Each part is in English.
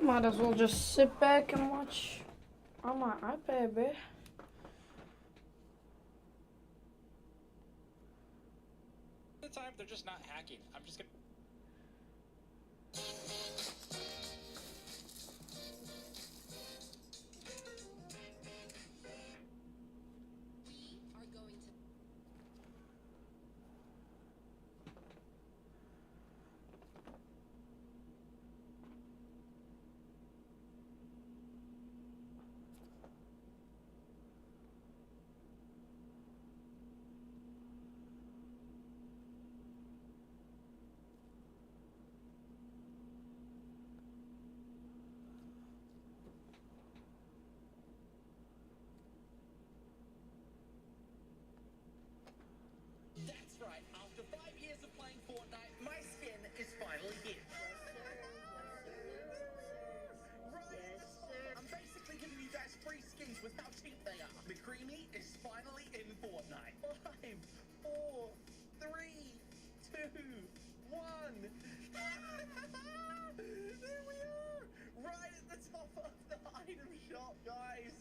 Might as well just sit back and watch on my iPad, babe. The time they're just not hacking. I'm just gonna. That's right, after 5 years of playing Fortnite, my skin is finally here. I'm basically giving you guys free skins with how cheap they are. McCreamy is finally in Fortnite. 5, 4, 3, 2, 1. There we are! Right at the top of the item shop, guys.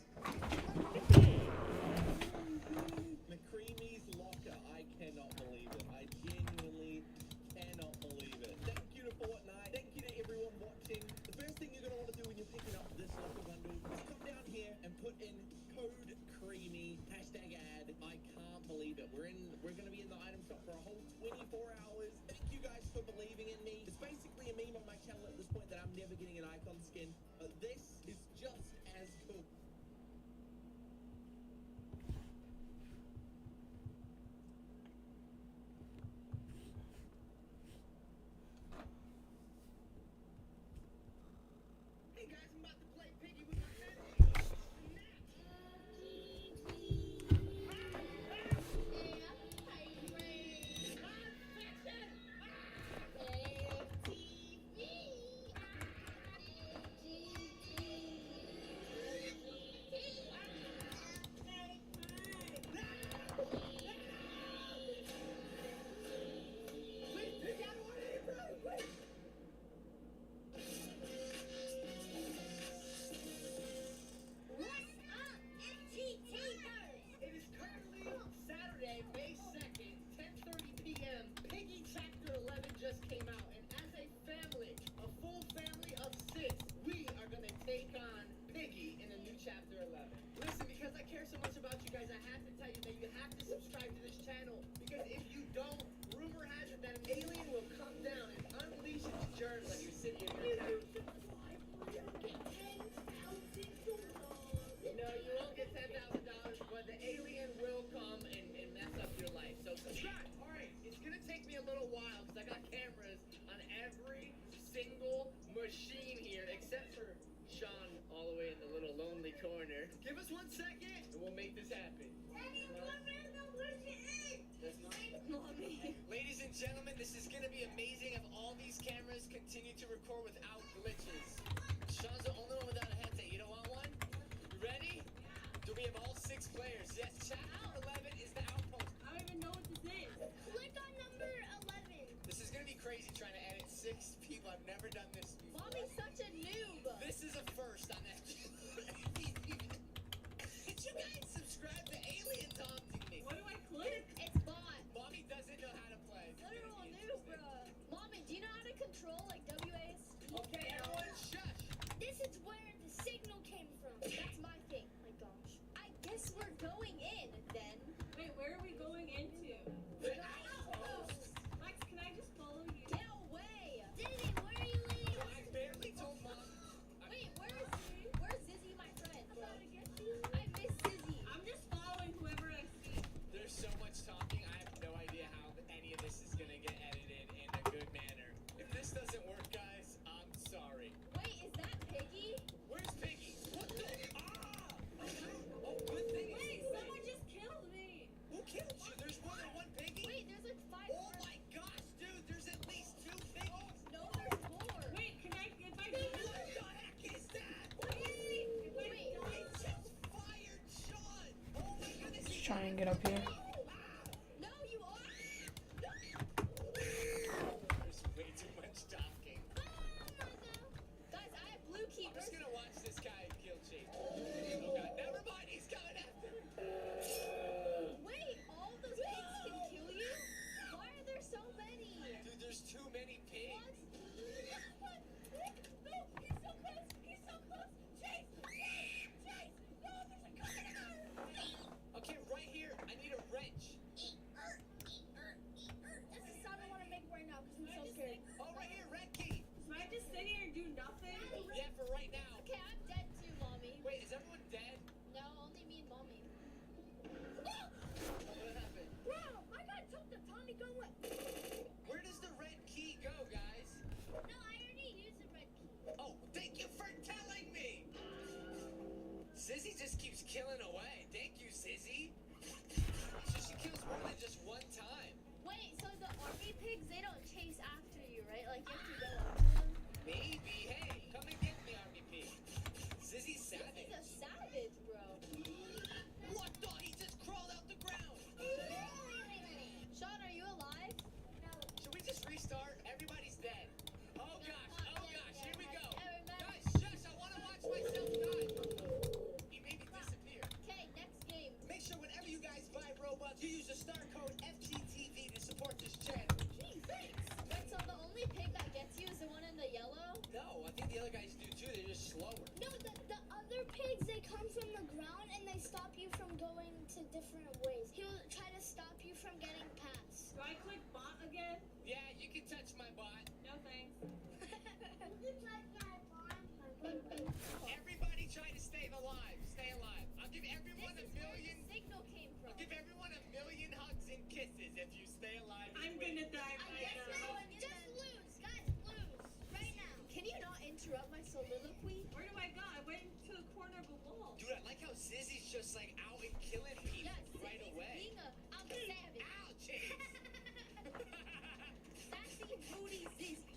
McCreamy's locker. I cannot believe it. I genuinely cannot believe it. Thank you to Fortnite. Thank you to everyone watching. The first thing you're going to want to do when you're picking up this locker bundle is come down here and put in code CREAMY, #ad. I can't believe it. We're going to be in the item shop for a whole 24 hours. Thank you guys for believing in me. It's basically a meme on my channel at this point that I'm never getting an icon skin, but this is just as cool. Hey guys, I'm about to play Piggy with my friends. It is currently Saturday, May 2nd, 10:30 p.m. Piggy Chapter 11 just came out, and as a family, a full family of 6, we are going to take on Piggy in a new Chapter 11. Listen, because I care so much about you guys, I have to tell you that you have to subscribe to this channel, because if you don't, rumor has it that an alien will come down and unleash its germs on your city and your town. No, you won't get $10,000, but the alien will come and mess up your life. So subscribe. All right, it's gonna take me a little while because I got cameras on every single machine here, except for Sean all the way in the little lonely corner. Give us 1 second, and we'll make this happen. That's not Ladies and gentlemen, this is gonna be amazing if all these cameras continue to record without glitches. Sean's the only one without a headset. You don't want one? Ready? Do we have all 6 players? Yes, Chapter 11 is the outpost. I don't even know what this is. Click on number 11. This is gonna be crazy trying to edit 6 people. I've never done this before. Mommy's such a noob. This is a first on that. Did you guys subscribe to Alien Taunting Me? What do I click? It's bot. Mommy doesn't know how to play. Literal noob, bro. Mommy, do you know how to control like WAS? Okay, everyone shush. This is where the signal came from. That's my thing. My gosh. I guess we're going in then. Wait, where are we going into? The outpost. Max, can I just follow you? Get away! Dizzy, where are you leading? I barely told Mom. Wait, where's Zizzy, my friend? I'm about to get you. I miss Zizzy. I'm just following whoever I see. There's so much talking. I have no idea how any of this is gonna get edited in a good manner. If this doesn't work, guys, I'm sorry. Wait, is that Piggy? Where's Piggy? What the? Ah! Oh, good thing. Wait, someone just killed me. Who killed you? There's more than one Piggy? Wait, there's like 5 Oh more. my gosh, dude, there's at least 2 Piggies. No, there's more. Wait, can I, if I do What the heck is that? Wait, if I He just fired Sean. Oh my goodness. Let's try and get up here. No, you are. There's way too much talking. Oh my god. Guys, I have blue just keeps killing away. Thank you, Zizzy. So she kills more than just one time. Wait, so the army pigs, they don't chase after you, right? Like you have to go after them? Maybe. Hey, come and get me, Army Pig. Zizzy's savage. He's a savage, bro. What the? He just crawled out the ground. Sean, are you alive? No. Should we just restart? Everybody's dead. Oh gosh, here we go. Guys, shush, I want to watch myself die. He made me disappear. Okay, next game. Make sure whenever you guys buy Robux, you use the star code FGTV to support this channel. Gee, thanks. Wait, so the only pig that gets you is the one in the yellow? No, I think the other guys do too. They're just slower. No, the other pigs, they come from the ground and they stop you from going to different ways. He'll try to stop you from getting past. Do I click bot again? Yeah, you can touch my bot. No thanks. Everybody try to stay alive. Stay alive. I'll give everyone This a is where million. the signal came from. I'll give everyone a million hugs and kisses if you stay alive. I'm gonna die right now. Just lose, guys, lose. Right now. Can you not interrupt my soliloquy? Where do I go? I went to the corner of the wall. Dude, I like how Zizzy's just like out and killing people Yes, right Ziggy's away. being a savage. Ow, Chase. Sassy booty Zizzy.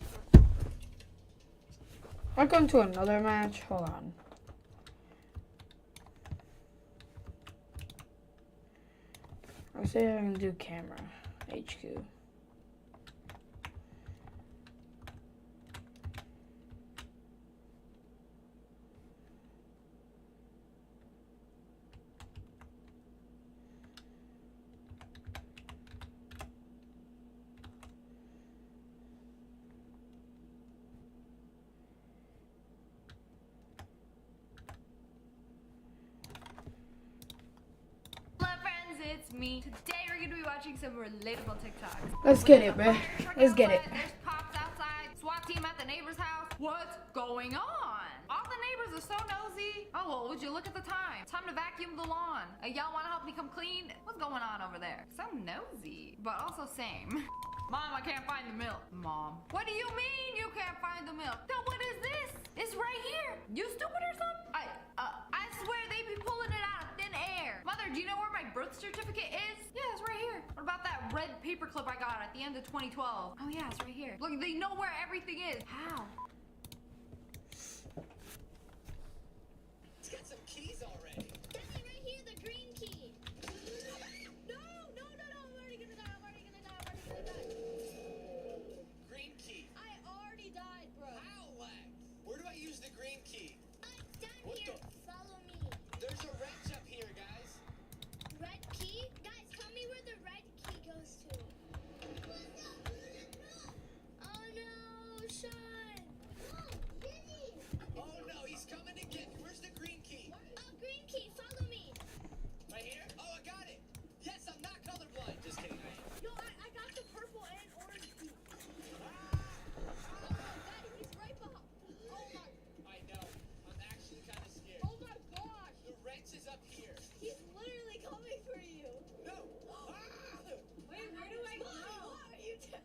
Welcome to another match. Hold on. I'll see if I can do camera. HQ. Hello friends, it's me. Today we're gonna be watching some relatable TikToks. Let's get it, There's a bruh. fire truck Let's get it. outside, There's cops outside, SWAT team at the neighbor's house. What's going on? All the neighbors are so nosy. Oh well, would you look at the time? Time to vacuum the lawn. Y'all wanna help me come clean? What's going on over there? So nosy, but also same. Mom, I can't find the milk. Mom, what do you mean you can't find the milk? Then what is this? It's right here. You stupid or something? I swear they be pulling it out of thin air. Mother, do you know where my birth certificate is? Yeah, it's right here. What about that red paperclip I got at the end of 2012? Oh yeah, it's right here. Look, they know where everything is. How? It's got some keys already. Daddy, right here, the green key. No, I'm already gonna die. Green key. I already died, bro. Ow, lag. Where do I use the green key? Down What here, the- follow me. There's a wrench up here, guys. Red key? Guys, tell me where the red key goes to. Oh no, Sean. Oh no, he's coming to get me. Where's the green key? Oh, green key, follow me. Right here? Oh, I got it. Yes, I'm not colorblind. Just kidding, I am. No, I got the purple and orange key. Ah! Oh, Daddy, he's right behind. Oh my, I know. I'm actually kind of scared. oh my gosh. The wrench is up here. He's literally coming for you. No. Ah! Wait, where do I go? What are you doing?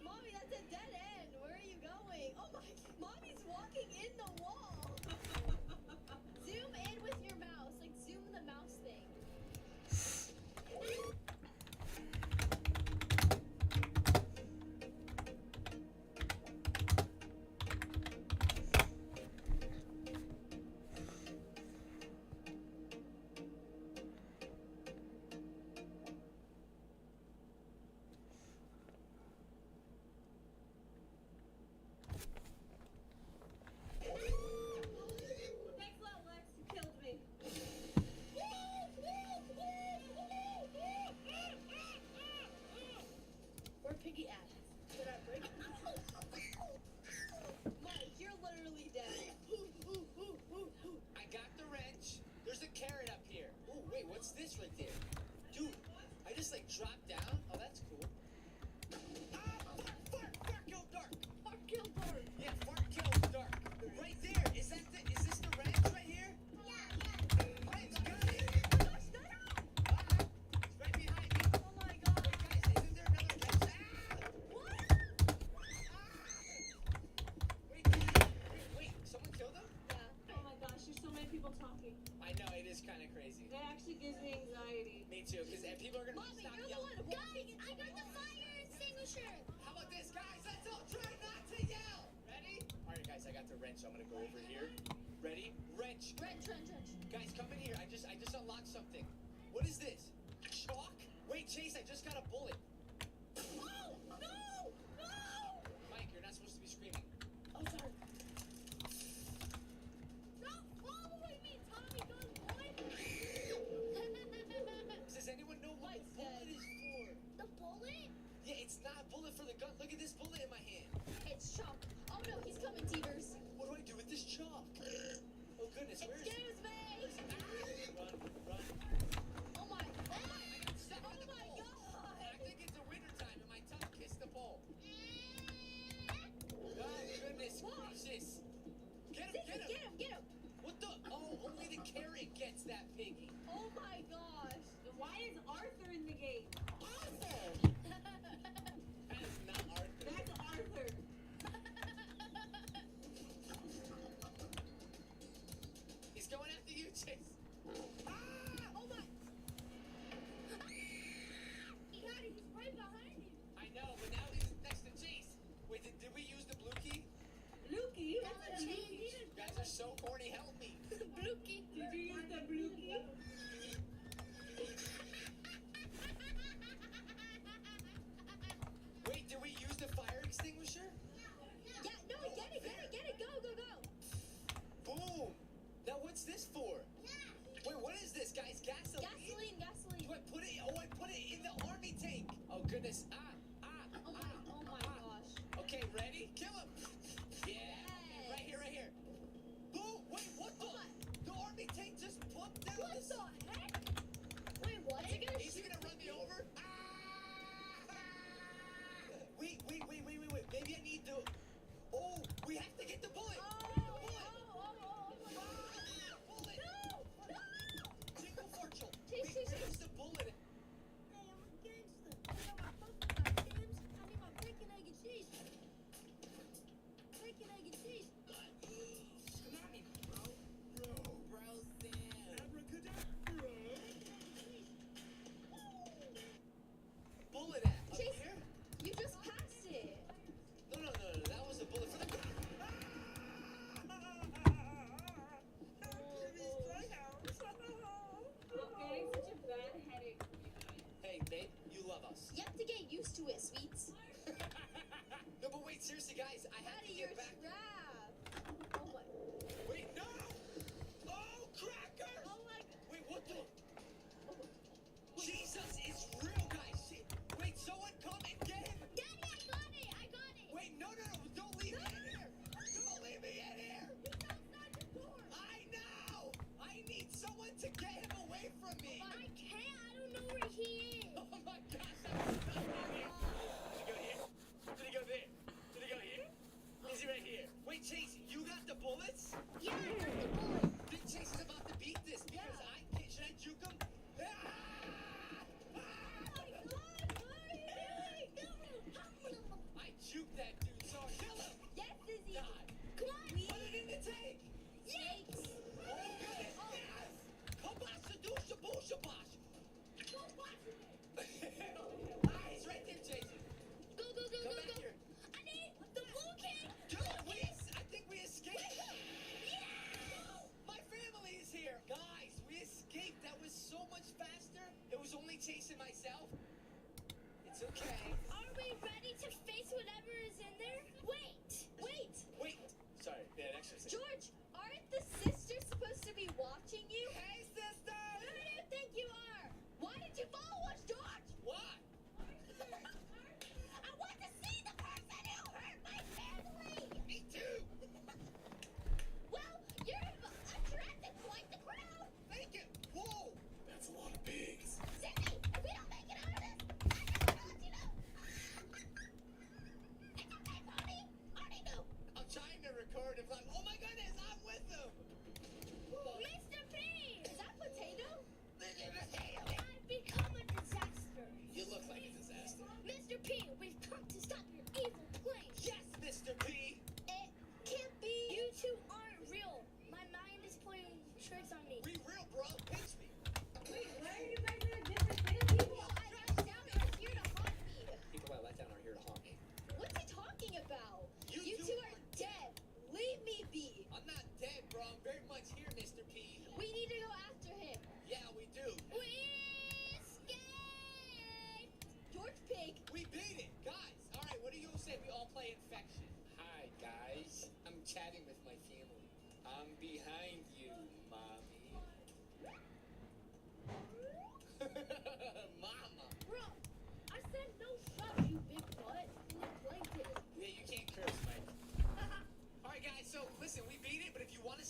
Mommy, that's a dead end. Where are you going? Oh my, Mommy's walking in the wall. Zoom in with your mouse, like zoom the mouse thing. Thanks a lot, Lex. You killed me. Where Piggy at? Did I break it? Mike, you're literally dead. I got the wrench. There's a carrot up here. Ooh, wait, what's this right there? Dude, I just like dropped down. Oh, that's cool. Ah, fart killed dark. Fuck kill Bart. Yeah, fart killed dark. Right there. Is this the wrench right here? Wrench, got it. Gosh, no! Ah, it's right behind me. Oh my god. Guys, isn't there another wrench? Ah! What? extinguisher. How about this, guys? Let's all try not to yell. Ready? All right, guys, I got the wrench. I'm gonna go over here. Ready? Wrench. Wrench. Guys, come in here. I just unlocked something. What is this? Chalk? Wait, Chase, I just got a bullet. Oh, no! No! Mike, you're not supposed to be screaming. Oh, sorry. Stop following me, Tommy gun boy! Does anyone know what Mike's the bullet dead. is for? The bullet? Yeah, it's not a bullet for the gun. Look at this bullet in my hand. It's chalk. Oh no, he's coming, Teavers. What do I do with this chalk? Oh goodness, where is it? Excuse me! Run. Oh my, I got stuck on the oh my pole. god! I think it's the winter time and my tongue kissed the pole. Oh goodness gracious. Get him. Get him! What the? Oh, only the carrot gets that piggy. Oh my gosh! Why is Arthur in the game? Arthur! That is not Arthur. That's Arthur. He's going after you, Chase. Oh my! He got it. He's right behind you. I know, but now he's next to Chase. Wait, did we use the blue key? Lukey, That's what's a the change. Lukey? You guys are so horny, help me. Blukey. Did you use the blue key? Wait, did we use the fire extinguisher? Yeah, no, get it! Go! Boom! Now what's this for? Wait, what is this, guys? Gasoline? Gasoline! Do I put it? Oh, I put it in the army tank. Oh goodness! Oh my gosh! Okay, ready? Kill him! Yeah. Yes. Right here. Boom! Wait, what the? Oh my- The army tank just plumped down. What this. the heck? Wait, what? Is it gonna Is he shoot gonna run me over? Wait. Maybe I need to. Oh, we have to get the bullet. Bullet. Bullet. Jingle fortune. Chase. Where's the bullet? Hey, I'm a gangster. I got my fucking items. I need my bacon, egg, and cheese. Bacon, egg, and cheese. Bullet at? Up Chase, here? you just passed it! No. That was a bullet for the. I'm getting such a bad headache from you guys. Hey, babe, you love us. You have to get used to it, sweets. No, but wait, seriously, guys, I had Out to of your get back. trap! Oh my... Wait, no! Oh, crackers! Oh my... Wait, what the? Jesus, it's real, guys. Shit. Wait, someone come and get him. Daddy, I got it. Wait, no, don't leave me in here. Don't leave me in here. He's outside the door. I know. I need someone to get him away from me. I can't. I don't know where he is. Oh my gosh, I'm stuck in here. Did he go here? Did he go there? Did he go here? Is he right here? Wait, Chase, you got the bullets? Yeah, I got the bullet. Think Chase is about to beat this because I can't. Should I juke him? I juked that dude, so kill him. Yes, Izzy! God. Come on! Put it in the tank. Snakes! Oh goodness, yes. Kabasha dusha busha bosh. He's right there, Jason. Go. Come back here. I need the blue key. Dude, I think we escaped. My family is here. Guys, we escaped. That was so much faster. It was only chasing myself. It's okay. Are we ready to face whatever is in there? Wait! Wait. Sorry, yeah, an extra second. George, aren't the sisters supposed to be watching you? Hey, sister! Who do you think you are? Why did you follow us, George? Why? I want to see the person who hurt my family! Me too. Well, you've attracted quite the crowd! Thank you. Whoa. That's a lot of pigs. Cindy, if we don't make it out of this, I'm never gonna let you know! It's okay, Mom!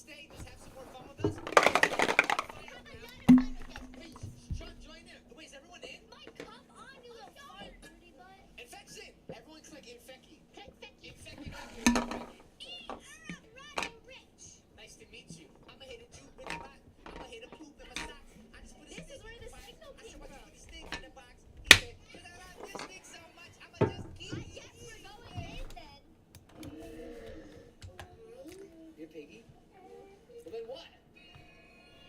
stay, just have some more fun with us? Hey, Sean, join in. Wait, is everyone in? My cup on, you little fart, dirty butt. Infection! Everyone click Infecky. Infecky. Rich. Nice to meet you. I'ma hit a juke in the box. I'ma hit a poop in my socks. I just put a This stick is where in the box. signal I came said, why you from. put a stick in the box? He said, 'cause I love this stick so much, I'ma just keep I guess we're going in then. You're Piggy? Well, then what?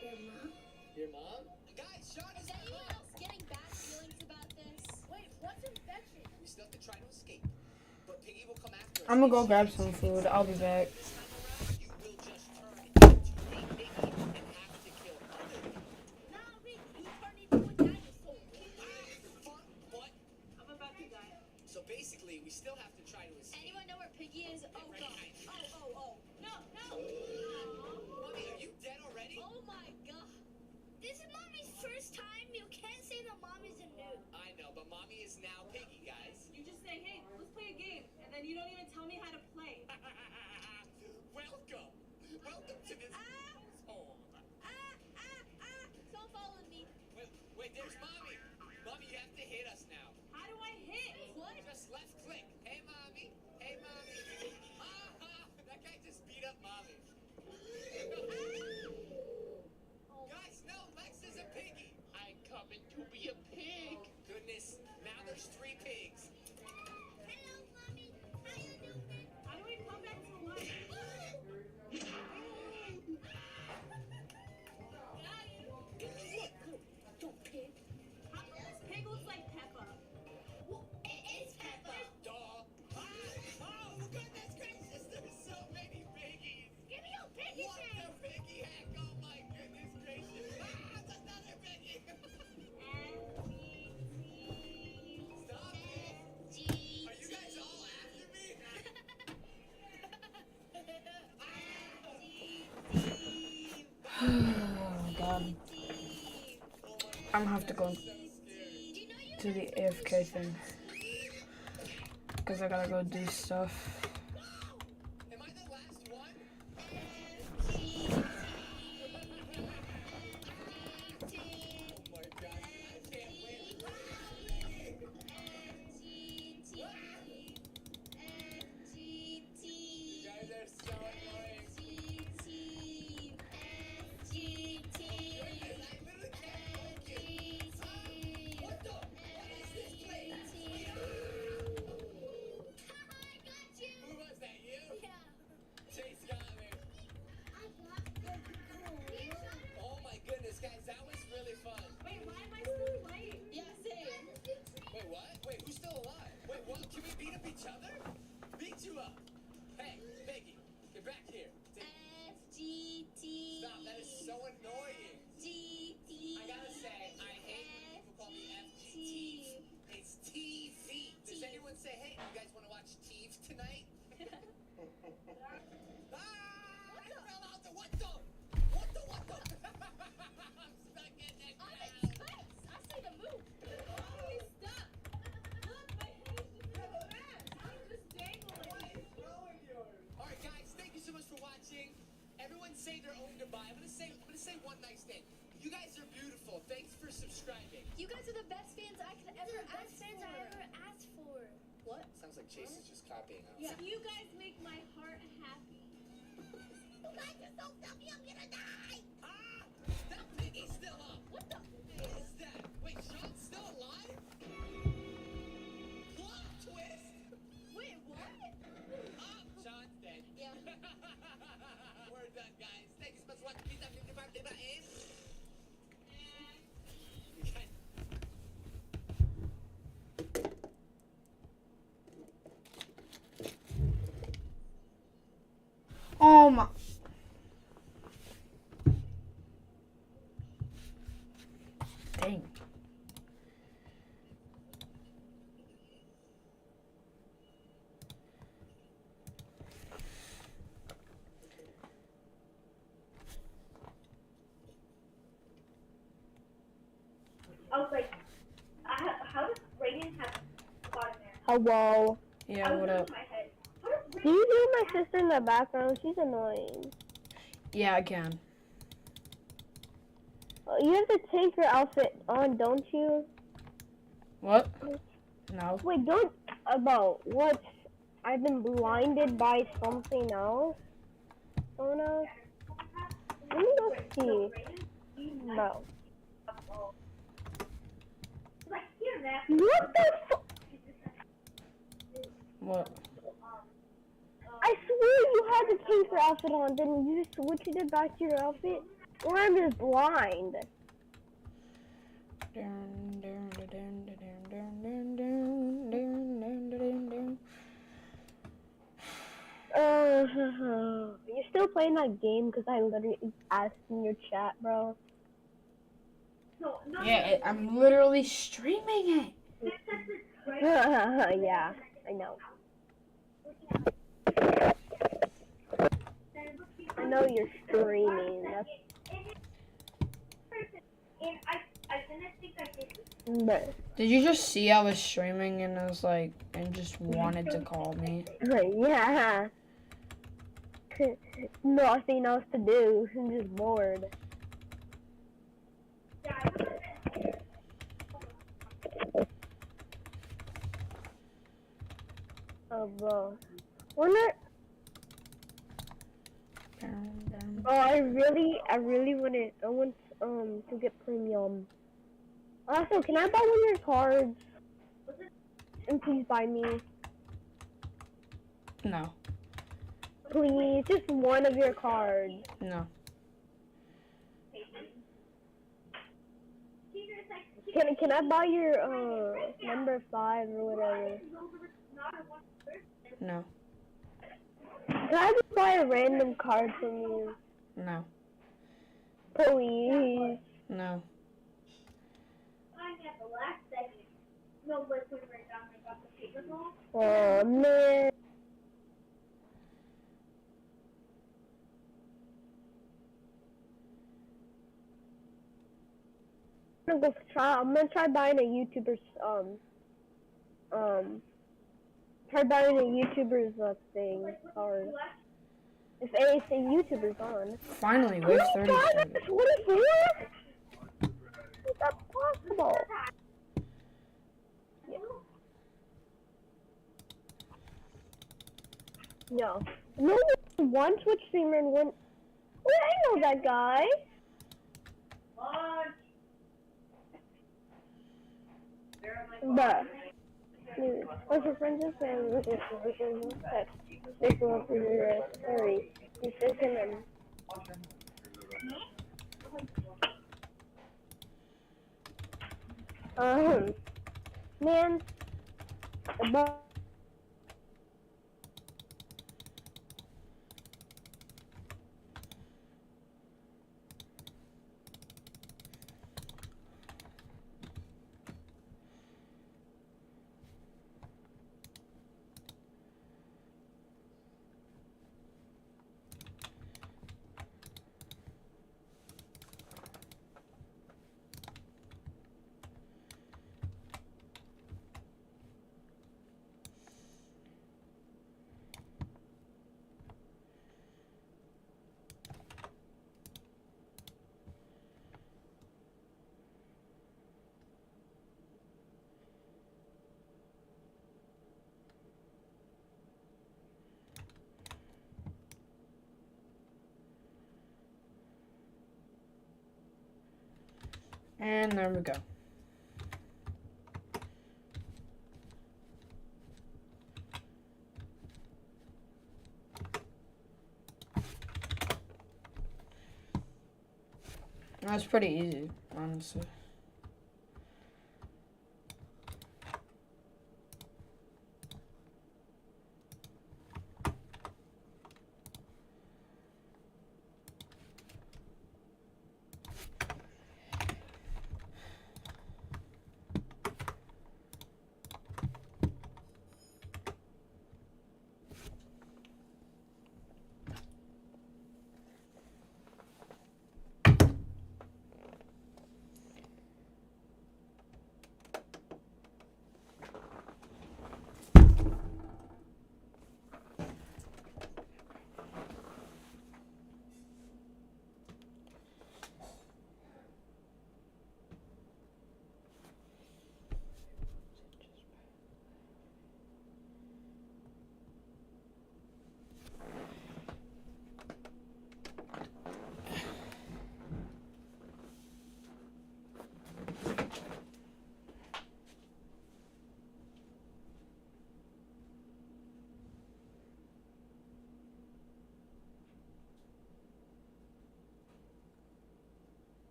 Your mom? Your mom? Guys, Sean Is is my anyone mom. else getting bad feelings about this? Wait, what's infection? We still have to try to escape. But Piggy will come after us. I'm gonna If go she grab gets some you, food. I'll be back. this time around, you will just turn into a Piggy and have to kill other people. Nah, Rick, you turned into a dinosaur. Fuck, what? I'm about to die. So basically, we still have to try to escape. Anyone know where Piggy is? Oh Right god. behind you. Oh. No. Mommy, are you dead already? Oh my god. This is mommy's first time. You can't say that mommy's a noob. I know, but Mommy is now Piggy, guys. You just say, hey, let's play a game. And then you don't even tell me how to play. Welcome. Welcome to this household. Don't follow me. Wait, there's Mommy. Mommy, you have to hit us now. How do I hit? What? Just left click. Hey, Mommy. Hey, Mommy. That guy just beat up Mommy. Guys, no, Lex is a piggy. I'm coming to be a pig. Goodness, now there's 3 pigs. Hello, mommy. How you doing? How do I come back to life? Go pig. How come this pig looks like Peppa? It is Peppa. Duh. Oh, goodness gracious, there's so many piggies. Give me your piggy What thing. the piggy heck? Oh my goodness gracious. It's another piggy. Stop it. Are you guys all after me? Oh god. I'm gonna have to go to the AFK thing. Because I gotta go do stuff. Am I the last one? Oh my god, I can't wait. You guys are so annoying. Goodness, I literally can't focus. What the? What is this place? Who was that, you? Chase got me. Oh my goodness, guys, that was really fun. Wait, why am I still playing? Yeah, same. Wait, what? Wait, who's still alive? Wait, what? Can we beat up each other? Beat you up. Hey, Piggy, get back here. FGT. Stop, that is so annoying. I gotta say, I hate when people call me FGT. It's TV. Does anyone say, hey, you guys want to watch TV tonight? Ah! I fell out the what the? What the? I'm stuck in the On ground. its face. I see the move. Oh, he's stuck. Look, my head is just so fast. I'm just dangling. Alright guys, thank you so much for watching. Everyone say their own goodbye. I'm gonna say one nice thing. You guys are beautiful. Thanks for subscribing. You guys are the best fans I could ever ask Fans I ever asked for. What? Sounds like Chase is just copying us. Yeah. You guys make my heart happy. You guys are so fluffy, I'm gonna die. Ah! That piggy's still up. What the is that? Wait, Sean's still alive? Plot twist! Wait, what? Ah, Sean's dead. Yeah. We're done, guys. Thank you so much for watching. Please don't forget to subscribe to the button. Okay. Oh my. Dang. I was like, how does Radiant have got in there? Hello. Yeah, what up? My head. How does Do you hear my sister in the background? She's annoying. Yeah, I can. You have to take your outfit on, don't you? What? No. Wait, don't about what? I've been blinded by something else. Sona. Let me go see. No. What the fuck? What? I swear you had to take your outfit on, then you just switched it back to your outfit? Or I'm just blind. You're still playing that game because I literally asked in your chat, bro. Yeah, I'm literally streaming it. Yeah, I know. I know you're streaming. But Did you just see I was streaming and I was like, and just wanted to call me? yeah. Nothing else to do. I'm just bored. Oh, bro. Wonder. Oh, I really want to get premium. Also, can I buy one of your cards? And please buy me. No. Please, just one of your cards. No. Can I buy your number 5 or whatever? No. Can I just buy a random card from you? No. Please. No. Oh man. I'm gonna try buying a YouTuber's try buying a YouTuber's thing card. If a YouTuber's on. Finally, wave 30 started. 24? Is that possible? Yeah. No. No, one Twitch streamer and one. Wait, I know that guy. Bruh. Dude, what's your friend's name? This one for your sorry. He's taking them. Man. About And there we go. That's pretty easy, honestly.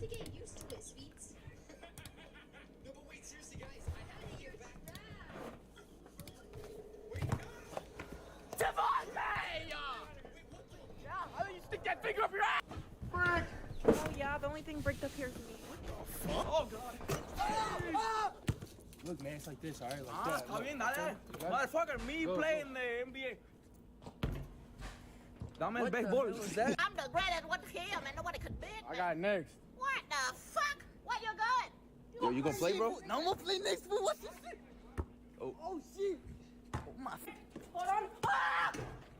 to get used to it, sweets. No, but wait, seriously, guys. I have to get back. Oh yeah, the only thing bricked up here is me. Oh, God. Look, man, it's like this, alright? Like that. Está Look, bien, okay? dale. You got it? Motherfucker, me Go, playing go. the NBA. Dame el béisbol. I'm the greatest one him and nobody could beat I me. got next. What the fuck? What you got? Yo, you gonna play, bro? No, I'm gonna play next. What's this shit? Oh. Shit. Oh, my. Hold on. Ah!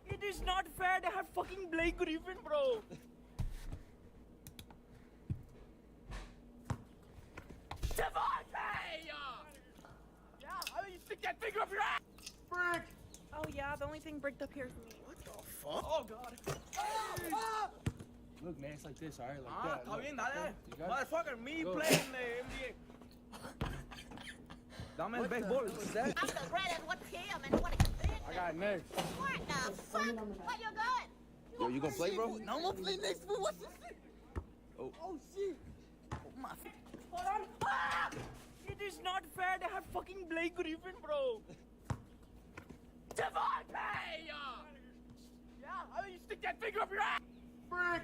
It is not fair to have fucking Blake Griffin, bro. Stick that finger up your ass! Brick! Oh yeah, the only thing bricked up here is me. What the fuck? Oh, God. Look, man, it's like this, alright? Like that. Está Look, bien, okay? dale. You got it? Motherfucker, me Go. playing the NBA. Dame el béisbol. What's that? I'm the greatest one him and nobody could beat I me. got next. What the fuck? What you got? Yo, you gonna play, bro? No, I'm gonna play next. What's this shit? Oh. Shit. Oh, my. Hold on. Ah! It is not fair to have fucking Blake Griffin, bro. Devontae! Yeah, stick that finger up your ass! Brick!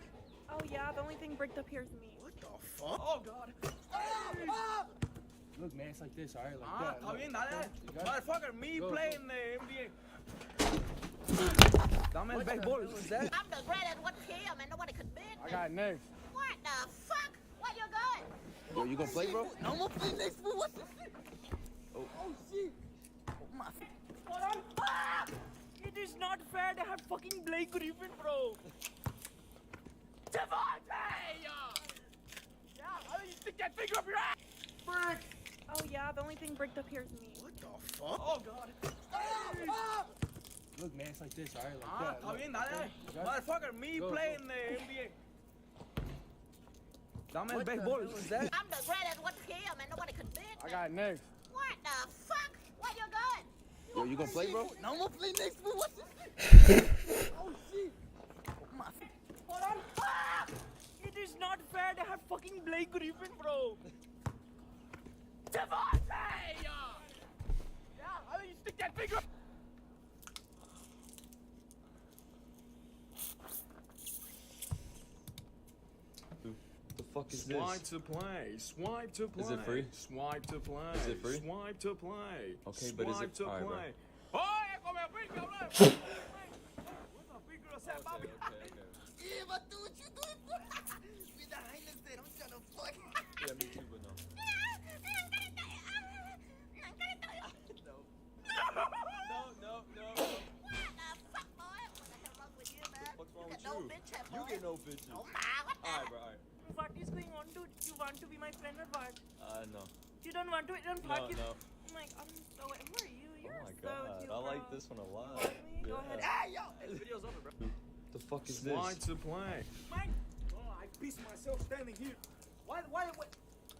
Oh yeah, the only thing bricked up here is me. What the fuck? Oh, God. Look, man, it's like this, alright? Like that. Está Look, bien, okay? dale. You got it? Motherfucker, me Go, playing the NBA. Dame el béisbol. What's that? I'm the greatest one him and nobody could beat I me. got next. What the fuck? What you got? Yo, you gonna play, bro? No, I'm gonna play next. What's this shit? Oh. Shit. Oh, my. Hold on. Ah! It is not fair to have fucking Blake Griffin, bro. Devontae! Yeah, stick that finger up your ass! Brick! Oh yeah, the only thing bricked up here is me. What the fuck? Oh, God. Look, man, it's like this, alright? Like that. Está Look, bien, okay? dale. You got it? Motherfucker, me Go, playing the NBA. Dame el béisbol. What's that? I'm the greatest one him and nobody could beat I me. got next. What the fuck? What you got? Yo, you gonna play, bro? No, I'm gonna play next. What's this shit? Oh, shit. Oh, my. Hold on. Ah! It is not fair to have fucking Blake Griffin, bro. Devontae! Yeah, stick that finger up. The fuck is Swipe this? to play. Swipe to play. Is it free? Swipe to play. Is it free? Swipe to play. Okay, but is Swipe it- to alright, bro. play. Oye, come pinga, bro. What the pinga, sea, papi? Yeah, but do what you doing, bro. With the highness there, I'm trying to fuck. Yeah, me too, but no. No. What's wrong with you? You get no bitches. Alright, bro, alright. What is going on, dude? You want to be my friend or what? No. You don't want to? You don't fuck you. No. I'm like, I'm so. Who are you? Oh You're my so god, cute, I like bro. this one a lot. Want me? Go ahead. Hey, yo. This video's over, bro. The fuck is this? Swipe to play. Man, oh, I pissed myself standing here. Why?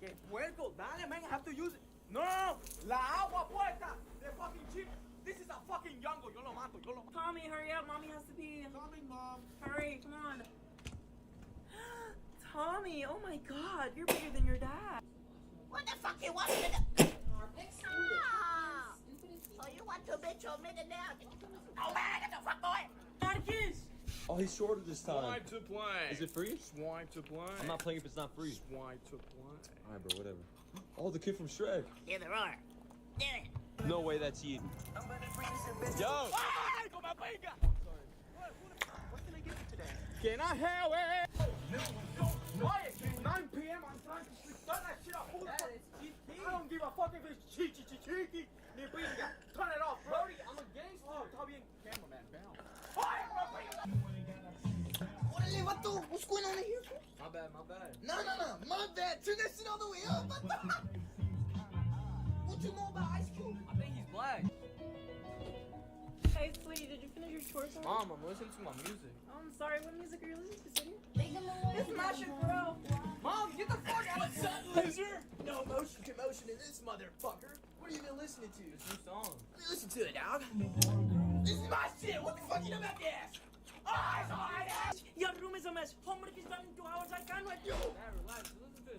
Que puerco, dale, man, I have to use it. No, la agua puerta, the fucking chip. This is a fucking Yango, yo lo mato. Tommy, hurry up. Mommy has to pee. Coming, mom. Hurry, come on. Tommy, oh my god, you're bigger than your dad. What the fuck you want me to do? Ah! So you want to bitch your minute now? Oh man, get the fuck away! Marcus! Oh, he's shorter this time. Swipe to play. Is it free? Swipe to play. I'm not playing if it's not free. Swipe to play. Alright, bro, whatever. Oh, the kid from Shrek. Yeah, there are. Do it. No way that's Eden. Yo! Ay, come on, venga. What can I get you today? Can I have it? Oye, 9 p.m. I'm trying to sleep. Turn that shit off. I don't give a fuck if it's cheeky, ni pinga. Turn it off, bro. I'm a gangster. Oh, está bien. Cameraman, bounce. Oye, come on, venga. Órale, vato. What's going on here? My bad. No. My bad. Turn that shit all the way up. What you know about Ice Cube? I think he's black. Hey, sweetie, did you finish your chores? Mom, I'm listening to my music. Oh, I'm sorry. What music are you listening to, sweetie? This is my shit, bro. Mom, get the fuck out of that laser! No motion commotion in this motherfucker. What are you even listening to? It's a new song. Let me listen to it, dog. This is my shit. What the fuck you know about this? Oh, it's alright, ass. Your room is a mess. Homework is done in 2 hours. I can't wait. Dad, relax. Listen to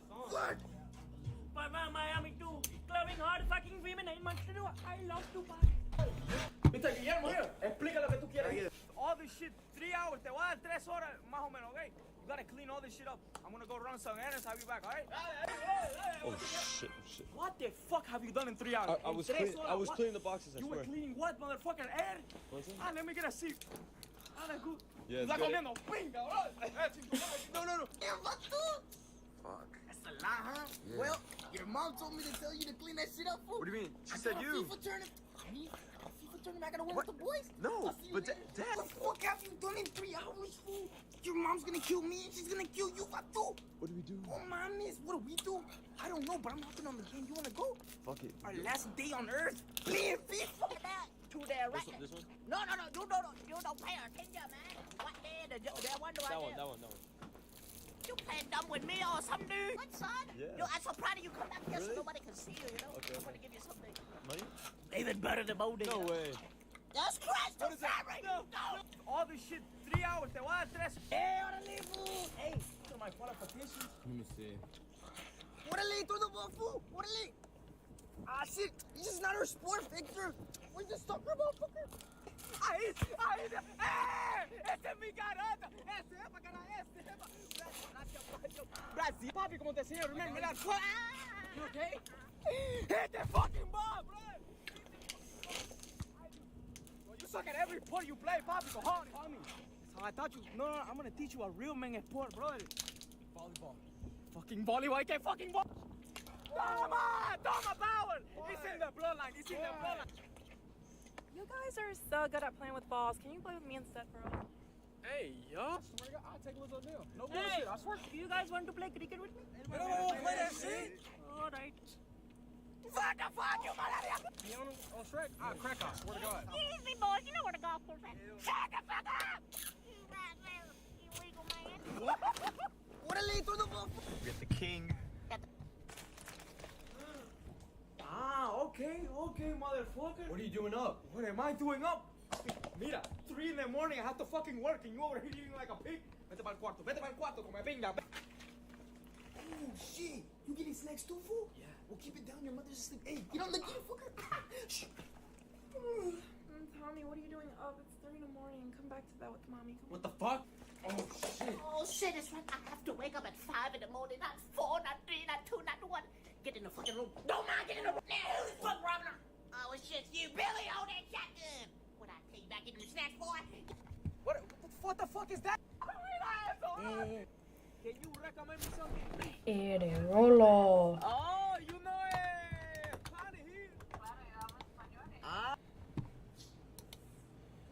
Mr. Guillermo, here. Explica lo que tú quieres. All this shit, 3 hours. Te voy a dar 3 horas más o menos, okay? You gotta clean all this shit up. I'm gonna go run some errands. I'll be back, alright? Oh shit, shit. What the fuck have you done in 3 hours? I was cleaning the boxes, I You swear. were cleaning what, motherfucker? Air? What's that? Ah, let me get a seat. Ah, that's good. Yeah, it's Está good. comiendo pinga, bro. No. Fuck. That's a lie, huh? Yeah. Well, your mom told me to tell you to clean that shit up, fool. What do you mean? She I said got a you. FIFA tournament. A FIFA tournament I gotta win What? with the boys? No, I'll see you but later. Dad. What the fuck have you done in 3 hours, fool? Your mom's gonna kill me and she's gonna kill you, Fatu. What do we do? Oh, mames, what do we do? I don't know, but I'm hopping on the game. You wanna go? Fuck it. Our last day on Earth. Playing FIFA. To the right. This one? No. You don't pay attention, man. What day? That one. That one. You playing dumb with me or something, dude? What, son? Yeah. Yo, I'm so proud of you. Come back here so Really? nobody can see you, you know? Okay. I'm gonna give you something. Money? Even better than Bo did. No way. Just crash the What is that? fabric. No. All this shit, 3 hours. Te voy a dar 3. Órale, fool. Hey, These are my qualifications. Let me see. órale, throw the ball, fool. Órale. Ah, shit. This is not our sport, Victor. We're just soccer, motherfucker. Ahí. Ese es mi garota. Ese es para cara, ese es para. Gracias, Brasil, papi, como te enseño, mira. You okay? Hit the fucking ball, bro. You suck at every sport you play, papi. Go hard, homie. So I thought you. No, I'm gonna teach you a real man sport, bro. Volleyball. Fucking volleyball. I can't fucking ball. Toma power. It's in the bloodline. You guys are so good at playing with balls. Can you play with me instead, bro? Hey, yo. Swear to God, I'll take a little deal. No Hey, bullshit, I swear. do you guys want to play cricket with me? We don't want to play that shit. All right. What the fuck, you malaria? Fiona or Shrek? I'll crack off. Swear to God. Excuse me, boys. You know where the golf course is. Shut the fuck up. You illegal man. Órale, throw the ball. Get the king. Okay, motherfucker. What are you doing up? What am I doing up? Mira, 3 in the morning, I have to fucking work, and you over here eating like a pig. Vete pa'l cuarto, come pinga. Oh, shit. You getting snacks too, fool? Yeah. Well, keep it down. Your mother's asleep. Hey, get on the game, fucker. Shh. Tommy, what are you doing up? It's 3 in the morning. Come back to that with mommy. What the fuck? Oh, shit, it's right. I have to wake up at 5 in the morning. Not 4, not 3, not 2, not 1. Get in the fucking room. Don't mind, get in the room. Now, who the fuck robbing her? Oh, it's just you, Billy, on that shotgun. What, I take you back into the snacks, boy? What the fuck is that? Can you recommend me something? Eres Rolo. Oh, you know it. Planet here.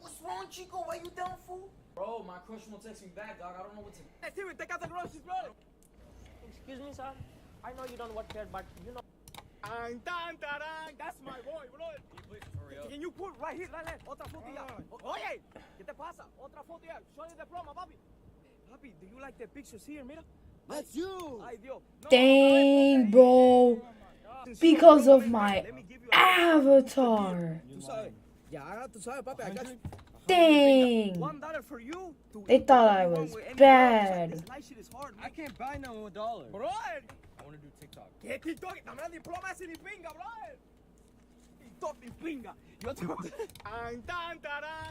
What's wrong, Chico? Why you down, fool? Bro, my crush won't text me back, dog. I don't know what to. Hey, Timmy, take out the groceries, bro. Excuse me, sir. I know you don't work here, but you know. That's my boy, bro. Can you please hurry up? Can you put right here, right? Otra foto ya. Oye, ¿qué te pasa? Otra foto ya. Show me the promo, papi. Papi, do you like the pictures here? Mira. That's you. Ay, Dios. No, Dang, bro. Because of my avatar. Tú sabes. Ya, tú sabes, papi. I got you. Dang. $1 for you. They thought I was bad. This light shit is hard, man. I can't buy no $1. Bro. I want to do TikTok. ¿Qué TikTok? Dame la diploma ese ni pinga, bro. TikTok ni pinga. Yo te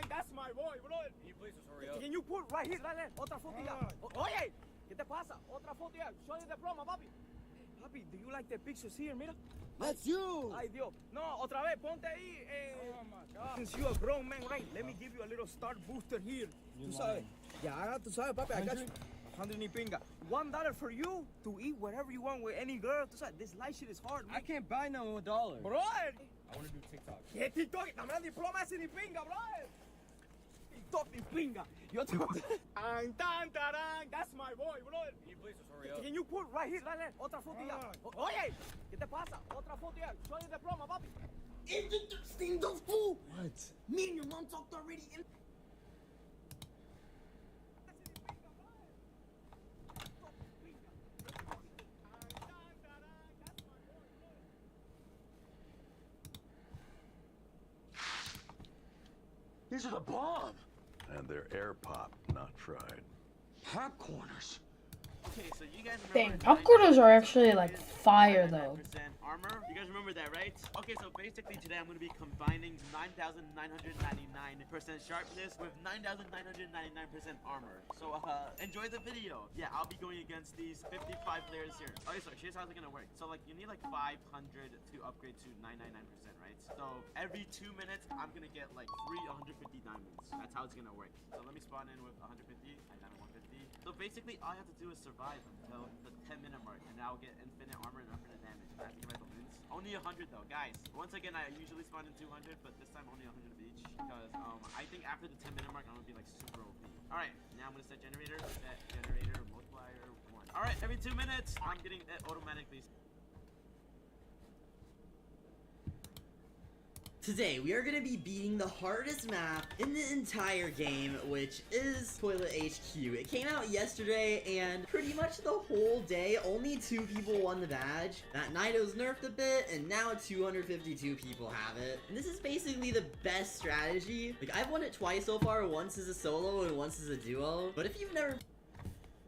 That's my boy, bro. Can you please just hurry up? Can you put right here, right? Otra foto ya. Oye, ¿qué te pasa? Otra foto ya. Show me the promo, papi. Papi, do you like the pictures here? Mira. That's you. Ay, Dios. No, otra vez, ponte ahí. Oh, my God. Since you're a grown man, right? Let me give you a little start booster here. Tú sabes. Ya, tú sabes, papi. I got you. 100 ni pinga. $1 for you to eat whatever you want with any girl. Tú sabes, this life shit is hard, man. I can't buy no $1. Bro. I want to do TikTok. ¿Qué TikTok? Dame la diploma ese ni pinga, bro. TikTok ni pinga. Yo te That's my boy, bro. Can you please just hurry up? Can you put right here, right? Otra foto ya. Oye, ¿qué te pasa? Otra foto ya. Show me the promo, papi. Interesting, the fool. What? Me and your mom talked already. These are the bomb. And they're air pop, not fried. Popcorners. Okay, so you guys Dang, popcorners are actually like fire though. armor. You guys remember that, right? Okay, so basically today I'm going to be combining 9,999% sharpness with 9,999% armor. So enjoy the video. Yeah, I'll be going against these 55 players here. Okay, so here's how it's going to work. So like you need like 500 to upgrade to 999%, right? So every 2 minutes I'm going to get like free 150 diamonds. That's how it's going to work. So let me spawn in with 150 and then 150. So basically all I have to do is survive until the 10-minute mark, and I'll get infinite armor and infinite damage. I have to get my balloons. Only 100 though, guys. Once again, I usually spawn in 200, but this time only 100 of each because I think after the 10-minute mark I'm gonna be like super OP. All right, now I'm gonna set generator, multiplier 1. All right, every 2 minutes I'm getting it automatically. Today, we are going to be beating the hardest map in the entire game, which is Toilet HQ. It came out yesterday, and pretty much the whole day, only 2 people won the badge. That night it was nerfed a bit, and now 252 people have it. And this is basically the best strategy. Like, I've won it twice so far, once as a solo and once as a duo. But if you've never...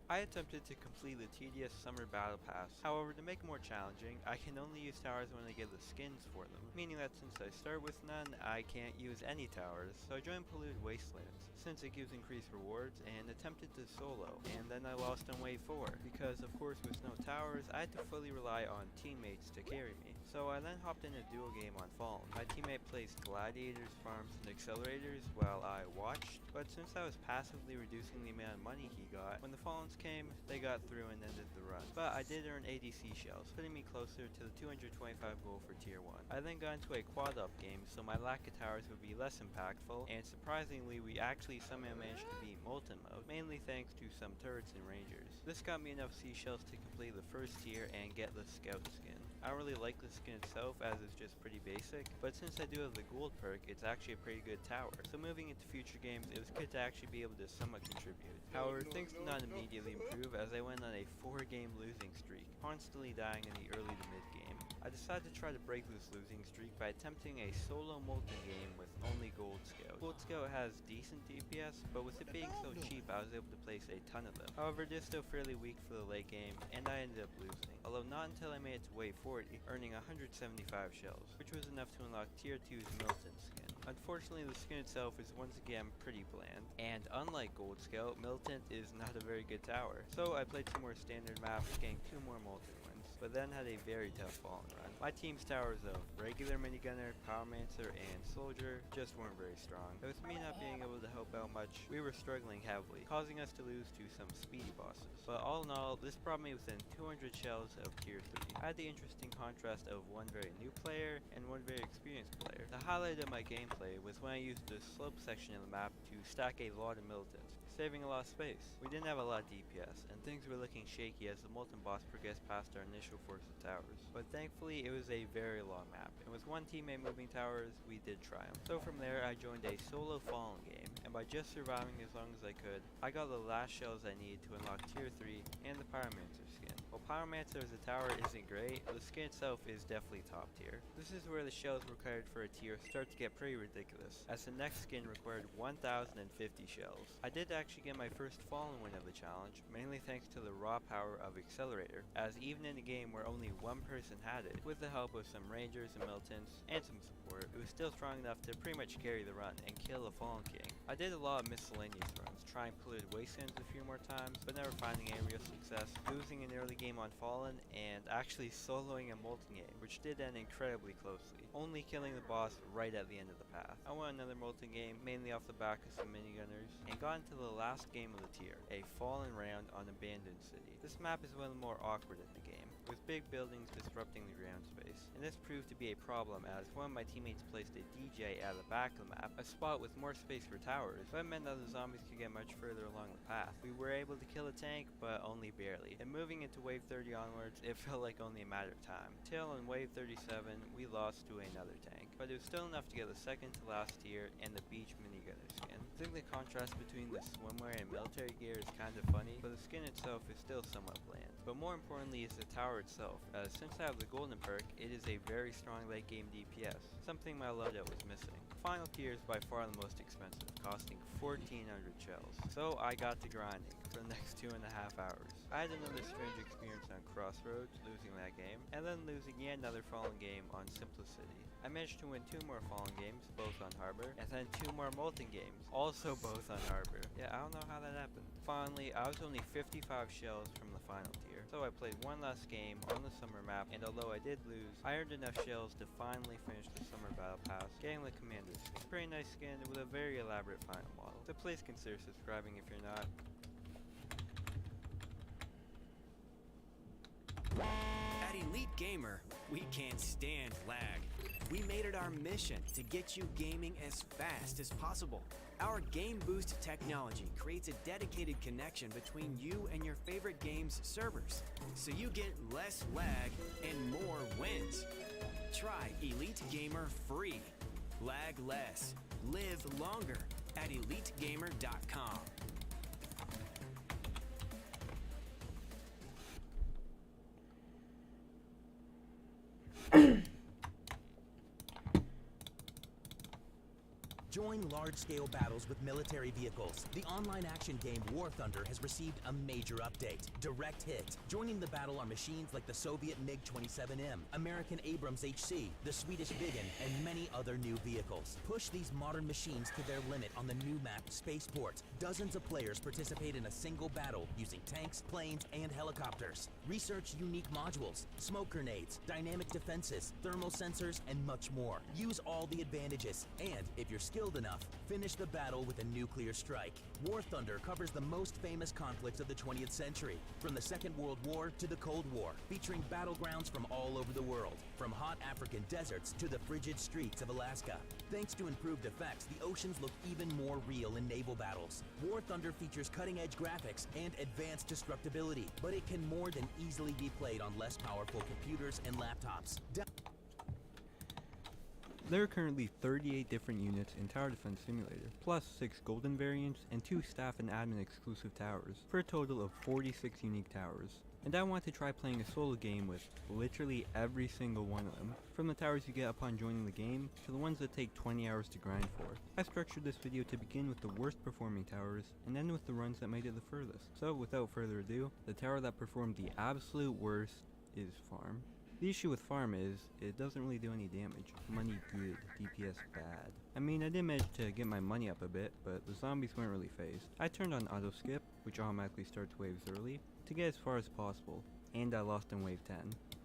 I attempted to complete the tedious summer battle pass. However, to make it more challenging, I can only use towers when I get the skins for them, meaning that since I start with none, I can't use any towers. So I joined Polluted Wastelands, since it gives increased rewards, and attempted to solo, and then I lost on wave 4, because of course with no towers, I had to fully rely on teammates to carry me. So I then hopped in a duo game on Fallen. My teammate placed gladiators, farms, and accelerators while I watched, but since I was passively reducing the amount of money he got, when the Fallens came, they got through and ended the run. But I did earn ADC shells, putting me closer to the 225 goal for tier 1. I then got into a quad up game, so my lack of towers would be less impactful, and surprisingly we actually somehow managed to beat Molten mode, mainly thanks to some turrets and rangers. This got me enough seashells to complete the first tier and get the scout skin. I don't really like the skin itself as it's just pretty basic, but since I do have the gold perk, it's actually a pretty good tower. So moving into future games, it was good to actually be able to somewhat contribute. However, things did not immediately improve as I went on a 4-game losing streak, constantly dying in the early to mid game. I decided to try to break this losing streak by attempting a solo Molten game with only Gold Scout. Gold Scout has decent DPS, but with it being so cheap I was able to place a ton of them. However, they're still fairly weak for the late game, and I ended up losing. Although not until I made it to wave 40, earning 175 shells, which was enough to unlock tier 2's Milton skin. Unfortunately, the skin itself is once again pretty bland, and unlike Gold Scout, Milton is not a very good tower. So I played 2 more standard maps, getting 2 more Molten wins, but then had a very tough Fallen run. My team's towers of regular minigunner, Powermancer, and soldier just weren't very strong. And with me not being able to help out much, we were struggling heavily, causing us to lose to some speedy bosses. But all in all, this brought me within 200 shells of tier 3. I had the interesting contrast of one very new player and one very experienced player. The highlight of my gameplay was when I used the slope section of the map to stack a lot of Miltons, saving a lot of space. We didn't have a lot of DPS, and things were looking shaky as the Molten boss progressed past our initial force of towers. But thankfully, it was a very long map, and with one teammate moving towers, we did triumph. So from there, I joined a solo Fallen game, and by just surviving as long as I could, I got the last shells I needed to unlock tier 3 and the Pyromancer skin. While Pyromancer as a tower isn't great, the skin itself is definitely top tier. This is where the shells required for a tier start to get pretty ridiculous, as the next skin required 1,050 shells. I did actually get my first Fallen win of the challenge, mainly thanks to the raw power of Accelerator, as even in a game where only one person had it, with the help of some Rangers and Miltons, and some support, it was still strong enough to pretty much carry the run and kill the Fallen King. I did a lot of miscellaneous runs, trying Polluted Wastelands a few more times, but never finding any real success, losing an early game on Fallen, and actually soloing a Molten game, which did end incredibly closely, only killing the boss right at the end of the path. I won another Molten game, mainly off the back of some minigunners, and got into the last game of the tier, a Fallen round on Abandoned City. This map is one of the more awkward in the game, with big buildings disrupting the ground space, and this proved to be a problem as one of my teammates placed a DJ at the back of the map, a spot with more space for towers, but it meant that the zombies could get much further along the path. We were able to kill a tank, but only barely, and moving into wave 30 onwards, it felt like only a matter of time. Till on wave 37, we lost to another tank, but it was still enough to get the second to last tier and the beach minigunner skin. I think the contrast between the swimwear and military gear is kind of funny, but the skin itself is still somewhat bland. But more importantly is the tower tower itself, as since I have the golden perk, it is a very strong late game DPS, something my loadout was missing. Final tier is by far the most expensive, costing 1,400 shells, so I got to grinding for the next 2.5 hours. I had another strange experience on Crossroads, losing that game, and then losing yet another Fallen game on Simplicity. I managed to win 2 more Fallen games, both on Harbor, and then 2 more Molten games, also both on Harbor. Yeah, I don't know how that happened. Finally, I was only 55 shells from the final tier, so I played one last game on the summer map, and although I did lose, I earned enough shells to finally finish the summer battle pass, getting the commander skin. Pretty nice skin with a very elaborate final model, so please consider subscribing if you're not. At Elite Gamer, we can't stand lag. We made it our mission to get you gaming as fast as possible. Our Game Boost technology creates a dedicated connection between you and your favorite game's servers, so you get less lag and more wins. Try Elite Gamer free. Lag less. Live longer at EliteGamer.com. Join large-scale battles with military vehicles. The online action game War Thunder has received a major update, Direct Hit. Joining the battle are machines like the Soviet MiG-27M, American Abrams HC, the Swedish Viggen, and many other new vehicles. Push these modern machines to their limit on the new map, Spaceport. Dozens of players participate in a single battle using tanks, planes, and helicopters. Research unique modules, smoke grenades, dynamic defenses, thermal sensors, and much more. Use all the advantages, and if you're skilled enough, finish the battle with a nuclear strike. War Thunder covers the most famous conflicts of the 20th century, from the Second World War to the Cold War, featuring battlegrounds from all over the world, from hot African deserts to the frigid streets of Alaska. Thanks to improved effects, the oceans look even more real in naval battles. War Thunder features cutting-edge graphics and advanced destructibility, but it can more than easily be played on less powerful computers and laptops. There are currently 38 different units in Tower Defense Simulator, plus 6 golden variants and 2 staff and admin exclusive towers, for a total of 46 unique towers. And I want to try playing a solo game with literally every single one of them, from the towers you get upon joining the game, to the ones that take 20 hours to grind for. I structured this video to begin with the worst performing towers, and end with the runs that made it the furthest. So without further ado, the tower that performed the absolute worst is Farm. The issue with Farm is, it doesn't really do any damage. Money good, DPS bad. I mean, I did manage to get my money up a bit, but the zombies weren't really phased. I turned on auto skip, which automatically starts waves early, to get as far as possible, and I lost in wave 10.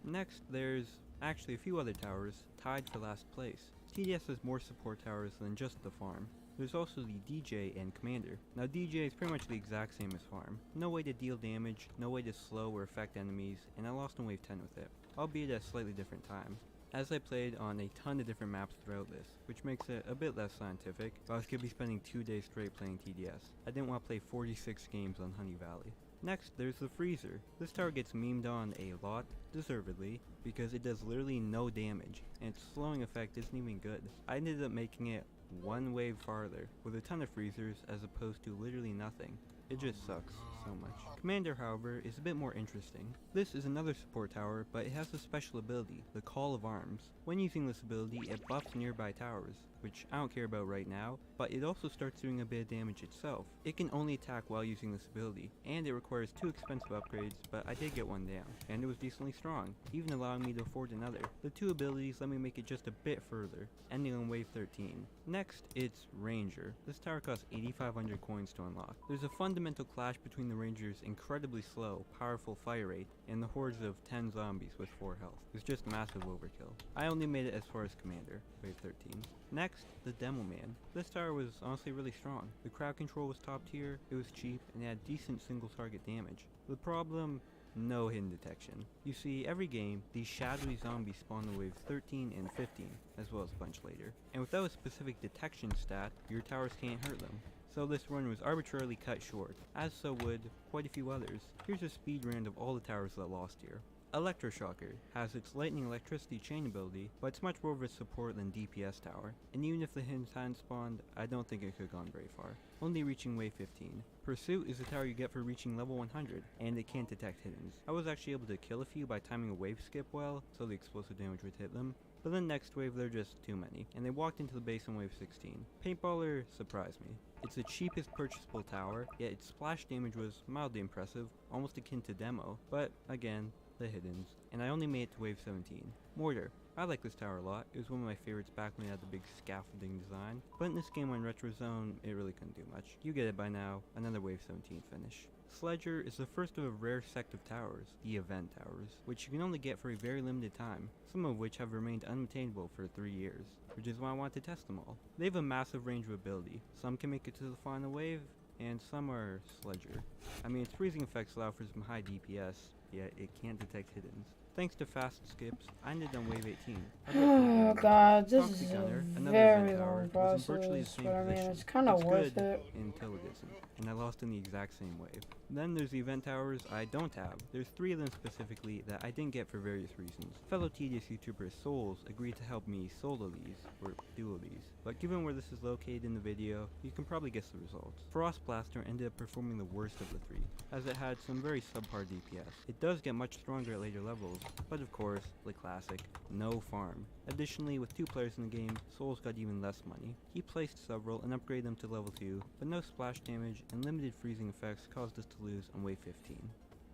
Next, there's actually a few other towers tied for last place. TDS has more support towers than just the Farm. There's also the DJ and Commander. Now DJ is pretty much the exact same as Farm. No way to deal damage, no way to slow or affect enemies, and I lost in wave 10 with it, albeit at a slightly different time, as I played on a ton of different maps throughout this, which makes it a bit less scientific, but I was going to be spending 2 days straight playing TDS. I didn't want to play 46 games on Honey Valley. Next, there's the Freezer. This tower gets memed on a lot, deservedly, because it does literally no damage, and its slowing effect isn't even good. I ended up making it 1 wave farther, with a ton of freezers as opposed to literally nothing. It just sucks so much. Commander, however, is a bit more interesting. This is another support tower, but it has a special ability, the Call of Arms. When using this ability, it buffs nearby towers, which I don't care about right now, but it also starts doing a bit of damage itself. It can only attack while using this ability, and it requires 2 expensive upgrades, but I did get one down, and it was decently strong, even allowing me to afford another. The 2 abilities let me make it just a bit further, ending on wave 13. Next, it's Ranger. This tower costs 8,500 coins to unlock. There's a fundamental clash between the Ranger's incredibly slow, powerful fire rate, and the hordes of 10 zombies with 4 health. It's just massive overkill. I only made it as far as Commander, wave 13. Next, the Demo Man. This tower was honestly really strong. The crowd control was top tier, it was cheap, and it had decent single target damage. The problem? No hidden detection. You see, every game, these shadowy zombies spawn in waves 13 and 15, as well as a bunch later. And without a specific detection stat, your towers can't hurt them. So this run was arbitrarily cut short, as so would quite a few others. Here's a speed round of all the towers that lost here. Electroshocker has its lightning electricity chain ability, but it's much more of a support than DPS tower, and even if the hidden hadn't spawned, I don't think it could have gone very far, only reaching wave 15. Pursuit is the tower you get for reaching level 100, and it can't detect hiddens. I was actually able to kill a few by timing a wave skip well, so the explosive damage would hit them, but then next wave there are just too many, and they walked into the base on wave 16. Paintballer surprised me. It's the cheapest purchasable tower, yet its splash damage was mildly impressive, almost akin to demo, but again, the hiddens, and I only made it to wave 17. Mortar. I like this tower a lot. It was one of my favorites back when it had the big scaffolding design, but in this game on Retro Zone, it really couldn't do much. You get it by now, another wave 17 finish. Sledger is the first of a rare sect of towers, the Event Towers, which you can only get for a very limited time, some of which have remained unattainable for 3 years, which is why I want to test them all. They have a massive range of ability. Some can make it to the final wave, and some are Sledger. I mean, its freezing effects allow for some high DPS, yet it can't detect hiddens. Thanks to fast skips, I ended on wave 18. Oh god, this Proxy is Gunner, a another very event tower, long was in virtually the process, same but I mean, position. it's kind of worth good it. until it isn't, and I lost in the exact same wave. Then there's the event towers I don't have. There's 3 of them specifically that I didn't get for various reasons. Fellow tedious YouTuber Souls agreed to help me solo these, or duo these, but given where this is located in the video, you can probably guess the results. Frost Blaster ended up performing the worst of the 3, as it had some very subpar DPS. It does get much stronger at later levels, but of course, the classic, no farm. Additionally, with 2 players in the game, Souls got even less money. He placed several and upgraded them to level 2, but no splash damage and limited freezing effects caused us to lose on wave 15.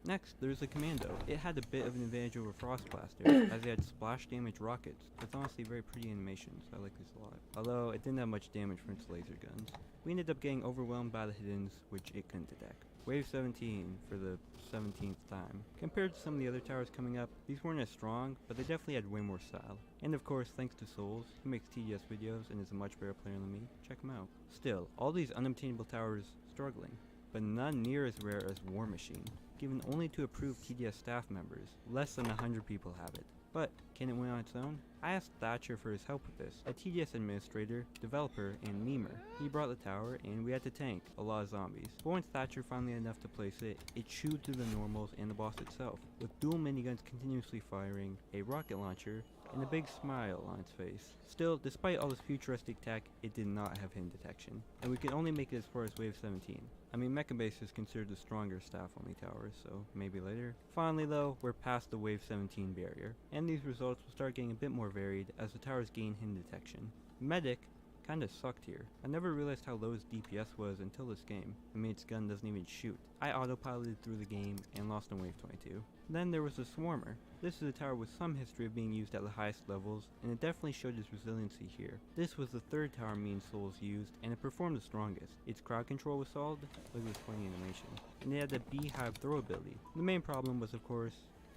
Next, there's the Commando. It had a bit of an advantage over Frost Blaster, as it had splash damage rockets, with honestly very pretty animations. I like this a lot. Although, it didn't have much damage from its laser guns. We ended up getting overwhelmed by the hiddens, which it couldn't detect. Wave 17 for the 17th time. Compared to some of the other towers coming up, these weren't as strong, but they definitely had way more style. And of course, thanks to Souls, he makes TDS videos and is a much better player than me. Check him out. Still, all these unobtainable towers struggling, but none near as rare as War Machine, given only to approved TDS staff members. Less than 100 people have it. But can it win on its own? I asked Thatcher for his help with this, a TDS administrator, developer, and memer. He brought the tower, and we had to tank a lot of zombies. But once Thatcher finally had enough to place it, it chewed through the normals and the boss itself, with dual miniguns continuously firing, a rocket launcher, and a big smile on its face. Still, despite all this futuristic tech, it did not have hidden detection, and we could only make it as far as wave 17. I mean, Mecha Base is considered the stronger staff-only tower, so maybe later. Finally though, we're past the wave 17 barrier, and these results will start getting a bit more varied as the towers gain hidden detection. Medic kinda sucked here. I never realized how low its DPS was until this game. I mean, its gun doesn't even shoot. I autopiloted through the game and lost on wave 22. Then there was the Swarmer. This is a tower with some history of being used at the highest levels, and it definitely showed its resiliency here. This was the 3rd tower me and Souls used, and it performed the strongest. Its crowd control was solid, look at this funny animation, and it had the beehive throw ability. The main problem was, of course,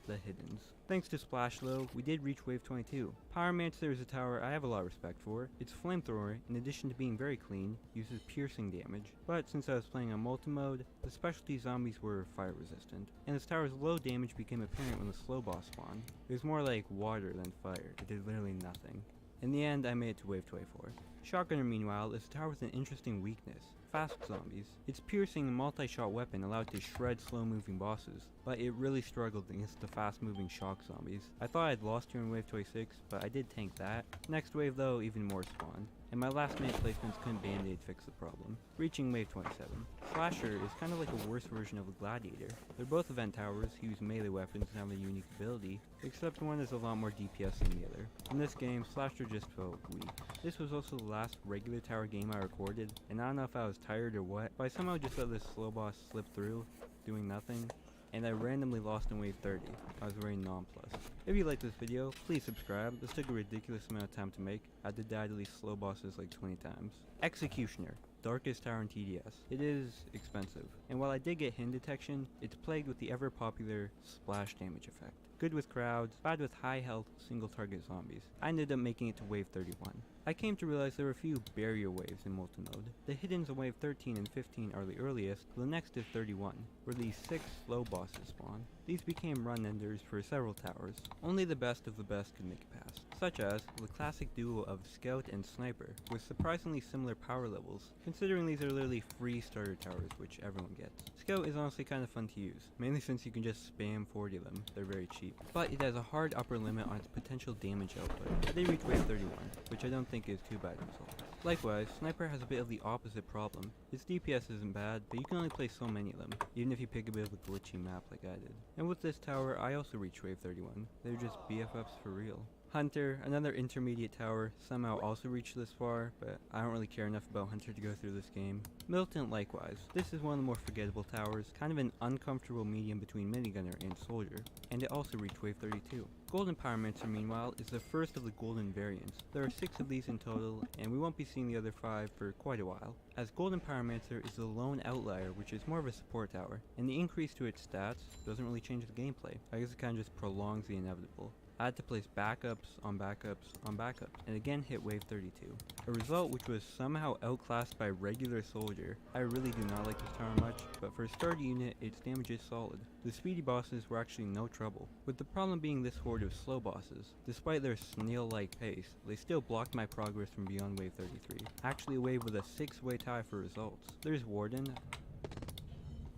the hiddens. Thanks to Splash though, we did reach wave 22. Pyromancer is a tower I have a lot of respect for. Its flamethrower, in addition to being very clean, uses piercing damage, but since I was playing on multi-mode, the specialty zombies were fire resistant, and this tower's low damage became apparent when the slow boss spawned. It was more like water than fire, it did literally nothing. In the end, I made it to wave 24. Shotgunner, meanwhile, is a tower with an interesting weakness. Fast zombies. Its piercing and multi-shot weapon allowed it to shred slow-moving bosses, but it really struggled against the fast-moving shock zombies. I thought I'd lost here in wave 26, but I did tank that. Next wave though, even more spawned, and my last-minute placements couldn't band-aid fix the problem. Reaching wave 27. Slasher is kind of like a worse version of a gladiator. They're both event towers, who use melee weapons and have a unique ability, except one has a lot more DPS than the other. In this game, Slasher just felt weak. This was also the last regular tower game I recorded, and I don't know if I was tired or what, but I somehow just let this slow boss slip through, doing nothing, and I randomly lost in wave 30. I was very nonplussed. If you like this video, please subscribe. This took a ridiculous amount of time to make. I had to die to these slow bosses like 20 times. Executioner. Darkest tower in TDS. It is expensive, and while I did get hidden detection, it's plagued with the ever popular splash damage effect. Good with crowds, bad with high health single target zombies. I ended up making it to wave 31. I came to realize there were a few barrier waves in multi-mode. The hiddens on wave 13 and 15 are the earliest, the next is 31, where these 6 slow bosses spawn. These became run enders for several towers. Only the best of the best could make it past, such as the classic duo of Scout and Sniper, with surprisingly similar power levels, considering these are literally free starter towers which everyone gets. Scout is honestly kind of fun to use, mainly since you can just spam 40 of them, they're very cheap. cheap, but it has a hard upper limit on its potential damage output. I did reach wave 31, which I don't think is too bad a result. Likewise, Sniper has a bit of the opposite problem. Its DPS isn't bad, but you can only play so many of them, even if you pick a bit of a glitchy map like I did. And with this tower, I also reached wave 31. They're just BFFs for real. Hunter, another intermediate tower, somehow also reached this far, but I don't really care enough about Hunter to go through this game. Militant likewise. This is one of the more forgettable towers, kind of an uncomfortable medium between Minigunner and Soldier, and it also reached wave 32. Golden Pyromancer meanwhile is the first of the golden variants. There are 6 of these in total, and we won't be seeing the other 5 for quite a while, as Golden Pyromancer is the lone outlier, which is more of a support tower, and the increase to its stats doesn't really change the gameplay. I guess it kind of just prolongs the inevitable. I had to place backups on backups on backups, and again hit wave 32. A result which was somehow outclassed by regular Soldier. I really do not like this tower much, but for a starter unit, its damage is solid. The speedy bosses were actually no trouble, with the problem being this horde of slow bosses. Despite their snail-like pace, they still blocked my progress from beyond wave 33. Actually a wave with a 6-way tie for results. There's Warden.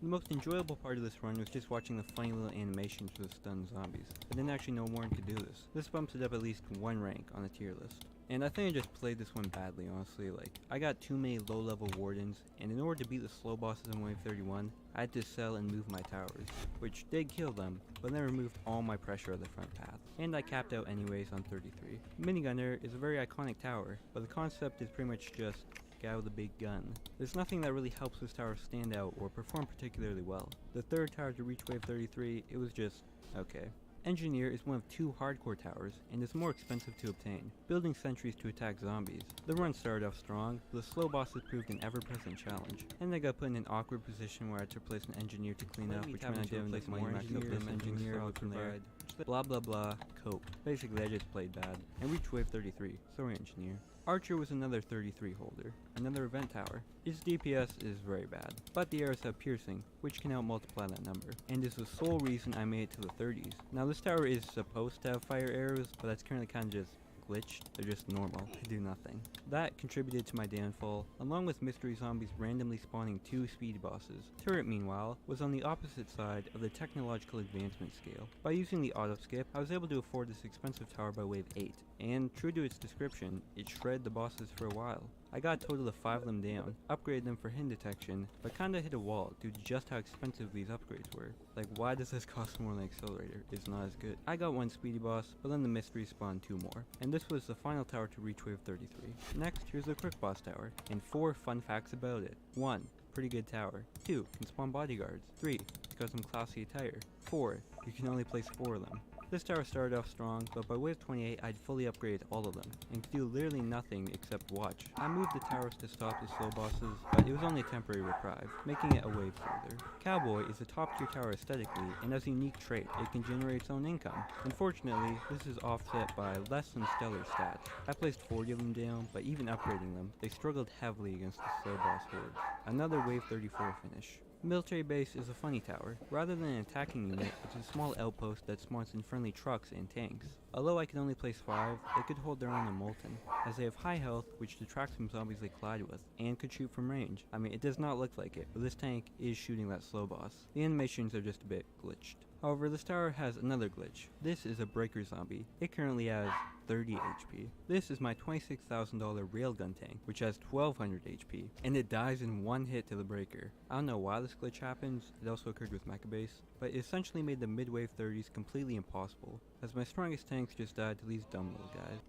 The most enjoyable part of this run was just watching the funny little animations for the stunned zombies. I didn't actually know Warren could do this. This bumps it up at least 1 rank on the tier list. And I think I just played this one badly, honestly. Like, I got too many low-level Wardens, and in order to beat the slow bosses in wave 31, I had to sell and move my towers, which did kill them, but then removed all my pressure of the front path. And I capped out anyways on 33. Minigunner is a very iconic tower, but the concept is pretty much just guy with a big gun. There's nothing that really helps this tower stand out or perform particularly well. The third tower to reach wave 33, it was just okay. Engineer is one of 2 hardcore towers, and is more expensive to obtain, building sentries to attack zombies. The run started off strong, but the slow bosses proved an ever-present challenge, and I got put in an awkward position where I had to replace an engineer to clean up, which meant I didn't replace more engineer would provide, blah blah blah, cope. Basically I just played bad, and reached wave 33, sorry engineer. Archer was another 33 holder, another event tower. Its DPS is very bad, but the arrows have piercing, which can out multiply that number, and is the sole reason I made it to the 30s. Now this tower is supposed to have fire arrows, but that's currently kind of just glitched. They're just normal. They do nothing. That contributed to my downfall, along with mystery zombies randomly spawning 2 speed bosses. Turret, meanwhile, was on the opposite side of the technological advancement scale. By using the auto skip, I was able to afford this expensive tower by wave 8, and true to its description, it shredded the bosses for a while. I got a total of 5 of them down, upgraded them for hidden detection, but kinda hit a wall due to just how expensive these upgrades were. Like, why does this cost more than Accelerator? It's not as good. I got 1 speedy boss, but then the mystery spawned 2 more. And this was the final tower to reach wave 33. Next, here's the quick boss tower, and 4 fun facts about it. 1. Pretty good tower. 2. Can spawn bodyguards. 3. It's got some classy attire. 4. You can only place 4 of them. This tower started off strong, but by wave 28 I'd fully upgraded all of them, and could do literally nothing except watch. I moved the towers to stop the slow bosses, but it was only a temporary reprieve, making it a wave further. Cowboy is a top tier tower aesthetically, and has a unique trait, it can generate its own income. Unfortunately, this is offset by less than stellar stats. I placed 40 of them down, but even upgrading them, they struggled heavily against the slow boss hordes. Another wave 34 finish. Military base is a funny tower. Rather than an attacking unit, it's a small outpost that spawns in friendly trucks and tanks. Although I can only place 5, they could hold their own in Molten, as they have high health which detracts from zombies they collide with, and could shoot from range. I mean, it does not look like it, but this tank is shooting that slow boss. The animations are just a bit glitched. However, this tower has another glitch. This is a breaker zombie. It currently has 30 HP. This is my $26,000 railgun tank, which has 1200 HP, and it dies in 1 hit to the breaker. I don't know why this glitch happens, it also occurred with Mechabase, but it essentially made the mid-wave 30s completely impossible, as my strongest tanks just died to these dumb little guys.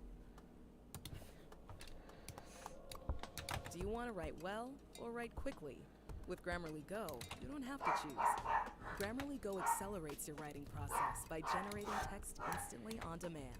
Do you want to write well or write quickly? With Grammarly Go, you don't have to choose. Grammarly Go accelerates your writing process by generating text instantly on demand.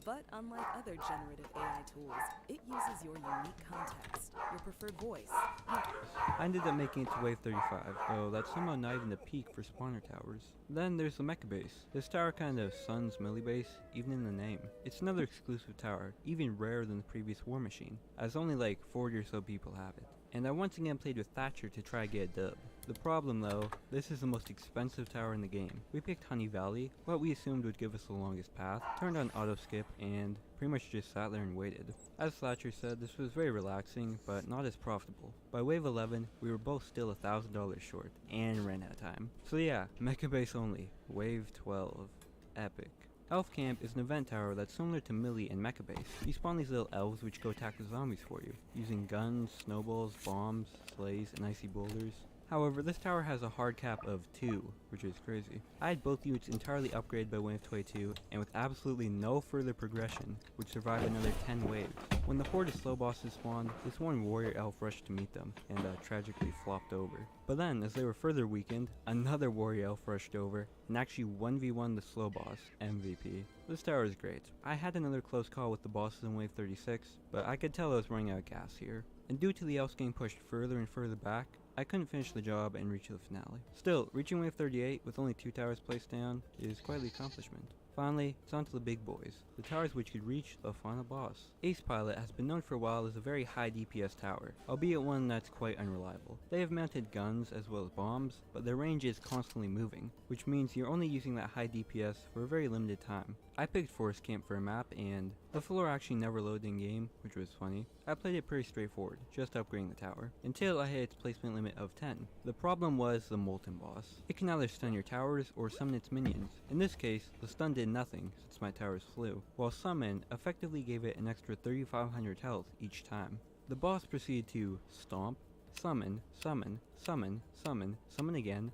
But unlike other generative AI tools, it uses your unique context, your preferred voice. I ended up making it to wave 35, though that's somehow not even the peak for spawner towers. Then there's the Mechabase. This tower kind of suns Millie Base, even in the name. It's another exclusive tower, even rarer than the previous War Machine, as only like 40 or so people have it. And I once again played with Thatcher to try to get a dub. The problem though, this is the most expensive tower in the game. We picked Honey Valley, what we assumed would give us the longest path, turned on auto skip, and pretty much just sat there and waited. As Thatcher said, this was very relaxing, but not as profitable. By wave 11, we were both still $1,000 short, and ran out of time. So yeah, Mechabase only, wave 12. epic. Elf Camp is an event tower that's similar to Millie and Mecha Base. You spawn these little elves which go attack the zombies for you, using guns, snowballs, bombs, sleighs, and icy boulders. However, this tower has a hard cap of 2, which is crazy. I had both units entirely upgraded by Wave 22, and with absolutely no further progression, would survive another 10 waves. When the horde of slow bosses spawned, this one warrior elf rushed to meet them, and tragically flopped over. But then, as they were further weakened, another warrior elf rushed over, and actually 1v1 the slow boss, MVP. This tower is great. I had another close call with the bosses in Wave 36, but I could tell I was running out of gas here. And due to the elves getting pushed further and further back, I couldn't finish the job and reach the finale. Still, reaching Wave 38 with only 2 towers placed down is quite the accomplishment. Finally, it's on to the big boys, the towers which could reach the final boss. Ace Pilot has been known for a while as a very high DPS tower, albeit one that's quite unreliable. They have mounted guns as well as bombs, but their range is constantly moving, which means you're only using that high DPS for a very limited time. I picked Forest Camp for a map, and the floor actually never loaded in game, which was funny. I played it pretty straightforward, just upgrading the tower, until I hit its placement limit of 10. The problem was the Molten Boss. It can either stun your towers or summon its minions. In this case, the stun did nothing since my towers flew, while Summon effectively gave it an extra 3500 health each time. The boss proceeded to stomp, summon, summon, summon, summon, summon again,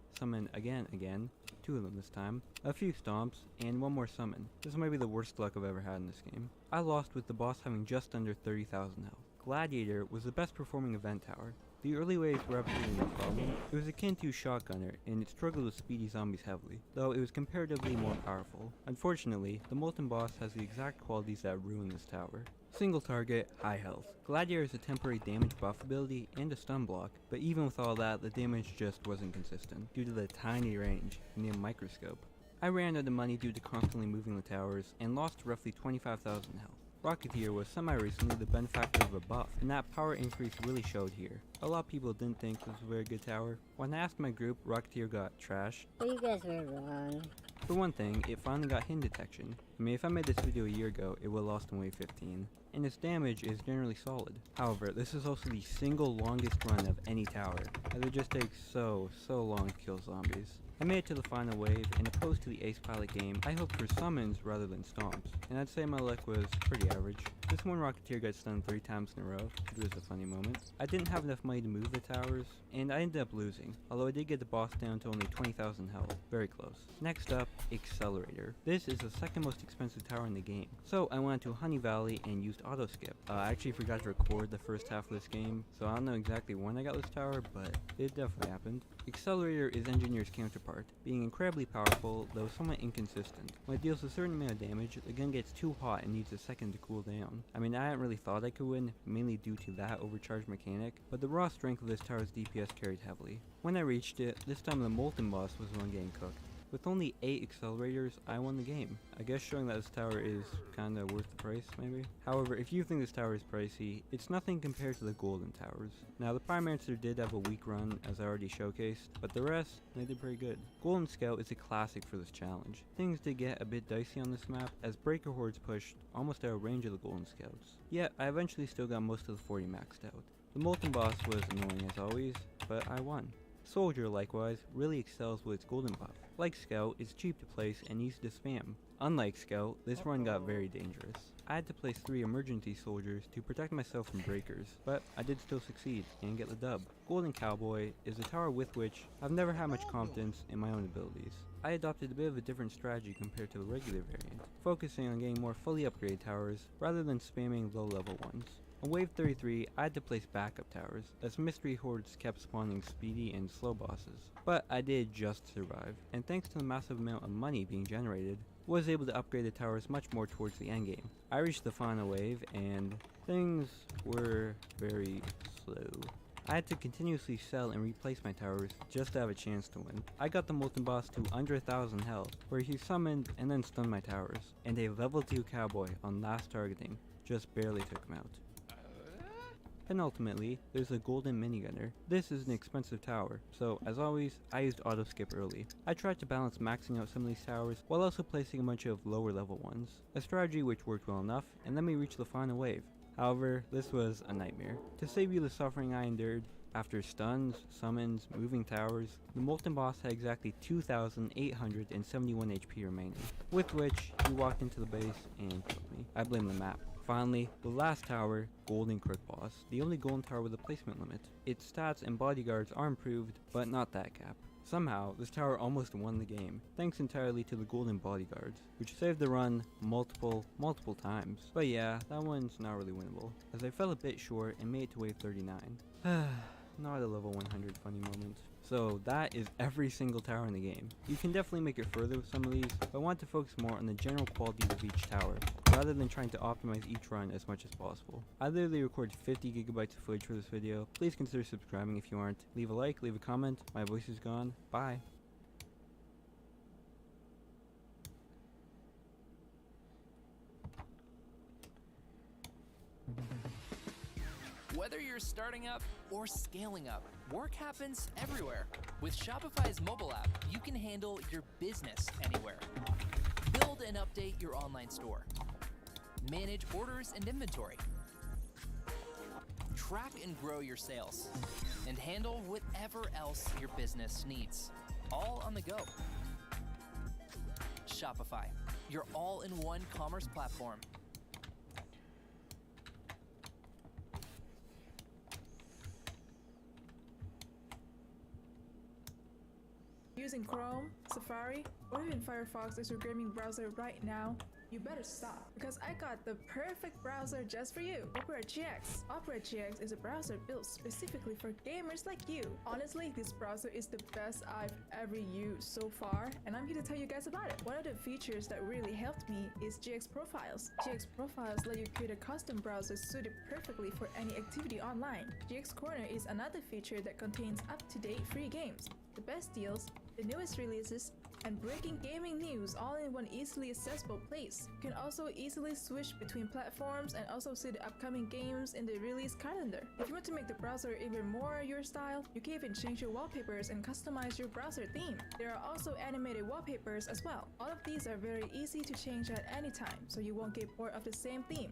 again, 2 of them this time, a few stomps, and 1 more summon. This might be the worst luck I've ever had in this game. I lost with the boss having just under 30,000 health. Gladiator was the best performing event tower. The early waves were absolutely no problem. It was akin to Shotgunner, and it struggled with speedy zombies heavily, though it was comparatively more powerful. Unfortunately, the Molten Boss has the exact qualities that ruin this tower. Single target, high health. Gladiator is a temporary damage buff ability and a stun block, but even with all that, the damage just wasn't consistent, due to the tiny range and the microscope. I ran out of money due to constantly moving the towers, and lost roughly 25,000 health. Rocketeer was semi-recently the benefactor of a buff, and that power increase really showed here. A lot of people didn't think this was a very good tower. When I asked my group, Rocketeer got trashed. But you guys were wrong. For one thing, it finally got hidden detection. I mean, if I made this video a year ago, it would have lost in Wave 15. And its damage is generally solid. However, this is also the single longest run of any tower, as it just takes so long to kill zombies. I made it to the final wave, and opposed to the Ace Pilot game, I hoped for summons rather than stomps, and I'd say my luck was pretty average. This one Rocketeer got stunned 3 times in a row, which was a funny moment. I didn't have enough money to move the towers, and I ended up losing, although I did get the boss down to only 20,000 health, very close. Next up, Accelerator. This is the second most expensive tower in the game, so I went to Honey Valley and used auto skip. I actually forgot to record the first half of this game, so I don't know exactly when I got this tower, but it definitely happened. Accelerator is Engineer's counterpart, being incredibly powerful, though somewhat inconsistent. When it deals a certain amount of damage, the gun gets too hot and needs a second to cool down. I mean, I hadn't really thought I could win, mainly due to that overcharged mechanic, but the raw strength of this tower's DPS carried heavily. When I reached it, this time the Molten Boss was the one getting cooked. With only 8 accelerators, I won the game. I guess showing that this tower is kinda worth the price, maybe? However, if you think this tower is pricey, it's nothing compared to the Golden Towers. Now, the Pyromancer did have a weak run, as I already showcased, but the rest, they did pretty good. Golden Scout is a classic for this challenge. Things did get a bit dicey on this map, as Breaker Hordes pushed almost out of range of the Golden Scouts. Yet, I eventually still got most of the 40 maxed out. The Molten Boss was annoying as always, but I won. Soldier, likewise, really excels with its golden buff. Like Scout, it's cheap to place and easy to spam. Unlike Scout, this run got very dangerous. I had to place 3 emergency soldiers to protect myself from breakers, but I did still succeed and get the dub. Golden Cowboy is a tower with which I've never had much confidence in my own abilities. I adopted a bit of a different strategy compared to the regular variant, focusing on getting more fully upgraded towers rather than spamming low level ones. On Wave 33, I had to place backup towers, as mystery hordes kept spawning speedy and slow bosses. But I did just survive, and thanks to the massive amount of money being generated, was able to upgrade the towers much more towards the endgame. I reached the final wave, and things were very slow. I had to continuously sell and replace my towers just to have a chance to win. I got the Molten Boss to under 1,000 health, where he summoned and then stunned my towers, and a level 2 cowboy on last targeting just barely took him out. Penultimately, there's a golden minigunner. This is an expensive tower, so as always, I used auto skip early. I tried to balance maxing out some of these towers while also placing a bunch of lower level ones, a strategy which worked well enough, and let me reach the final wave. However, this was a nightmare. To save you the suffering I endured, After stuns, summons, moving towers, the Molten Boss had exactly 2,871 HP remaining, with which he walked into the base and killed me. I blame the map. Finally, the last tower, Golden Crook Boss, the only golden tower with a placement limit. Its stats and bodyguards are improved, but not that cap. Somehow, this tower almost won the game, thanks entirely to the golden bodyguards, which saved the run multiple times. But yeah, that one's not really winnable, as I fell a bit short and made it to wave 39. Not a level 100 funny moment. So that is every single tower in the game. You can definitely make it further with some of these, but I want to focus more on the general qualities of each tower, rather than trying to optimize each run as much as possible. I literally recorded 50 gigabytes of footage for this video. Please consider subscribing if you aren't. Leave a like, leave a comment. My voice is gone. Bye. Whether you're starting up or scaling up, work happens everywhere. With Shopify's mobile app, you can handle your business anywhere. Build and update your online store. Manage orders and inventory. Track and grow your sales. And handle whatever else your business needs. All on the go. Shopify, your all-in-one commerce platform. Using Chrome, Safari, or even Firefox as your gaming browser right now, you better stop, because I got the perfect browser just for you, Opera GX. Opera GX is a browser built specifically for gamers like you. Honestly, this browser is the best I've ever used so far, and I'm here to tell you guys about it. One of the features that really helped me is GX Profiles. GX Profiles let you create a custom browser suited perfectly for any activity online. GX Corner is another feature that contains up-to-date free games, the best deals, the newest releases, and breaking gaming news all in one easily accessible place. You can also easily switch between platforms and also see the upcoming games in the release calendar. If you want to make the browser even more your style, you can even change your wallpapers and customize your browser theme. There are also animated wallpapers as well. All of these are very easy to change at any time, so you won't get bored of the same theme.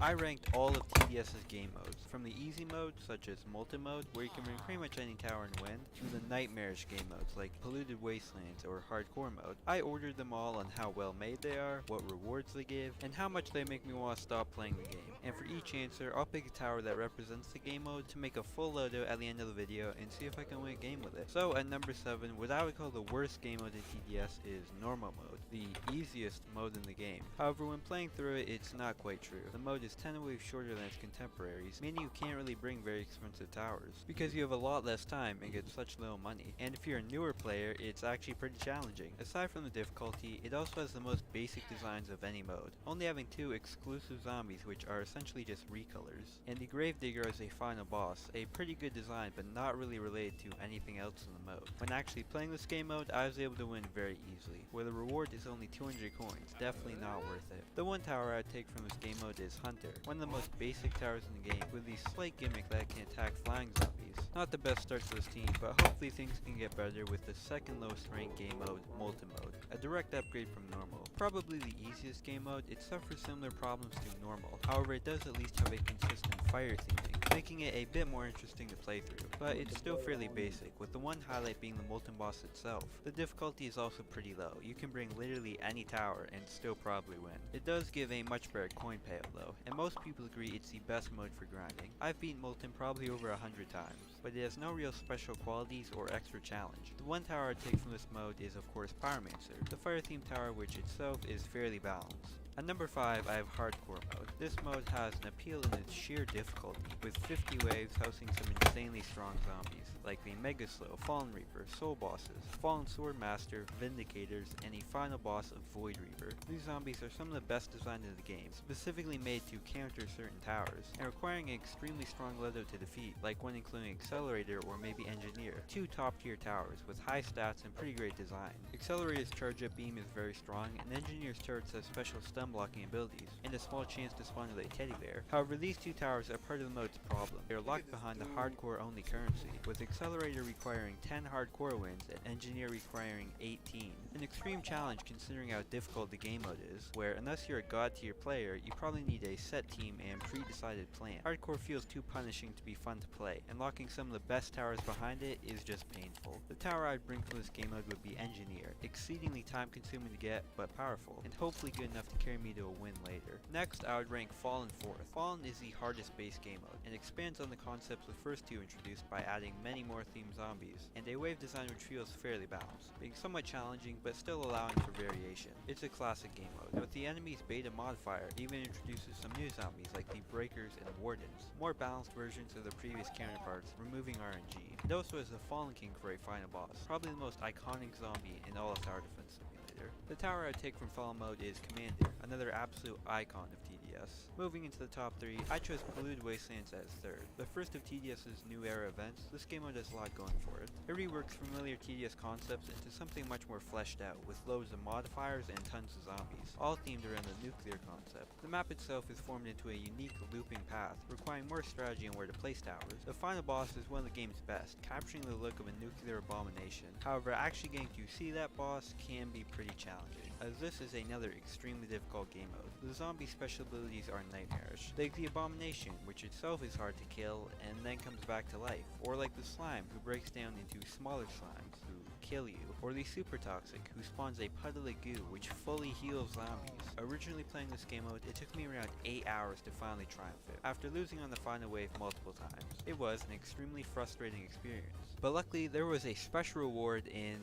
I ranked all of TDS's game modes, from the easy modes such as Molten Mode, where you can bring pretty much any tower and win, to the nightmarish game modes like Polluted Wastelands or Hardcore Mode. I ordered them all on how well made they are, what rewards they give, and how much they make me want to stop playing the game. And for each answer, I'll pick a tower that represents the game mode to make a full loadout at the end of the video and see if I can win a game with it. So at number 7, what I would call the worst game mode in TDS is Normal Mode, the easiest mode in the game. However, when playing through it, it's not quite true. The mode is 10 waves shorter than its contemporaries, meaning you can't really bring very expensive towers, because you have a lot less time and get such little money. And if you're a newer player, it's actually pretty challenging. Aside from the difficulty, it also has the most basic designs of any mode, only having 2 exclusive zombies which are essentially just recolors. And the Gravedigger is a final boss, a pretty good design but not really related to anything else in the mode. When actually playing this game mode, I was able to win very easily, where the reward is only 200 coins, definitely not worth it. The one tower I'd take from this game mode is Hunter, one of the most basic towers in the game, with the slight gimmick that it can attack flying zombies. Not the best start to this team, but hopefully things can get better with the second lowest ranked game mode, Molten Mode, a direct upgrade from Normal. Probably the easiest game mode, it suffers similar problems to Normal, however it does at least have a consistent fire theming, making it a bit more interesting to play through, but it's still fairly basic, with the one highlight being the Molten Boss itself. The difficulty is also pretty low, you can bring literally any tower and still probably win. It does give a much better coin payout though, and most people agree it's the best mode for grinding. I've beaten Molten probably over 100 times, but it has no real special qualities or extra challenge. The one tower I'd take from this mode is of course Pyromancer, the fire themed tower which itself is fairly balanced. At number 5, I have Hardcore Mode. This mode has an appeal in its sheer difficulty, with 50 waves housing some insanely strong zombies, like the Mega Slow, Fallen Reaper, Soul Bosses, Fallen Sword Master, Vindicators, and a final boss of Void Reaper. These zombies are some of the best designed in the game, specifically made to counter certain towers, and requiring an extremely strong loadout to defeat, like one including Accelerator or maybe Engineer, 2 top tier towers with high stats and pretty great design. Accelerator's charge up beam is very strong, and Engineer's turrets have special stun unblocking abilities, and a small chance to spawn with a teddy bear. However, these two towers are part of the mode's problem. They are locked behind the hardcore only currency, with Accelerator requiring 10 hardcore wins and Engineer requiring 18. An extreme challenge considering how difficult the game mode is, where unless you're a god tier player, you probably need a set team and pre-decided plan. Hardcore feels too punishing to be fun to play, and locking some of the best towers behind it is just painful. The tower I'd bring from this game mode would be Engineer, exceedingly time consuming to get, but powerful, and hopefully good enough to carry me to a win later. Next, I would rank Fallen 4th. Fallen is the hardest base game mode, and expands on the concepts the first two introduced by adding many more themed zombies, and a wave design which feels fairly balanced, being somewhat challenging but still allowing for variation. It's a classic game mode, with the enemy's beta modifier even introduces some new zombies like the Breakers and Wardens, more balanced versions of the previous counterparts, removing RNG. It also has the Fallen King for a final boss, probably the most iconic zombie in all of Tower Defense Simulator. The tower I take from Fallen mode is Commander, another absolute icon of TDS. Moving into the top 3, I chose Polluted Wastelands as 3rd. The first of TDS's new era events, this game mode has a lot going for it. It reworks familiar TDS concepts into something much more fleshed out, with loads of modifiers and tons of zombies, all themed around the nuclear concept. The map itself is formed into a unique looping path, requiring more strategy on where to place towers. The final boss is one of the game's best, capturing the look of a nuclear abomination. However, actually getting to see that boss can be pretty challenging, as this is another extremely difficult game mode. The zombie special abilities are nightmarish, like the Abomination, which itself is hard to kill and then comes back to life, or like the Slime, who breaks down into smaller slimes who kill you, or the Super Toxic, who spawns a puddle of goo which fully heals zombies. Originally playing this game mode, it took me around 8 hours to finally triumph it, after losing on the final wave multiple times. It was an extremely frustrating experience, but luckily there was a special reward in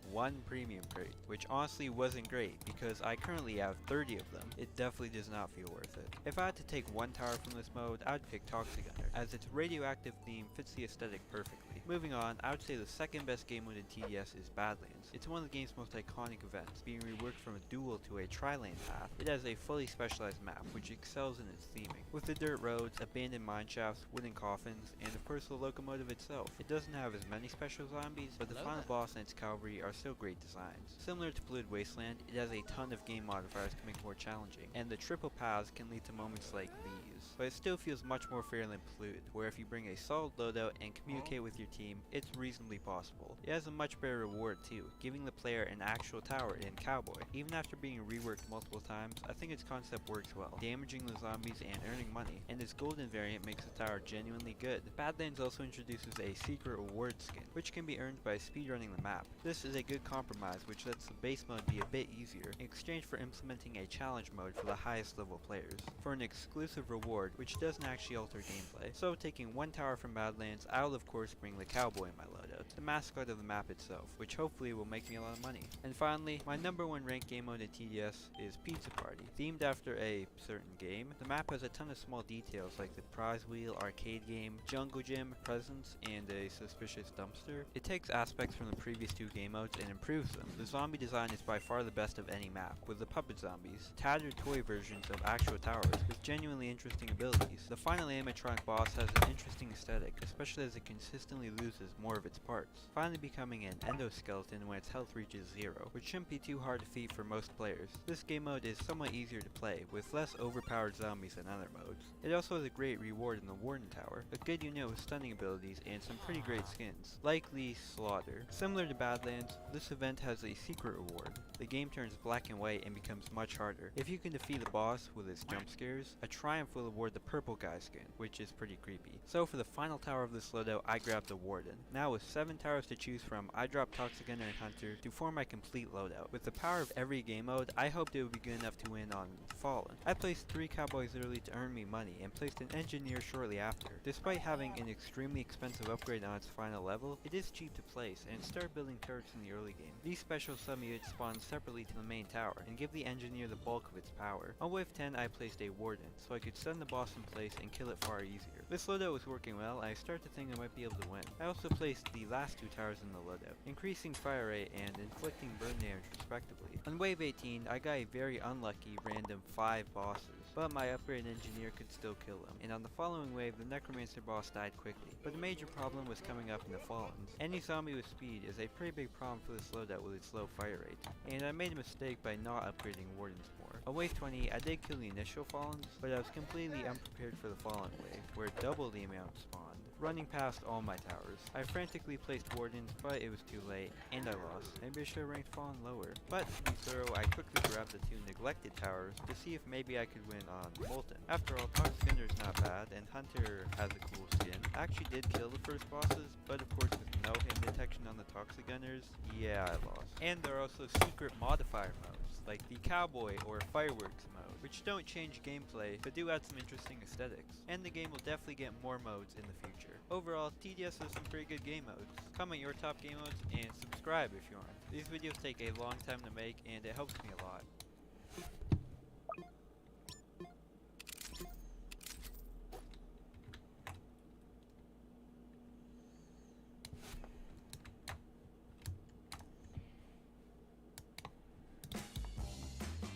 one premium crate, which honestly wasn't great because I currently have 30 of them. It definitely does not feel worth it. If I had to take one tower from this mode, I would pick Toxic Gunner, as its radioactive theme fits the aesthetic perfectly. Moving on, I would say the second best game mode in TDS is Badlands. It's one of the game's most iconic events, being reworked from a dual to a tri-lane path. It has a fully specialized map, which excels in its theming, with the dirt roads, abandoned mine shafts, wooden coffins, and of course the locomotive itself. It doesn't have as many special zombies, but the final boss and its cavalry are still great designs. Similar to Polluted Wasteland, it has a ton of game modifiers to make it more challenging, and the triple paths can lead to moments like these. But it still feels much more fair than Polluted, where if you bring a solid loadout and communicate with your team, it's reasonably possible. It has a much better reward too, giving the player an actual tower in Cowboy. Even after being reworked multiple times, I think its concept works well, damaging the zombies and earning money, and its golden variant makes the tower genuinely good. Badlands also introduces a secret reward skin, which can be earned by speedrunning the map. This is a good compromise which lets the base mode be a bit easier, in exchange for implementing a challenge mode for the highest level players, for an exclusive reward which doesn't actually alter gameplay. So taking one tower from Badlands, I'll of course bring the Cowboy in my loadout, the mascot of the map itself, which hopefully will make me a lot of money. And finally, my number 1 ranked game mode in TDS is Pizza Party. Themed after a certain game, the map has a ton of small details like the prize wheel, arcade game, jungle gym, presents, and a suspicious dumpster. It takes aspects from the previous 2 game modes and improves them. The zombie design is by far the best of any map, with the puppet zombies, tattered toy versions of actual towers with genuinely interesting abilities. The final animatronic boss has an interesting aesthetic, especially as it consistently loses more of its parts, finally becoming an endoskeleton when its health reaches 0, which shouldn't be too hard to defeat for most players. This game mode is somewhat easier to play, with less overpowered zombies than other modes. It also has a great reward in the Warden Tower, a good unit with stunning abilities and some pretty great skins, like the Slaughter. Similar to Badlands, this event has a secret reward. The game turns black and white and becomes much harder. If you can defeat the boss with its jump scares, a Triumph will award the purple guy skin, which is pretty creepy. So for the final tower of this loadout, I grabbed the Warden. Now with 7 towers to choose from, I dropped Toxic Gunner and Hunter to form my complete loadout. With the power of every game mode, I hoped it would be good enough to win on Fallen. I placed 3 Cowboys early to earn me money, and placed an Engineer shortly after. Despite having an extremely expensive upgrade on its final level, it is cheap to place, and start building turrets in the early game. These special sub-units spawn separately to the main tower, and give the Engineer the bulk of its power. On wave 10, I placed a Warden, so I could stun the boss in place and kill it far easier. This loadout was working well, and I started to think I might be able to win. I also placed the last 2 towers in the loadout, increasing fire rate and inflicting burn damage respectively. On wave 18, I got a very unlucky random 5 bosses. but my upgrade engineer could still kill them. And on the following wave, the Necromancer boss died quickly. But the major problem was coming up in the Fallens. Any zombie with speed is a pretty big problem for this loadout with its low fire rate. And I made a mistake by not upgrading Wardens more. On wave 20, I did kill the initial Fallens, but I was completely unprepared for the Fallen wave, where double the amount spawned, running past all my towers. I frantically placed Wardens, but it was too late, and I lost. Maybe I should have ranked Fallen lower. But to be thorough, I quickly grabbed the 2 neglected towers to see if maybe I could win on Molten. After all, Toxic Gunner's not bad, and Hunter has a cool skin. I actually did kill the first bosses, but of course with no hit detection on the Toxic Gunners, yeah, I lost. And there are also secret modifier modes, like the Cowboy or Fireworks mode, which don't change gameplay, but do add some interesting aesthetics. And the game will definitely get more modes in the future. Overall, TDS has some pretty good game modes. Comment your top game modes and subscribe if you aren't. These videos take a long time to make and it helps me a lot.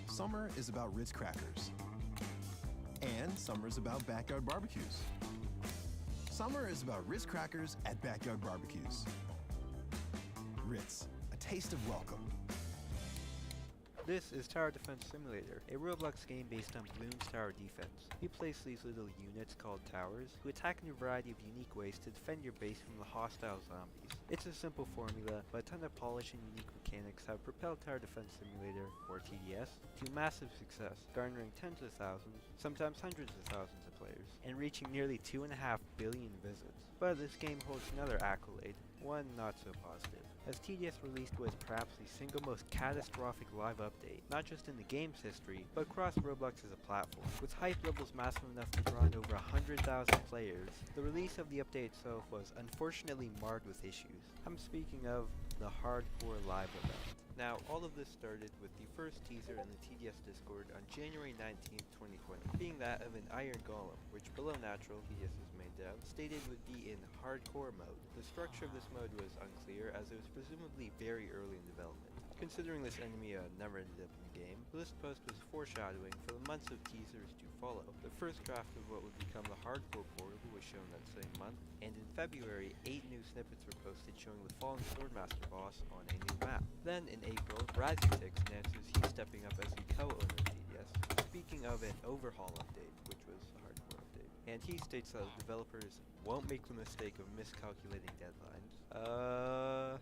Summer is about Ritz crackers. And summer is about backyard barbecues. Summer is about Ritz crackers at backyard barbecues. Ritz, a taste of welcome. This is Tower Defense Simulator, a Roblox game based on Bloons Tower Defense. You place these little units called towers, who attack in a variety of unique ways to defend your base from the hostile zombies. It's a simple formula, but a ton of polish and unique mechanics have propelled Tower Defense Simulator, or TDS, to massive success, garnering tens of thousands, sometimes hundreds of thousands of players, and reaching nearly 2.5 billion visits. But this game holds another accolade, one not so positive, as TDS released what is perhaps the single most catastrophic live update, not just in the game's history, but across Roblox as a platform. With hype levels massive enough to draw in over 100,000 players, the release of the update itself was unfortunately marred with issues. I'm speaking of the Hardcore Live event. Now, all of this started with the first teaser in the TDS Discord on January 19th, 2020, being that of an Iron Golem, which Below Natural, TDS's main dev, stated would be in hardcore mode. The structure of this mode was unclear, as it was presumably very early in development. Considering this enemy never ended up in the game, this post was foreshadowing for the months of teasers to follow. The first draft of what would become the hardcore portal was shown that same month, and in February, 8 new snippets were posted showing the Fallen Swordmaster boss on a new map. Then in April, Razutix announces he's stepping up as the co-owner of TDS. Speaking of an overhaul update, which was a hardcore update, and he states that developers won't make the mistake of miscalculating deadlines.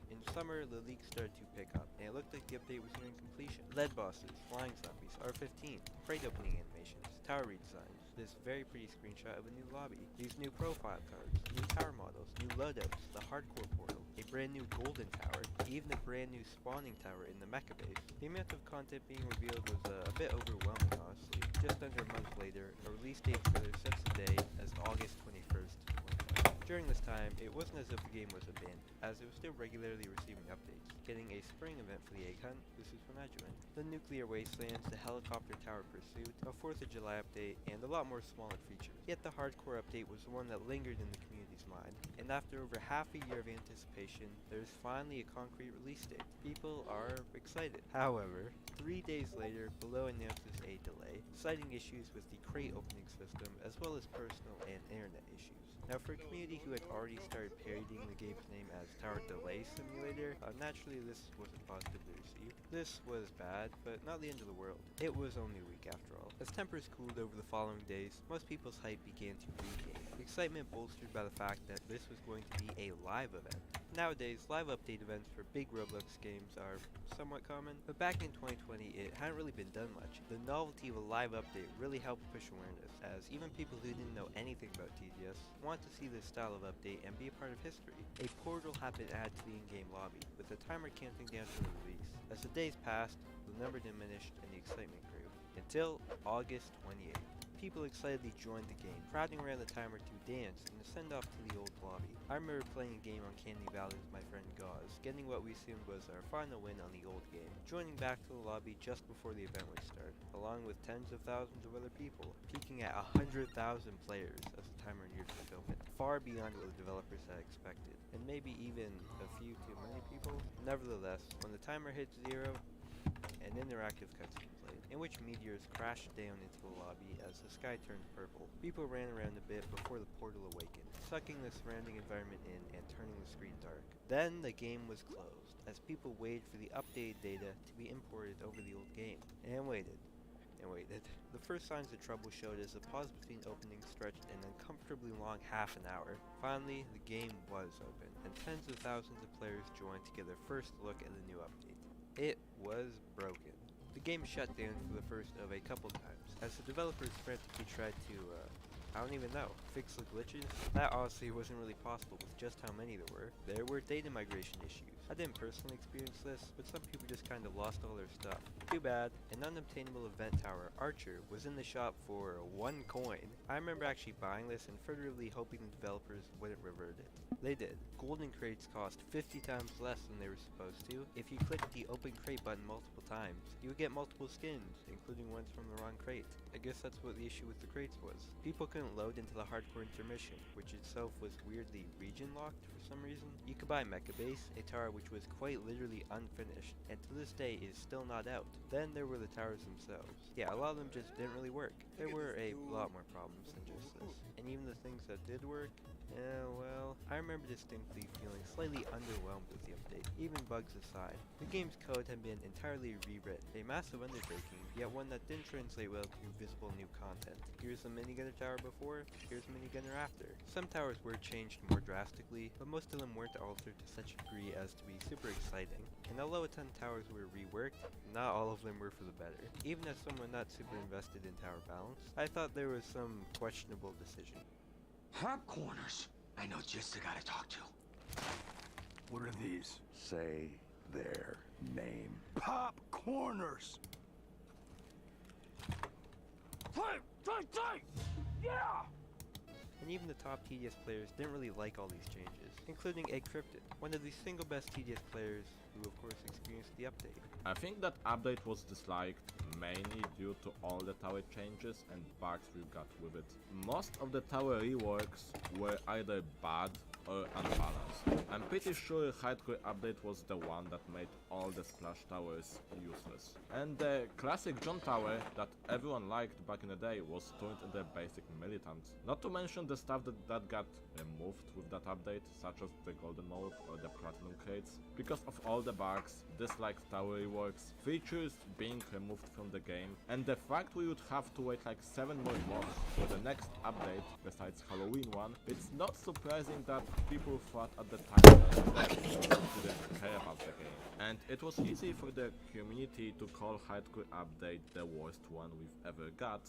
In summer, the leaks started to pick up, and it looked like the update was nearing completion. Lead bosses, flying zombies, R15, crate opening animations, tower redesigns, this very pretty screenshot of a new lobby, these new profile cards, new tower models, new loadouts, the hardcore portal, a brand new golden tower, even a brand new spawning tower in the mecha base. The amount of content being revealed was a bit overwhelming, honestly. Just under a month later, a release date trailer sets the day as August 21st, 2020. During this time, it wasn't as if the game was abandoned, as it was still regularly receiving updates, getting a spring event for the egg hunt, this is when I joined, the nuclear wastelands, the helicopter tower pursuit, a 4th of July update, and a lot more smaller features. Yet the hardcore update was the one that lingered in the community's mind, and after over half a year of anticipation, there's finally a concrete release date. People are excited. However, 3 days later, Below announces a delay, citing issues with the crate opening system, as well as personal and internet issues. Now, for a community who had already started parodying the game's name as Tower Delay Simulator, naturally this wasn't positively received. This was bad, but not the end of the world. It was only a week after all. As tempers cooled over the following days, most people's hype began to regain, excitement bolstered by the fact that this was going to be a live event. Nowadays, live update events for big Roblox games are somewhat common, but back in 2020 it hadn't really been done much. The novelty of a live update really helped push awareness, as even people who didn't know anything about TDS want to see this style of update and be a part of history. A portal had been added to the in-game lobby, with a timer counting down to the release. As the days passed, the number diminished and the excitement grew, until August 28th. People excitedly joined the game, crowding around the timer to dance and to send off to the old lobby. I remember playing a game on Candy Valley with my friend Gauze, getting what we assumed was our final win on the old game, joining back to the lobby just before the event would start, along with tens of thousands of other people, peaking at 100,000 players as the timer neared fulfillment, far beyond what the developers had expected, and maybe even a few too many people. Nevertheless, when the timer hit 0, an interactive cutscene played, in which meteors crashed down into the lobby as the sky turned purple. People ran around a bit before the portal awakened, sucking the surrounding environment in and turning the screen dark. Then the game was closed, as people waited for the updated data to be imported over the old game, and waited. The first signs of trouble showed as the pause between openings stretched an uncomfortably long half an hour. Finally, the game was open, and tens of thousands of players joined to get their first look at the new update. It was broken. The game shut down for the first of a couple times, as the developers frantically tried to, I don't even know, fix the glitches? That honestly wasn't really possible with just how many there were. There were data migration issues. I didn't personally experience this, but some people just kinda lost all their stuff. Too bad. An unobtainable event tower, Archer, was in the shop for 1 coin. I remember actually buying this and fervently hoping the developers wouldn't revert it. They did. Golden crates cost 50 times less than they were supposed to. If you clicked the open crate button multiple times, you would get multiple skins, including ones from the wrong crate. I guess that's what the issue with the crates was. People couldn't load into the hardcore intermission, which itself was weirdly region locked for some reason. You could buy Mecha Base, a tower which was quite literally unfinished, and to this day is still not out. Then there were the towers themselves. Yeah, a lot of them just didn't really work. There were a lot more problems than just this. And even the things that did work, well, I remember distinctly feeling slightly underwhelmed with the update, even bugs aside. The game's code had been entirely rewritten, a massive undertaking, yet one that didn't translate well to visible new content. Here's the minigunner tower before, here's minigunner after. Some towers were changed more drastically, but most of them weren't altered to such a degree as to be super exciting. And although a ton of towers were reworked, not all of them were for the better. Even as someone not super invested in tower balance, I thought there was some questionable decision. Hot corners. I know just the guy to talk to. What are these? Say their name. Pop corners! Yeah! And even the top TDS players didn't really like all these changes, including Egg Cryptid, one of the single best TDS players who of course experienced the update. I think that update was disliked mainly due to all the tower changes and bugs we got with it. Most of the tower reworks were either bad or unbalanced. I'm pretty sure Hardcore update was the one that made all the splash towers useless. And the classic John Tower that everyone liked back in the day was turned into basic militant. Not to mention the stuff that got removed with that update, such as the golden mode or the platinum crates. Because of all the bugs, disliked tower reworks, features being removed from the game, and the fact we would have to wait like 7 more months for the next update besides Halloween one, it's not surprising that people thought at the time that they didn't care about the game. And it was easy for the community to call Hardcore update the worst one we've ever got,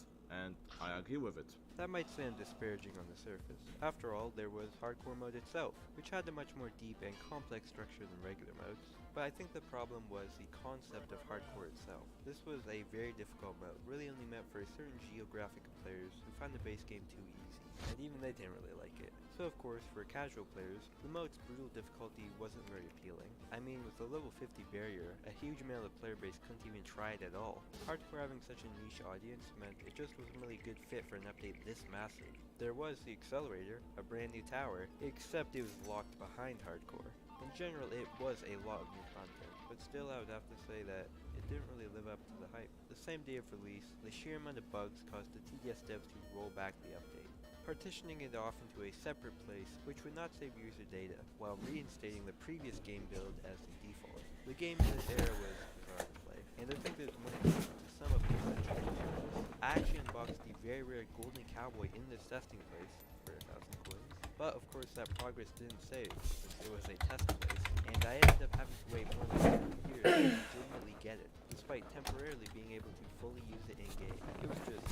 and I agree with it. That might sound disparaging on the surface. After all, there was Hardcore mode itself, which had a much more deep and complex structure than regular modes. But I think the problem was the concept of Hardcore itself. This was a very difficult mode, really only meant for certain geographic players who found the base game too easy, and even they didn't really like it. So of course, for casual players, the mode's brutal difficulty wasn't very appealing. I mean, with a level 50 barrier, a huge amount of the player base couldn't even try it at all. Hardcore having such a niche audience meant it just wasn't really a good fit for an update this massive. There was the Accelerator, a brand new tower, except it was locked behind Hardcore. In general, it was a lot of new content, but still I would have to say that it didn't really live up to the hype. The same day of release, the sheer amount of bugs caused the TDS devs to roll back the update, partitioning it off into a separate place which would not save user data, while reinstating the previous game build as the default. The game in this era was bizarre to play, and I think there's one reason to some of the essential features. I actually unboxed the very rare Golden Cowboy in this testing place for 1,000 coins, but of course that progress didn't save, since it was a test place, and I ended up having to wait more than 2 years to legitimately get it, despite temporarily being able to fully use it in-game. It was just...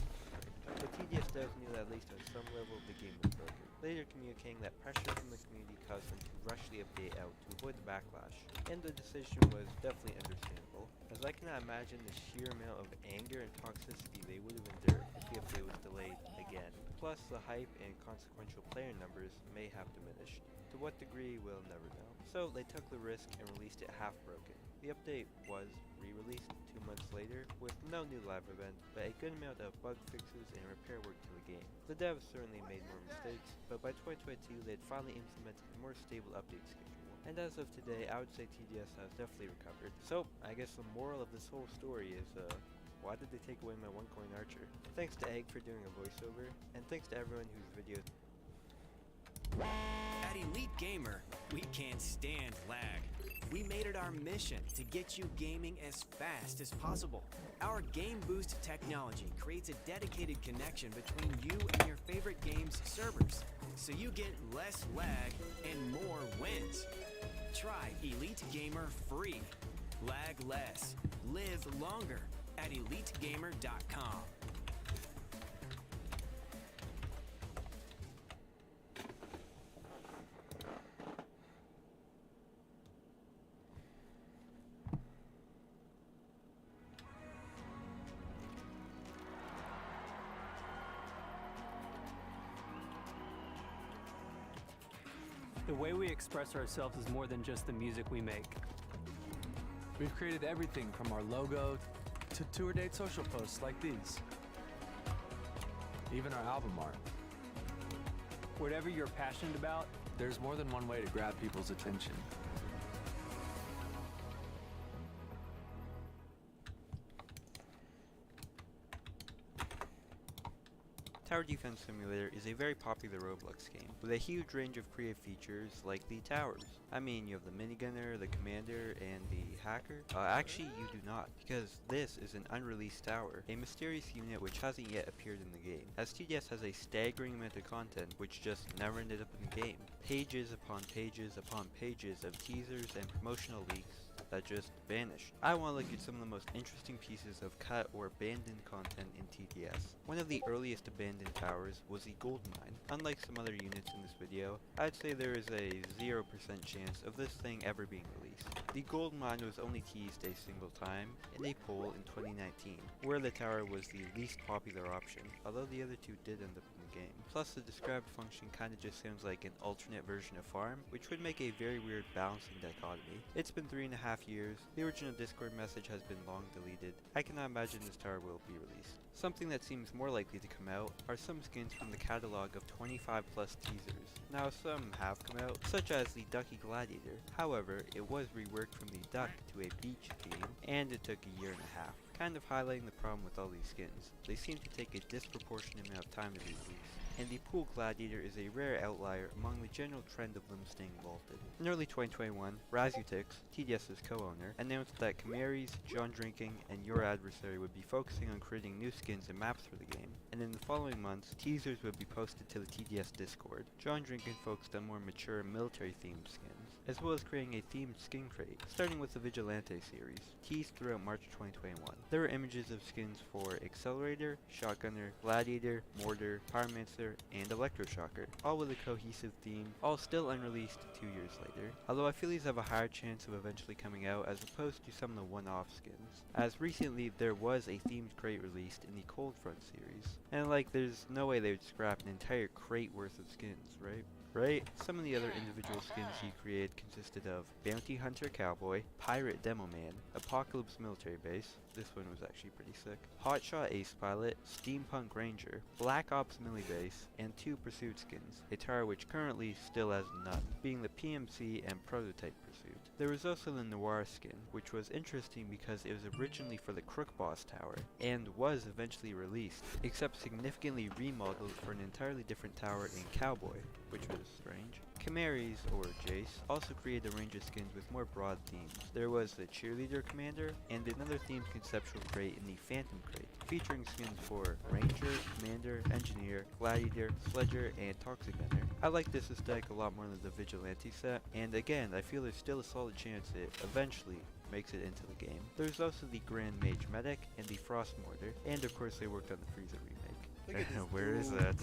The TDS devs knew that at least on some level the game was broken, later communicating that pressure from the community caused them to rush the update out to avoid the backlash, and the decision was definitely understandable, as I cannot imagine the sheer amount of anger and toxicity they would have endured if the update was delayed again. Plus, the hype and consequential player numbers may have diminished. To what degree, we'll never know. So they took the risk and released it half broken. The update was re-released 2 months later with no new live event, but a good amount of bug fixes and repair work to the game. The devs certainly made more mistakes, but by 2022 they had finally implemented a more stable update schedule, And as of today, I would say TDS has definitely recovered. So, I guess the moral of this whole story is, why did they take away my one-coin archer? Thanks to Egg for doing a voiceover, and thanks to everyone whose videos... At Elite Gamer, we can't stand lag. We made it our mission to get you gaming as fast as possible. Our Game Boost technology creates a dedicated connection between you and your favorite game's servers, so you get less lag and more wins. Try Elite Gamer free. Lag less. Live longer at EliteGamer.com. The way we express ourselves is more than just the music we make. We've created everything from our logo to tour date social posts like these. Even our album art. Whatever you're passionate about, there's more than one way to grab people's attention. Tower Defense Simulator is a very popular Roblox game, with a huge range of creative features like the towers. I mean, you have the minigunner, the commander, and the hacker. Actually, you do not, because this is an unreleased tower, a mysterious unit which hasn't yet appeared in the game, as TDS has a staggering amount of content which just never ended up in the game. Pages upon pages upon pages of teasers and promotional leaks that just vanished. I want to look at some of the most interesting pieces of cut or abandoned content in TDS. One of the earliest abandoned towers was the gold mine. Unlike some other units in this video, I'd say there is a 0% chance of this thing ever being released. The gold mine was only teased a single time in a poll in 2019, where the tower was the least popular option, although the other two did end up in the game. Plus, the described function kinda just sounds like an alternate version of farm, which would make a very weird balancing dichotomy. It's been 3.5 years, the original Discord message has been long deleted. I cannot imagine this tower will be released. Something that seems more likely to come out are some skins from the catalog of 25 plus teasers. Now some have come out, such as the Ducky Gladiator. However, it was reworked from the duck to a beach theme, and it took a year and a half. Kind of highlighting the problem with all these skins. They seem to take a disproportionate amount of time to be released. And the Pool Gladiator is a rare outlier among the general trend of them staying vaulted. In early 2021, Razutix, TDS's co-owner, announced that Kamaries, John Drinking, and Your Adversary would be focusing on creating new skins and maps for the game, and in the following months, teasers would be posted to the TDS Discord. John Drinking focused on more mature military-themed skins, as well as creating a themed skin crate, starting with the Vigilante series, teased throughout March 2021. There were images of skins for Accelerator, Shotgunner, Gladiator, Mortar, Pyromancer, and Electroshocker, all with a cohesive theme, all still unreleased 2 years later. Although I feel these have a higher chance of eventually coming out as opposed to some of the one-off skins, as recently there was a themed crate released in the Cold Front series, and like there's no way they would scrap an entire crate worth of skins, right? Some of the other individual skins he created consisted of Bounty Hunter Cowboy, Pirate Demo Man, Apocalypse Military Base, this one was actually pretty sick, Hotshot Ace Pilot, Steampunk Ranger, Black Ops Millie Base, and 2 Pursuit skins, a tower which currently still has none, being the PMC and Prototype Pursuit. There was also the Noir skin, which was interesting because it was originally for the Crook Boss tower, and was eventually released, except significantly remodeled for an entirely different tower in Cowboy, which was strange. Kamaries, or Jace, also created a range of skins with more broad themes. There was the Cheerleader Commander, and another themed conceptual crate in the Phantom Crate, featuring skins for Ranger, Commander, Engineer, Gladiator, Sledger, and Toxic Gunner. I like this aesthetic a lot more than the Vigilante set, and again, I feel there's still a solid chance it eventually makes it into the game. There's also the Grand Mage Medic and the Frost Mortar, and of course they worked on the Frieza remake. Where is that?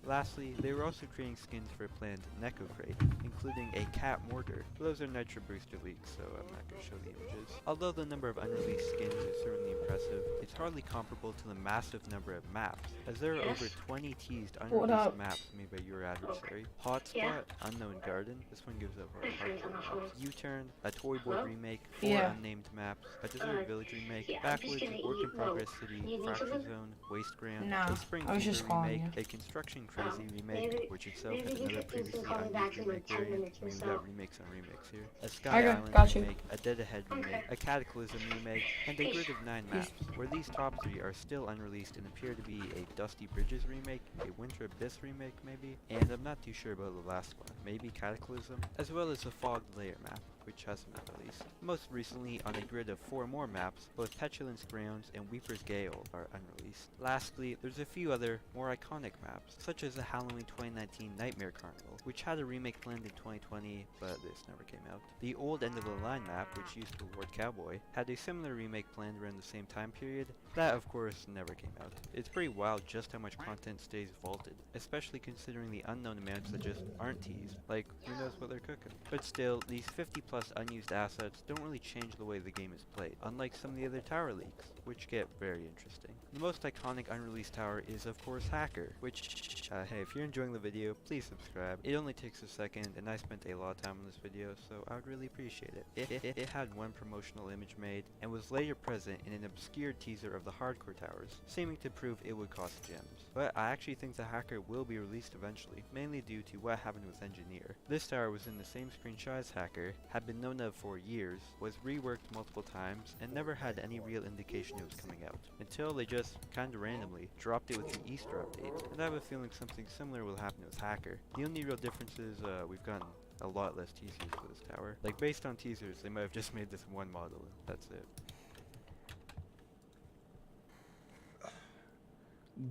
Lastly, they were also creating skins for a planned Neko Crate, including a Cat Mortar. Those are Nitro Booster leaks, so I'm not going to show the images. Although the number of unreleased skins is certainly impressive, it's hardly comparable to the massive number of maps, as there are over 20 teased unreleased maps made by Your Adversary. Hotspot, Unknown Garden, this one gives up our hardcore. U-Turn, a Toy Boy remake, 4 unnamed maps, a Desert Village remake, Backwoods, Work in Progress City, Fracture Zone, Wasteground, Spring I was Fever just calling remake, you. a Construction Crazy remake, which itself is another previously unused remake variant. We've got remakes on remakes here. A Sky Okay, Island got you. remake, a Dead Ahead remake, a Cataclysm remake, and a grid of 9 maps, where these top 3 are still unreleased and appear to be a Dusty Bridges remake, a Winter Abyss remake maybe, and I'm not too sure about the last one, maybe Cataclysm, as well as a Fogged Layer map, which hasn't been released. Most recently, on a grid of 4 more maps, both Petulance Grounds and Weeper's Gale are unreleased. Lastly, there's a few other, more iconic maps, such as the Halloween 2019 Nightmare Carnival, which had a remake planned in 2020, but this never came out. The old End of the Line map, which used Reward Cowboy, had a similar remake planned around the same time period. That, of course, never came out. It's pretty wild just how much content stays vaulted, especially considering the unknown amounts that just aren't teased, like who knows what they're cooking. But still, these 50+ unused assets don't really change the way the game is played, unlike some of the other tower leaks, which get very interesting. The most iconic unreleased tower is of course Hacker, which, hey, if you're enjoying the video, please subscribe. It only takes a second, and I spent a lot of time on this video, so I would really appreciate it. It had one promotional image made, and was later present in an obscure teaser of the Hardcore Towers, seeming to prove it would cost gems. But I actually think the Hacker will be released eventually, mainly due to what happened with Engineer. This tower was in the same screenshot as Hacker, had been known of for years, was reworked multiple times, and never had any real indication it was coming out, until they just kinda randomly dropped it with an Easter update, and I have a feeling something similar will happen with Hacker. The only real difference is we've gotten a lot less teasers for this tower. Like, based on teasers, they might have just made this one model, that's it.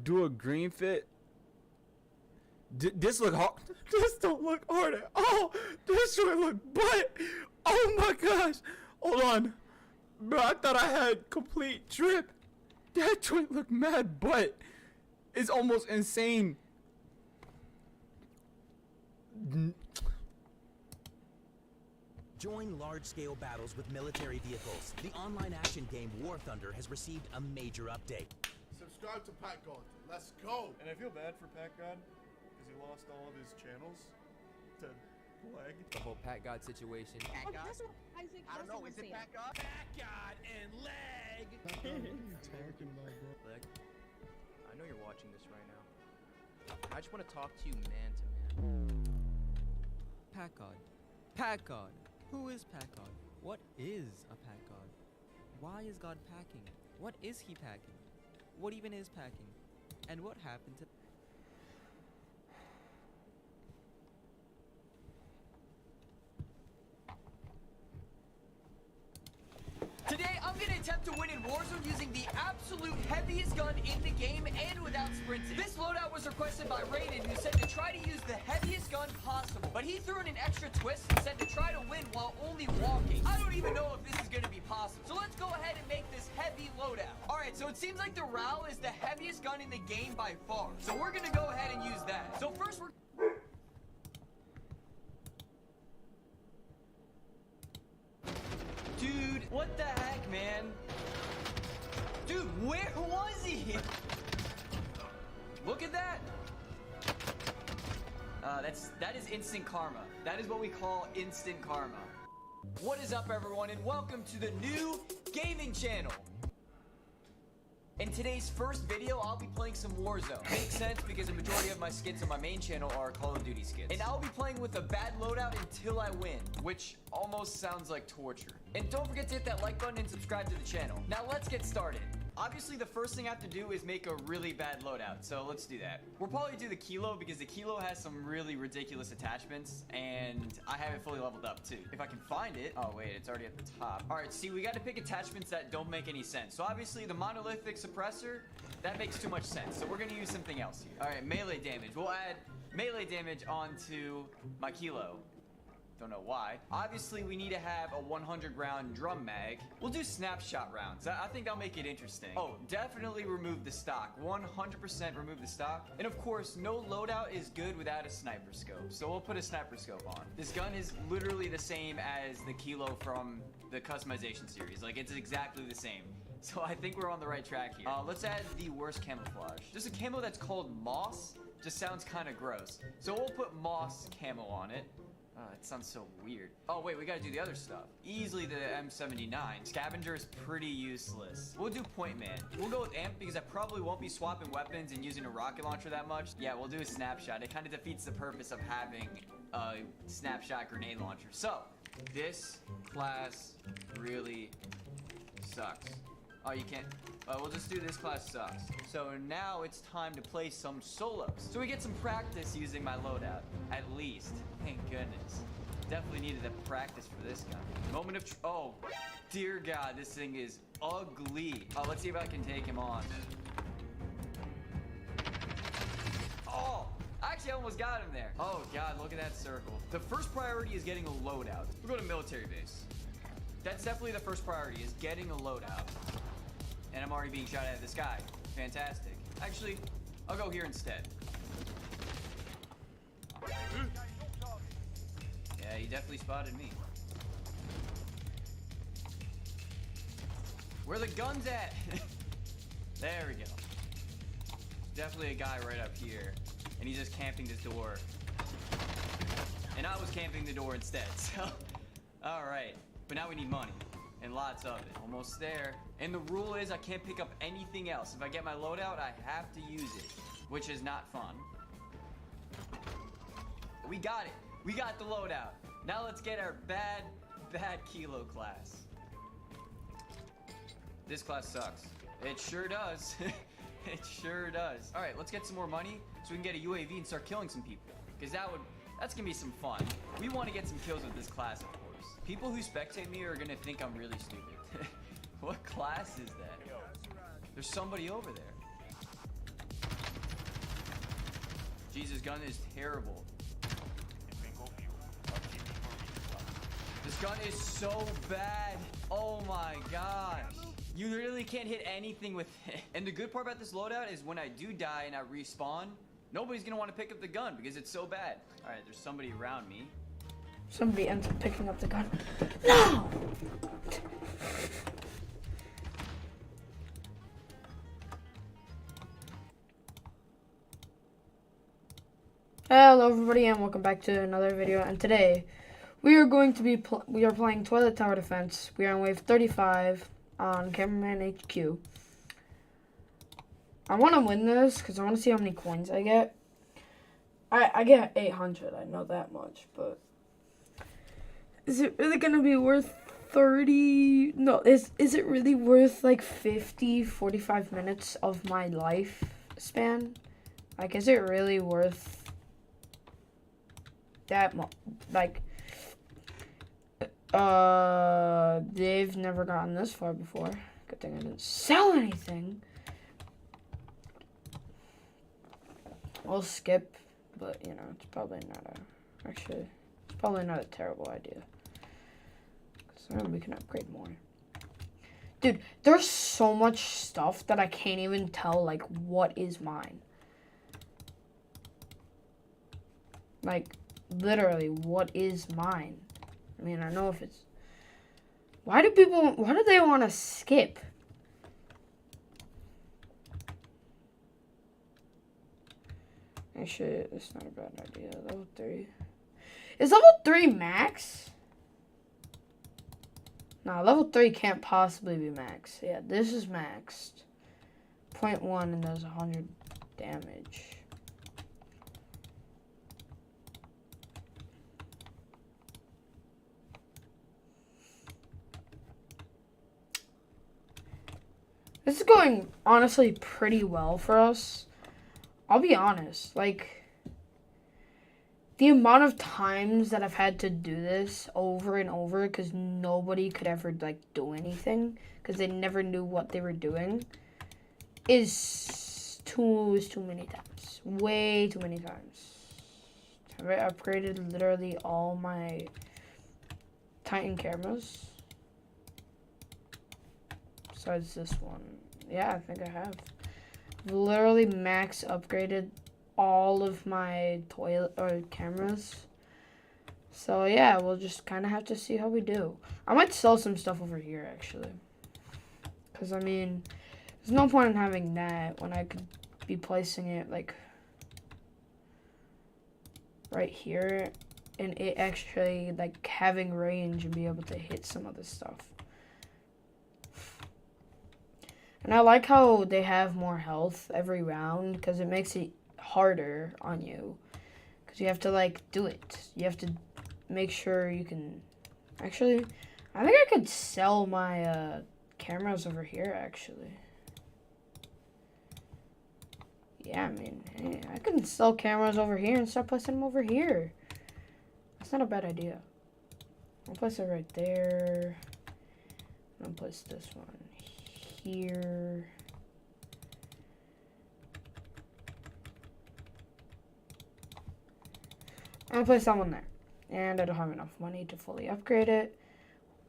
Do a green fit. This look hard. This don't look hard at all. This should look butt. Oh my gosh. Hold on. Bro, I thought I had complete drip. That joint look mad butt. It's almost insane. Join large-scale battles with military vehicles. The online action game War Thunder has received a major update. Subscribe to Pat God. Let's go. And I feel bad for Pat God because he lost all of his channels to Leg. The whole Pat God situation. Pat God? I don't know, is it Pat God? Pat God and Leg! What are you talking about, bro? Leg, I know you're watching this right now. I just want to talk to you man to man. Pat God. Pat God. Who is Pat God? What is a Pat God? Why is God packing? What is he packing? What even is packing? And what happened to... Today, I'm gonna attempt to win in Warzone using the absolute heaviest gun in the game and without sprinting. This loadout was requested by Raiden, who said to try to use the heaviest gun possible. But he threw in an extra twist and said to try to win while only walking. I don't even know if this is gonna be possible. So let's go ahead and make this heavy loadout. Alright, so it seems like the RAL is the heaviest gun in the game by far. So we're gonna go ahead and use that. So first we're... Dude, what the heck, man? Dude, where was he? Look at that. That is instant karma. That is what we call instant karma. What is up, everyone, and welcome to the new gaming channel. In today's first video, I'll be playing some Warzone. Makes sense because the majority of my skits on my main channel are Call of Duty skits. And I'll be playing with a bad loadout until I win, which almost sounds like torture. And don't forget to hit that like button and subscribe to the channel. Now let's get started. Obviously, the first thing I have to do is make a really bad loadout, so let's do that. We'll probably do the Kilo because the Kilo has some really ridiculous attachments, and I have it fully leveled up too. If I can find it. Oh wait, it's already at the top. All right, see, we got to pick attachments that don't make any sense. So obviously, the monolithic suppressor, that makes too much sense. So we're gonna use something else here. All right, melee damage. We'll add melee damage onto my Kilo. Don't know why. Obviously, we need to have a 100 round drum mag. We'll do snapshot rounds. I think that'll make it interesting. Oh, definitely remove the stock. 100% remove the stock. And of course, no loadout is good without a sniper scope. So we'll put a sniper scope on. This gun is literally the same as the Kilo from the customization series. Like, it's exactly the same. So I think we're on the right track here. Let's add the worst camouflage. There's a camo that's called Moss. Just sounds kind of gross. So we'll put Moss camo on it. It sounds so weird. Oh wait, we gotta do the other stuff. Easily the M79. Scavenger is pretty useless. We'll do Point Man. We'll go with Amp because I probably won't be swapping weapons and using a rocket launcher that much. Yeah, we'll do a Snapshot. It kind of defeats the purpose of having a Snapshot grenade launcher. So, this class really sucks. Oh, you can't. We'll just do this class sucks. So now it's time to play some solos. So we get some practice using my loadout, at least. Thank goodness. Definitely needed to practice for this guy. Moment of oh, dear God, this thing is ugly. Oh, let's see if I can take him on. Oh, actually, I almost got him there. Oh God, look at that circle. The first priority is getting a loadout. We'll go to military base. That's definitely the first priority, is getting a loadout. And I'm already being shot at the sky. Fantastic. Actually, I'll go here instead. Yeah, he definitely spotted me. Where the guns at? There we go. Definitely a guy right up here. And he's just camping this door. And I was camping the door instead, so. Alright. But now we need money. And lots of it. Almost there. And the rule is I can't pick up anything else. If I get my loadout, I have to use it. Which is not fun. We got it. We got the loadout. Now let's get our bad kilo class. This class sucks. It sure does. It sure does. Alright, let's get some more money so we can get a UAV and start killing some people. Because that's gonna be some fun. We want to get some kills with this class, of course. People who spectate me are gonna think I'm really stupid. What class is that? There's somebody over there. Jesus, gun is terrible. This gun is so bad. Oh my gosh. You really can't hit anything with it. And the good part about this loadout is when I do die and I respawn, nobody's gonna want to pick up the gun because it's so bad. Alright, there's somebody around me. Somebody ends up picking up the gun. No! Hello everybody and welcome back to another video, and today we are going to be playing Toilet Tower Defense. We are on wave 35 on Cameraman HQ. I want to win this because I want to see how many coins I get. I get 800, I know that much, but is it really going to be worth 30? No, is it really worth like 45 minutes of my life span? Like, is it really worth that much? Like, they've never gotten this far before. Good thing I didn't sell anything. I'll skip, but you know, it's probably not a terrible idea. So we can upgrade more. Dude, there's so much stuff that I can't even tell, like, what is mine. Like, literally, what is mine? I mean, I know if it's... Why do they want to skip? Actually, it's not a bad idea. Level 3. Is level 3 max? No, level 3 can't possibly be max. Yeah, this is maxed. 0.1 and does 100 damage. This is going, honestly, pretty well for us. I'll be honest, like, the amount of times that I've had to do this over and over because nobody could ever, like, do anything because they never knew what they were doing is too many times. Way too many times. Have I upgraded literally all my Titan cameras? Besides this one. Yeah, I think I have. Literally max upgraded all of my cameras. So yeah, we'll just kind of have to see how we do. I might sell some stuff over here actually. Because I mean, there's no point in having that when I could be placing it like right here in it actually like having range and be able to hit some of this stuff. And I like how they have more health every round because it makes it harder on you. Because you have to like do it. You have to make sure you can... Actually, I think I could sell my cameras over here actually. Yeah, I mean, hey, I can sell cameras over here and start placing them over here. That's not a bad idea. I'll place it right there. I'll place this one here. I'll place that one there. And I don't have enough money to fully upgrade it.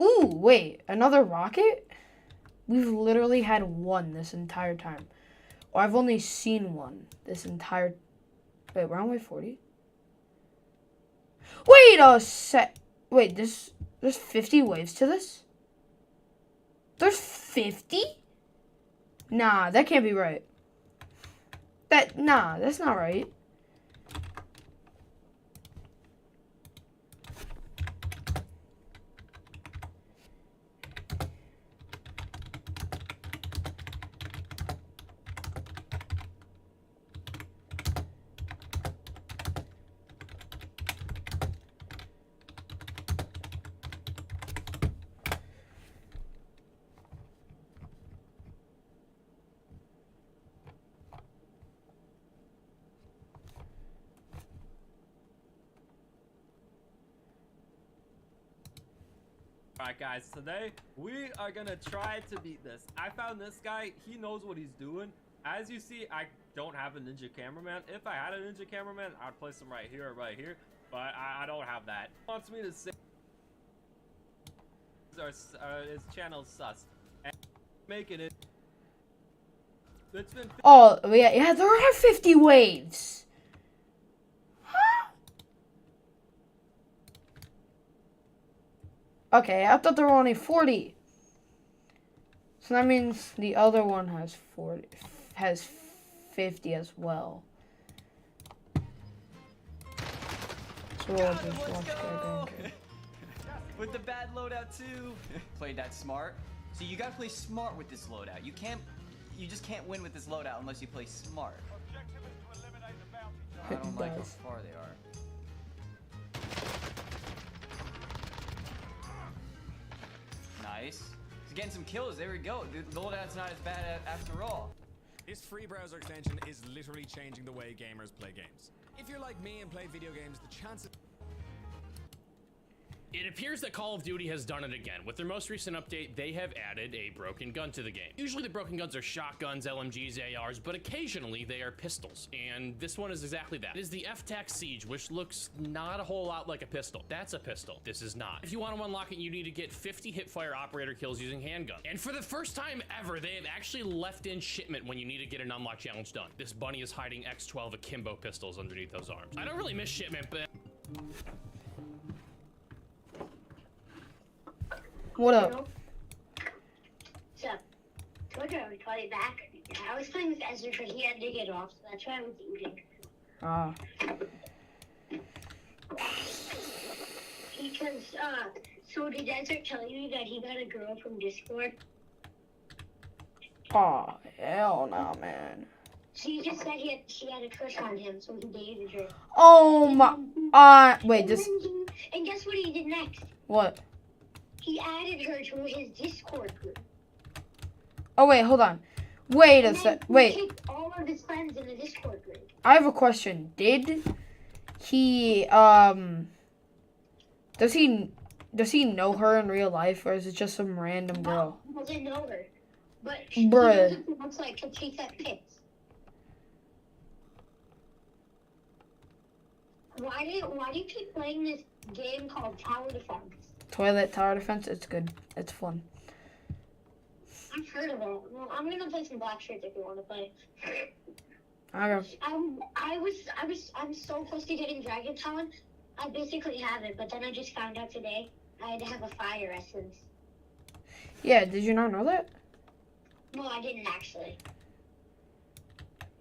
Ooh, wait, another rocket? We've literally had one this entire time. Or I've only seen one this entire... Wait, we're on wave 40? Wait a sec... Wait, there's 50 waves to this? There's 50? Nah, that can't be right. Nah, that's not right. Alright guys, today we are gonna try to beat this. I found this guy, he knows what he's doing. As you see, I don't have a ninja cameraman. If I had a ninja cameraman, I'd place him right here or right here, but I don't have that. He wants me to say his channel's sus. And making it. It's been Oh, yeah, there are 50 waves. Okay, I thought there were only 40. So that means the other one has 50 as well. So we'll just watch that again. With the bad loadout too. Played that smart. So you gotta play smart with this loadout. You just can't win with this loadout unless you play smart. I don't like how far they are. Nice. He's getting some kills. There we go. The loadout's not as bad after all. This free browser extension is literally changing the way gamers play games. If you're like me and play video games, the chances... It appears that Call of Duty has done it again. With their most recent update, they have added a broken gun to the game. Usually the broken guns are shotguns, LMGs, ARs, but occasionally they are pistols. And this one is exactly that. It is the F-Tac Siege, which looks not a whole lot like a pistol. That's a pistol. This is not. If you want to unlock it, you need to get 50 hipfire operator kills using handgun. And for the first time ever, they have actually left in shipment when you need to get an unlock challenge done. This bunny is hiding X12 akimbo pistols underneath those arms. I don't really miss shipment, but... What up? So, told you I would call you back. I was playing with Ezra, but he had to get off, so that's why I was eating. Ah. Because, so did Ezra tell you that he got a girl from Discord? Aw, hell no, man. She just said she had a crush on him, so he dated her. Oh my, wait, this... And guess what he did next? What? He added her to his Discord group. Oh, wait, hold on. Wait a sec, wait. He kicked all of his friends in the Discord group. I have a question. Did he, does he know her in real life, or is it just some random girl? He doesn't know her. But Bruh. he knows what it looks like because she sent pics. Why do you keep playing this game called Tower Defense? Toilet Tower Defense, it's good. It's fun. I've heard of it. Well, I'm gonna play some Black Shirts if you want to play. Okay. I'm so close to getting Dragon Talon. I basically have it, but then I just found out today I had to have a fire essence. Yeah, did you not know that? No, I didn't actually.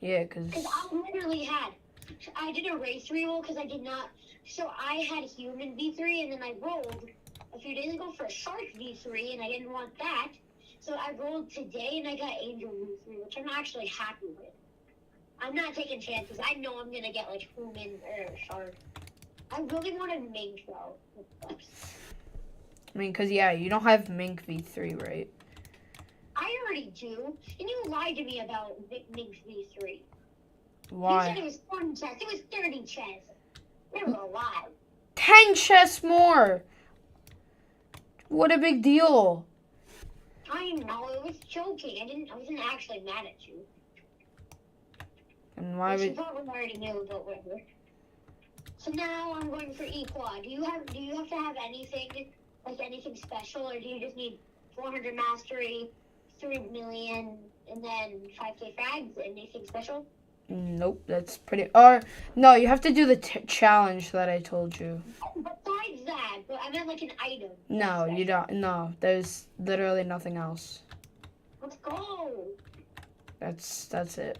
Yeah, because I literally had. I did a race reroll because I did not So I had human V3, and then I rolled a few days ago for a shark V3, and I didn't want that. So I rolled today, and I got angel V3, which I'm actually happy with. I'm not taking chances. I know I'm gonna get like human or shark. I really wanted mink though. I mean, cause yeah, you don't have Mink V3, right? I already do, and you lied to me about Mink V3. Why? You said it was 20 chests. It was 30 chests. They were a lie. 10 chests more. What a big deal. I know, it was joking. I wasn't actually mad at you. And why Which you would? probably already knew, but whatever. So now I'm going for E-Quad. Do you have to have anything, like anything special, or do you just need 400 mastery, 3 million, and then 5k frags? Anything special? Nope, that's pretty. Or no, you have to do the challenge that I told you. Besides that, but I meant like an item. No, you don't. No, there's literally nothing else. Let's go. That's it.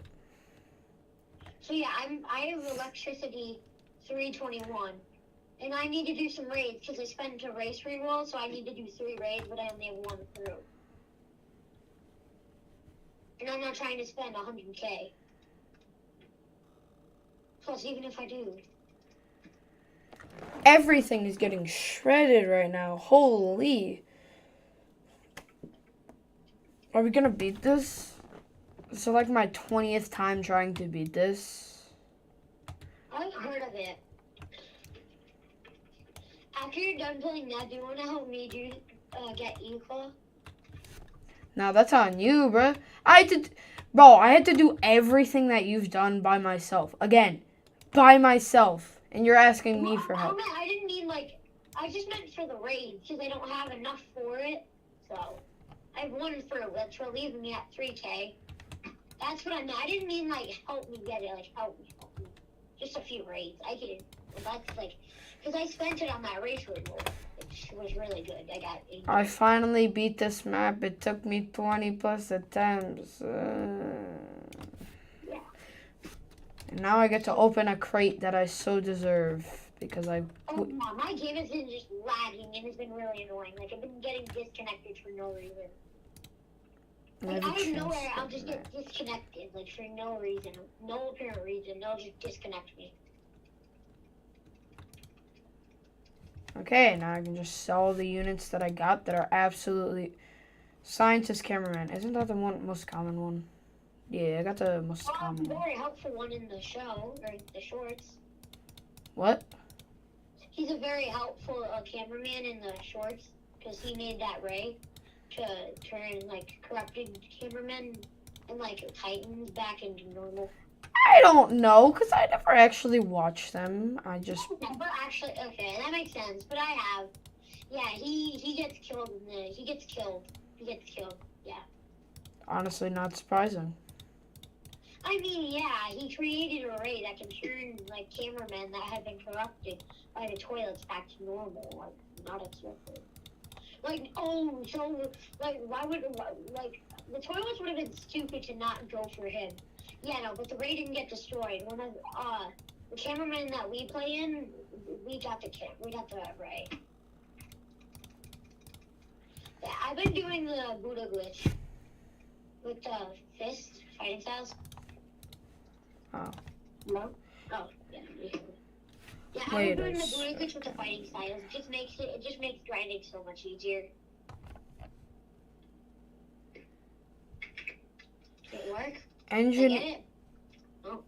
So yeah, I have electricity 321, and I need to do some raids because I spent a race reroll, so I need to do 3 raids, but I only have 1 through. And I'm not trying to spend 100k. Plus, even if I do. Everything is getting shredded right now. Holy. Are we gonna beat this? So like my 20th time trying to beat this. I've heard of it. After you're done playing that, do you want to help me get Equal? Now that's on you, bro. I had to do everything that you've done by myself. Again, by myself. And you're asking me for help. I didn't mean like, I just meant for the raid, because I don't have enough for it. So, I have 1 for it, which will leave me at 3k. That's what I meant. I didn't mean like, help me get it, like help me. Just a few raids. I can, that's like, because I spent it on that race raid mode, which was really good. I got 80. I finally beat this map. It took me 20 plus attempts. Yeah. And now I get to open a crate that I so deserve because I. Oh, no, my game has been just lagging and it's been really annoying. Like, I've been getting disconnected for no reason. Like, out of nowhere, I'll just get disconnected, like, for no reason. No apparent reason. They'll just disconnect me. Okay, now I can just sell the units that I got that are absolutely... Scientist cameraman. Isn't that the most common one? Yeah, I got the most common one. Very helpful one in the show, or the shorts. What? He's a very helpful cameraman in the shorts, because he made that Ray to turn, like, corrupted cameramen and, like, Titans back into normal. I don't know, because I never actually watched them. I just... But actually, okay, that makes sense, but I have. Yeah, he gets killed in the... He gets killed, yeah. Honestly, not surprising. I mean, yeah, he created a Ray that can turn, like, cameramen that have been corrupted by the toilets back to normal, like, not accepted. Like, oh, so, like, like, the toilets would have been stupid to not go for him. Yeah, no, but the Ray didn't get destroyed. One of, the cameramen that we play in, we got the Ray. Yeah, I've been doing the Buddha glitch with the fist fighting styles. Oh. No? Oh, yeah. Yeah, I've been doing the Buddha glitch with the fighting styles. It just makes grinding so much easier. Did it work? Engine. Did I get it? Oh.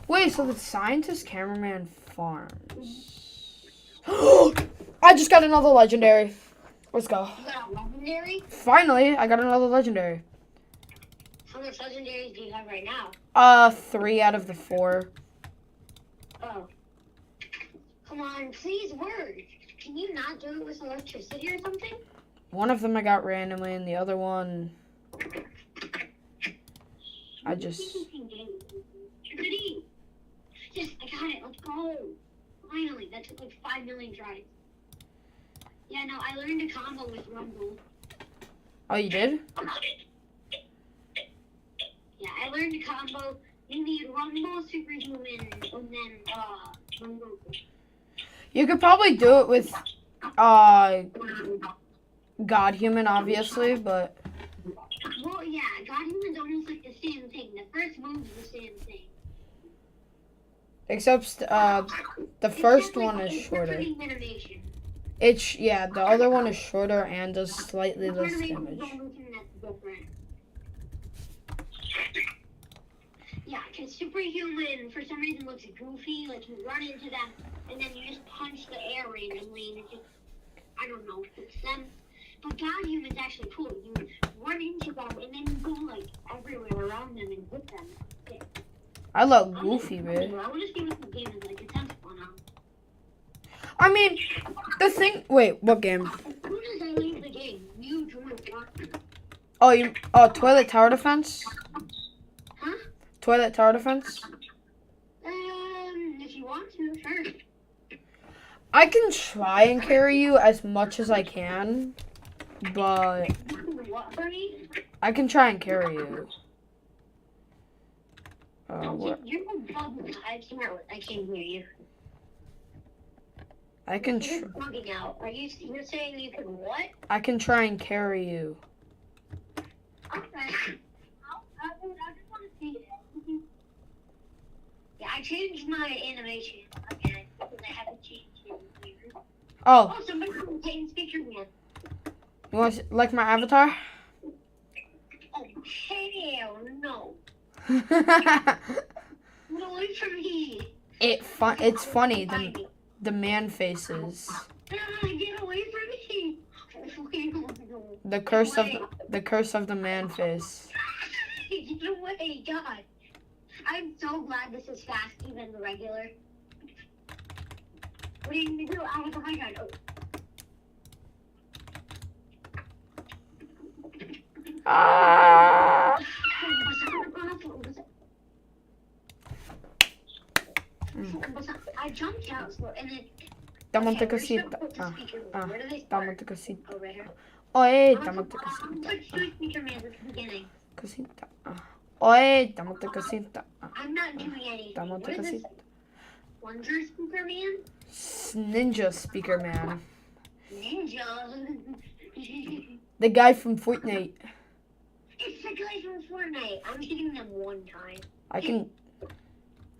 Wait, so the scientist cameraman farms. I just got another legendary. Let's go. You got a legendary? Finally, I got another legendary. How much legendaries do you have right now? 3 out of the 4. Oh. Come on, please work. Can you not do it with electricity or something? One of them I got randomly, and the other one... I just... Yes, I got it. Let's go. Finally, that took like 5 million tries. Yeah, no, I learned a combo with Rumble. Oh, you did? Yeah, I learned a combo You need Rumble, Superhuman, and then Rumble. You could probably do it with God Human, obviously, but Well, yeah, God Human's almost like the same thing. The first move's the same thing. except the first one is shorter. Animation. Yeah, the other one is shorter and does slightly less damage. Yeah, because Superhuman for some reason looks goofy. Like you run into them and then you just punch the air randomly and it just, I don't know, hits them. But God Human's actually cool. You run into them and then you go like everywhere around them and hit them. Yeah. I love Goofy, man. I want to see what the game is like. It sounds fun. I mean, the thing. Wait, what game? Who does I leave the game? You, George. Oh, Toilet Tower Defense? Huh? Toilet Tower Defense? If you want to, sure. I can try and carry you as much as I can, but What for me? I can try and carry you. You're bugging. I can't hear you. I can. You're bugging out. You're saying you can what? I can try and carry you. Okay. I just want to see it. Yeah, I changed my animation again because I haven't changed it in years. Oh. Oh, somebody taking speaker man. You want to like my avatar? Oh, hell no. Get away from me. It's funny. The man faces. Get away from me. The curse of the man face. Get away, God. I'm so glad this is fast, even the regular. What are you gonna do? I have a high ground. Oh. Ah! I jumped out slow and then. Damante cosita. Damante cosita. Oh, right here. Oye, damante cosita. Cosita. Oye, damante cosita. I'm not doing anything. Damante What is this? cosita. Wonder Speaker Man? Ninja Speaker Man. Ninja. The guy from Fortnite. It's the guy from Fortnite. I'm hitting them one time. I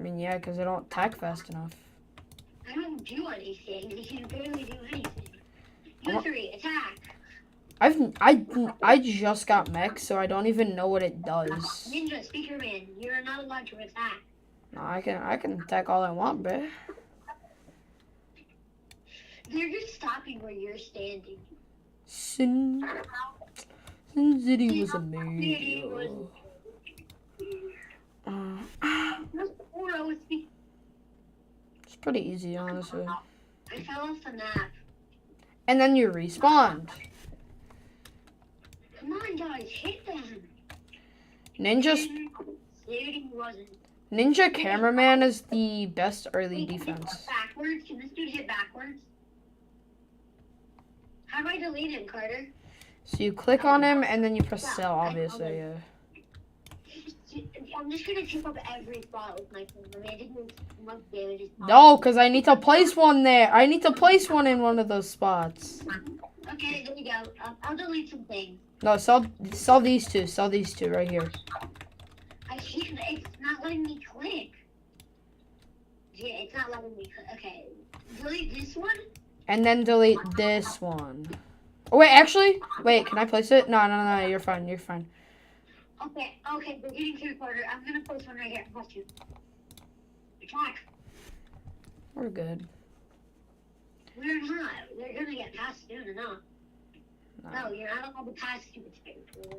mean, yeah, because I don't attack fast enough. I don't do anything. You barely do anything. You three, attack. I just got mech, so I don't even know what it does. Ninja, Speaker Man, you're not allowed to attack. No, I can attack all I want, bruh. They're just stopping where you're standing. Sin City was amazing. It's pretty easy, honestly. I fell off the map. And then you respawned. Come on, guys, hit them. Ninja Cameraman is the best early defense. Backwards? Can this dude hit backwards? How do I delete him, Carter? So you click on him and then you press sell, obviously, yeah. I'm just gonna take up every spot with my phone. I mean, I didn't much damage. No, because I need to place one there. I need to place one in one of those spots. Okay, there you go. I'll delete some things. No, sell these two. Sell these two right here. I can't. It's not letting me click. Yeah, it's not letting me click. Okay. Delete this one? And then delete this one. Oh, wait, actually? Wait, can I place it? No, you're fine. You're fine. Okay, we're getting to the quarter. I'm gonna post one right here. Watch you. Attack. We're good. We're not. They're gonna get past soon enough. No, you're not allowed to pass stupid speaker.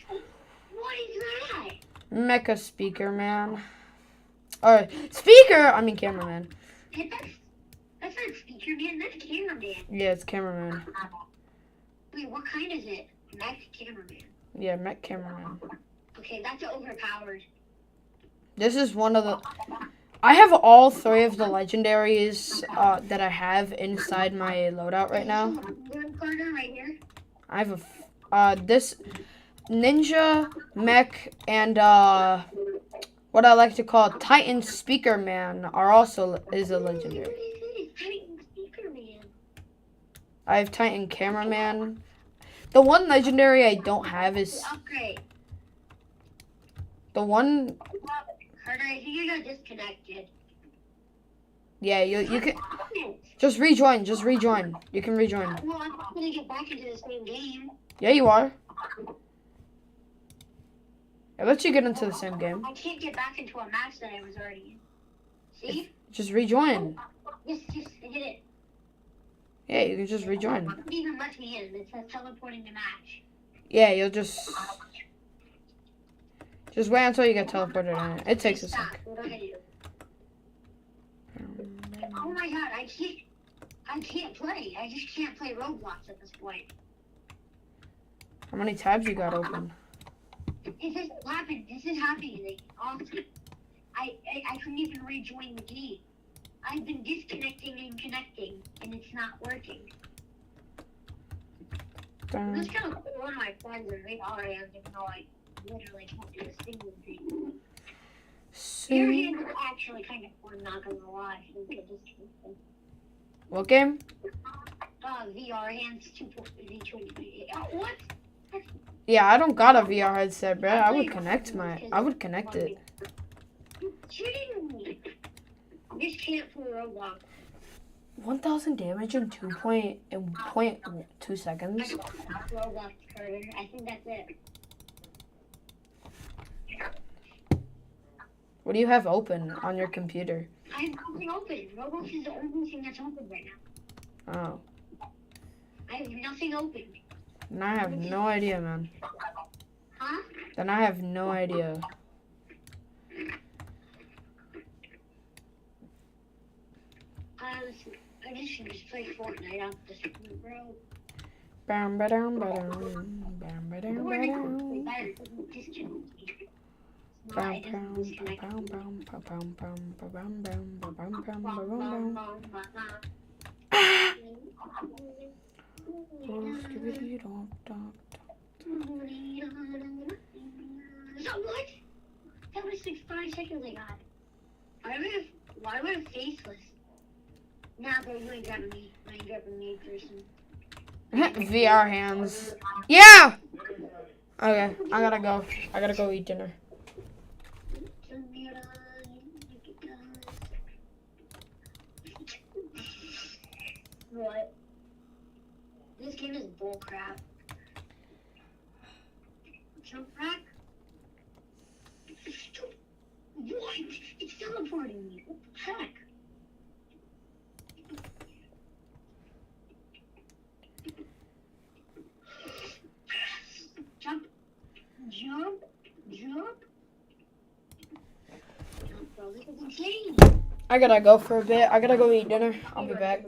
What is that? Mecha Speaker Man. Alright, Cameraman. That's not Speaker Man, that's Cameraman. Yeah, it's Cameraman. Wait, what kind is it? Mech Cameraman. Yeah, Mech Cameraman. Okay, that's overpowered. This is one of the... I have all three of the legendaries that I have inside my loadout right now. Carter right here. I have this... Ninja, Mech, and what I like to call Titan Speaker Man is a legendary. Titan Speaker Man. I have Titan Cameraman. The one legendary I don't have is Upgrade. the one. Carter, I think you got disconnected. Yeah, you can just rejoin. Just rejoin. You can rejoin. Well, I'm not gonna get back into the same game. Yeah, you are. It lets you get into the same game. I can't get back into a match that I was already in. See? Just rejoin. Just hit it. Yeah, you can just rejoin. It didn't even let me in. It says teleporting to match. Yeah, you'll just wait until you get teleported in. It takes a sec. What do I do? Oh my god, I can't play. I just can't play Roblox at this point. How many tabs you got open? This is happening like, often. I couldn't even rejoin the game. I've been disconnecting and connecting, and it's not working. This kind of one of my friends is already on, even though I literally can't do a single thing. Your hands are actually kind of fun, not gonna lie. What game? VR hands 2.3. What? Yeah, I don't got a VR headset, bro. I would connect it. Cheating me. I just can't play Roblox. 1,000 damage in 2.2 seconds. Roblox, Carter. I think that's it. What do you have open on your computer? I have nothing open. Roblox is the only thing that's open right now. Oh. I have nothing open. Then I have no idea, man. Huh? Then I have no idea. I just should just play Fortnite off the screen, bro. Bam, ba-dum, ba-dum, bam, ba-dum, ba-dum. So what? That was like 5 seconds I got. Why am I faceless? Nah, bro, you ain't grabbing me. I ain't grabbing me in person. VR hands. Yeah! Okay, I gotta go. I gotta go eat dinner. What? This game is bullcrap. Jump rack? What? It's teleporting me. What the heck? Jump. Jump. Jump. Jump, bro. This is insane. I gotta go for a bit. I gotta go eat dinner. I'll be back.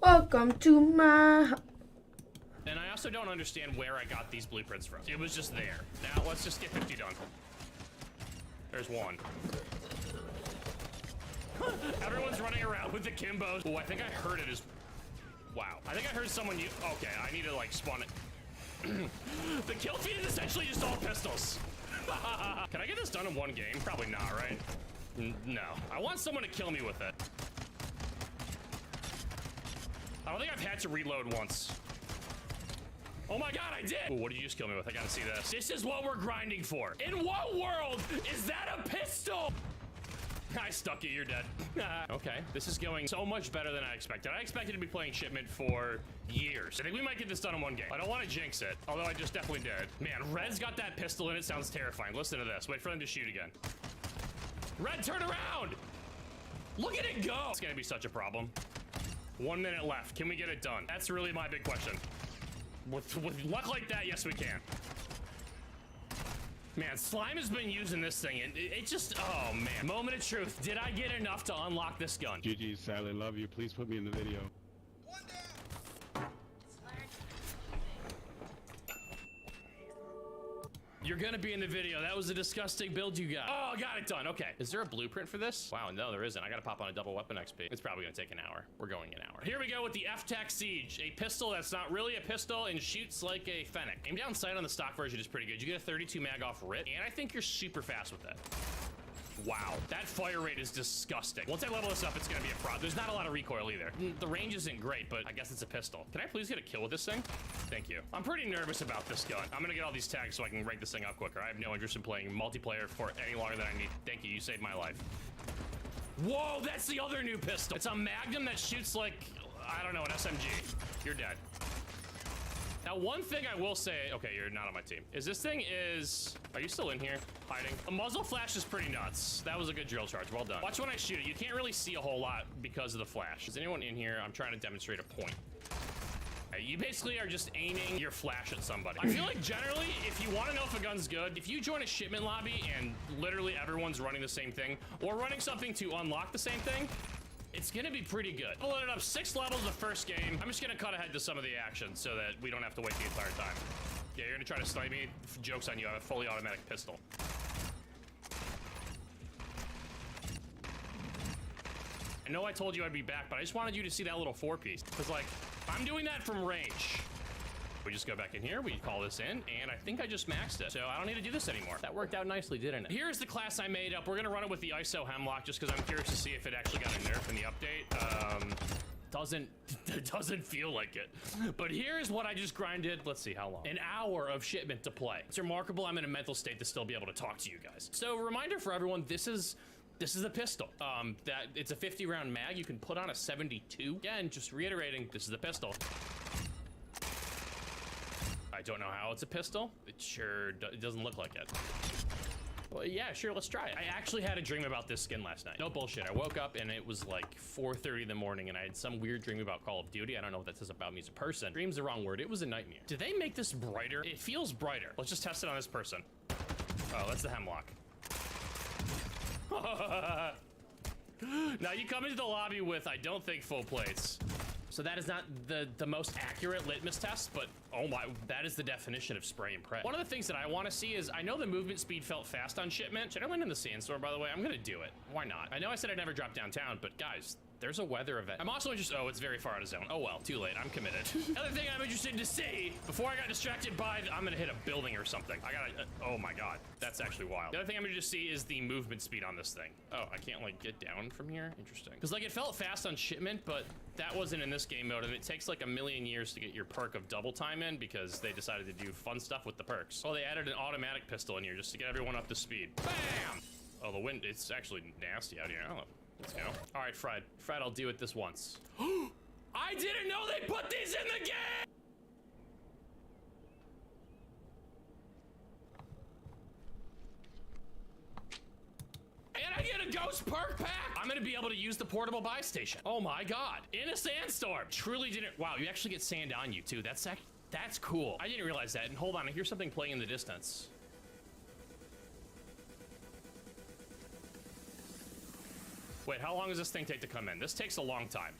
Welcome to my... And I also don't understand where I got these blueprints from. It was just there. Now let's just get 50 done. There's one. Everyone's running around with the Kimbos. Oh, I think I heard it as... Wow. I think I heard someone use... Okay, I need to like spawn it. The kill feed is essentially just all pistols. Can I get this done in one game? Probably not, right? No. I want someone to kill me with it. I don't think I've had to reload once. Oh my god, I did! Ooh, what did you just kill me with? I gotta see this. This is what we're grinding for. In what world is that a pistol? I stuck you, you're dead. Okay, this is going so much better than I expected. I expected to be playing Shipment for years. I think we might get this done in one game. I don't want to jinx it, although I just definitely did. Man, Red's got that pistol and it sounds terrifying. Listen to this. Wait for them to shoot again. Red, turn around! Look at it go! It's gonna be such a problem. 1 minute left. Can we get it done? That's really my big question. With luck like that, yes we can. Man, Slime has been using this thing and it just, oh man. Moment of truth. Did I get enough to unlock this gun? GG, Sally, love you. Please put me in the video. You're gonna be in the video. That was a disgusting build you got. Oh, got it done. Okay. Is there a blueprint for this? Wow, no, there isn't. I gotta pop on a double weapon XP. It's probably gonna take an hour. We're going an hour. Here we go with the F-Tac Siege. A pistol that's not really a pistol and shoots like a Fennec. Aim down sight on the stock version is pretty good. You get a 32 mag off RIT, and I think you're super fast with that. Wow, that fire rate is disgusting. Once I level this up, it's gonna be a pro. There's not a lot of recoil either. The range isn't great, but I guess it's a pistol. Can I please get a kill with this thing? Thank you. I'm pretty nervous about this gun. I'm gonna get all these tags so I can rank this thing up quicker. I have no interest in playing multiplayer for any longer than I need. Thank you, you saved my life. Whoa, that's the other new pistol. It's a Magnum that shoots like, I don't know, an SMG. You're dead. Now, one thing I will say, okay, you're not on my team, is this thing is, are you still in here, hiding? A muzzle flash is pretty nuts. That was a good drill charge, well done. Watch when I shoot it. You can't really see a whole lot because of the flash. Is anyone in here? I'm trying to demonstrate a point. You basically are just aiming your flash at somebody. I feel like generally, if you want to know if a gun's good, if you join a shipment lobby and literally everyone's running the same thing, or running something to unlock the same thing, it's gonna be pretty good. I loaded up 6 levels the first game. I'm just gonna cut ahead to some of the action so that we don't have to wait the entire time. Yeah, you're gonna try to snipe me? Joke's on you, I have a fully automatic pistol. I know I told you I'd be back, but I just wanted you to see that little 4-piece. Because, like, I'm doing that from range. We just go back in here, we call this in, and I think I just maxed it. So I don't need to do this anymore. That worked out nicely, didn't it? Here's the class I made up. We're gonna run it with the ISO Hemlock just because I'm curious to see if it actually got a nerf in the update. It doesn't feel like it. But here's what I just grinded. Let's see how long. An hour of shipment to play. It's remarkable I'm in a mental state to still be able to talk to you guys. So reminder for everyone, this is a pistol. That it's a 50 round mag. You can put on a 72. Again, just reiterating, this is a pistol. I don't know how it's a pistol. It sure it doesn't look like it. Well, yeah, sure, let's try it. I actually had a dream about this skin last night. No bullshit. I woke up and it was like 4:30 in the morning and I had some weird dream about Call of Duty. I don't know what that says about me as a person. Dream's the wrong word. It was a nightmare. Did they make this brighter? It feels brighter. Let's just test it on this person. Oh, that's the Hemlock. Now you come into the lobby with, I don't think, full plates. So that is not the most accurate litmus test, but oh my, that is the definition of spray and pray. One of the things that I want to see is, I know the movement speed felt fast on shipment. Should I land in the sandstorm, by the way? I'm gonna do it. Why not? I know I said I'd never drop downtown, but guys, there's a weather event. I'm also interested, oh, it's very far out of zone. Oh well, too late, I'm committed. Other thing I'm interested to see, before I got distracted by, I'm gonna hit a building or something. I gotta, oh my God, that's actually wild. The other thing I'm interested to see is the movement speed on this thing. Oh, I can't like get down from here? Interesting. Because like it felt fast on shipment, but that wasn't in this game mode, and it takes like a million years to get your perk of double time in because they decided to do fun stuff with the perks. Oh, they added an automatic pistol in here just to get everyone up to speed. Bam! Oh, the wind, it's actually nasty out here. Oh, let's go. All right, Fred. Fred, I'll do it this once. I didn't know they put these in the game! And I get a ghost perk pack! I'm gonna be able to use the portable buy station. Oh my God, in a sandstorm. Truly didn't, wow, you actually get sand on you too. That's cool. I didn't realize that, and hold on, I hear something playing in the distance. Wait, how long does this thing take to come in? This takes a long time.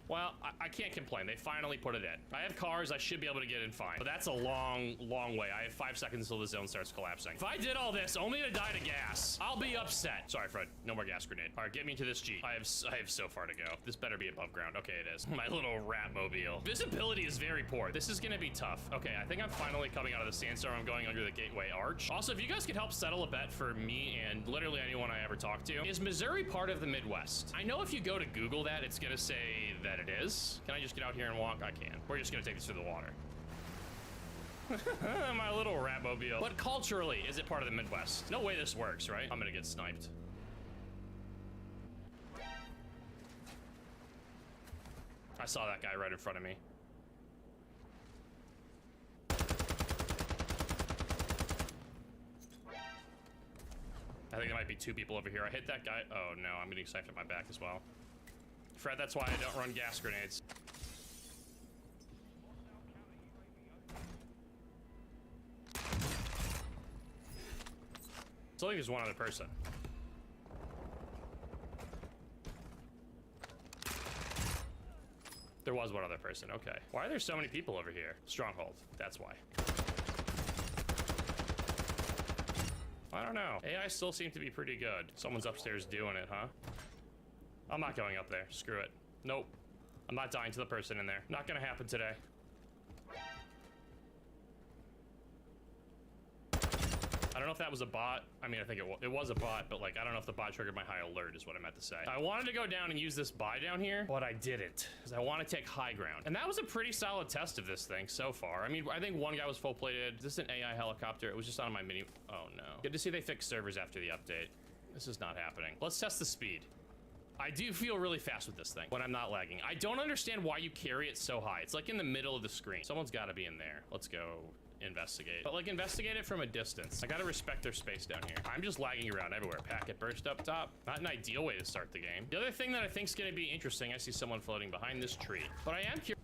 Well, I can't complain. They finally put it in. I have cars. I should be able to get in fine. But that's a long, long way. I have 5 seconds until the zone starts collapsing. If I did all this only to die to gas, I'll be upset. Sorry, Fred. No more gas grenade. All right, get me into this Jeep. I have so far to go. This better be above ground. Okay, it is. My little rat mobile. Visibility is very poor. This is gonna be tough. Okay, I think I'm finally coming out of the sandstorm. I'm going under the Gateway Arch. Also, if you guys could help settle a bet for me and literally anyone I ever talk to, is Missouri part of the Midwest? I know if you go to Google that, it's gonna say that it is. Can I just get out here and walk? I can. We're just gonna take this through the water. My little Ratmobile. But culturally, is it part of the Midwest? No way this works, right? I'm gonna get sniped. I saw that guy right in front of me. I think there might be 2 people over here. I hit that guy. Oh no, I'm getting sniped at my back as well. Fred, that's why I don't run gas grenades. So I think there's one other person. There was one other person, okay. Why are there so many people over here? Stronghold, that's why. I don't know. AI still seems to be pretty good. Someone's upstairs doing it, huh? I'm not going up there. Screw it. Nope. I'm not dying to the person in there. Not gonna happen today. I don't know if that was a bot. I mean, I think it was a bot, but like, I don't know if the bot triggered my high alert is what I meant to say. I wanted to go down and use this buy down here, but I didn't, because I want to take high ground. And that was a pretty solid test of this thing so far. I mean, I think one guy was full plated. Is this an AI helicopter? It was just on my mini. Oh no. Good to see they fixed servers after the update. This is not happening. Let's test the speed. I do feel really fast with this thing when I'm not lagging. I don't understand why you carry it so high. It's like in the middle of the screen. Someone's got to be in there. Let's go investigate. But like, investigate it from a distance. I gotta respect their space down here. I'm just lagging around everywhere. Packet burst up top. Not an ideal way to start the game. The other thing that I think is gonna be interesting, I see someone floating behind this tree. But I am curious.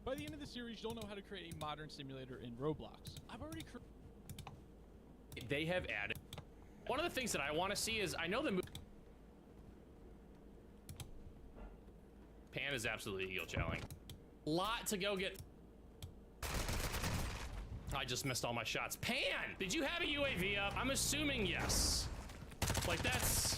By the end of the series, you'll know how to create a modern simulator in Roblox. I've already They have added. One of the things that I want to see is, I know the Pan is absolutely ego challenging. Lot to go get. I just missed all my shots. Pan, did you have a UAV up? I'm assuming yes. Like that's,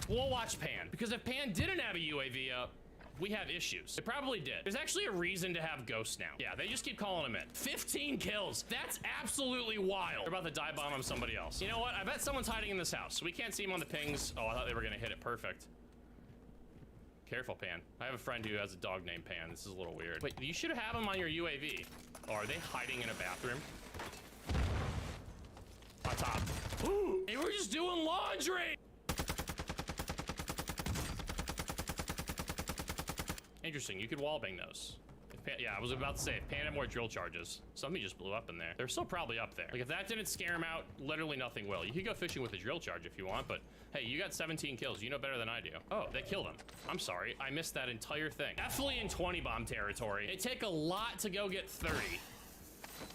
we'll watch Pan, because if Pan didn't have a UAV up, we have issues. It probably did. There's actually a reason to have Ghost now. Yeah, they just keep calling him in. 15 kills. That's absolutely wild. They're about to dive bomb on somebody else. You know what? I bet someone's hiding in this house. We can't see him on the pings. Oh, I thought they were gonna hit it perfect. Careful, Pan. I have a friend who has a dog named Pan. This is a little weird. Wait, you should have him on your UAV. Oh, are they hiding in a bathroom? On top. Ooh, they were just doing laundry! Interesting, you could wallbang those. If Pan, yeah, I was about to say, if Pan had more drill charges, something just blew up in there. They're still probably up there. Like, if that didn't scare him out, literally nothing will. You could go fishing with a drill charge if you want, but hey, you got 17 kills. You know better than I do. Oh, they killed him. I'm sorry, I missed that entire thing. Definitely in 20 bomb territory. It'd take a lot to go get 30,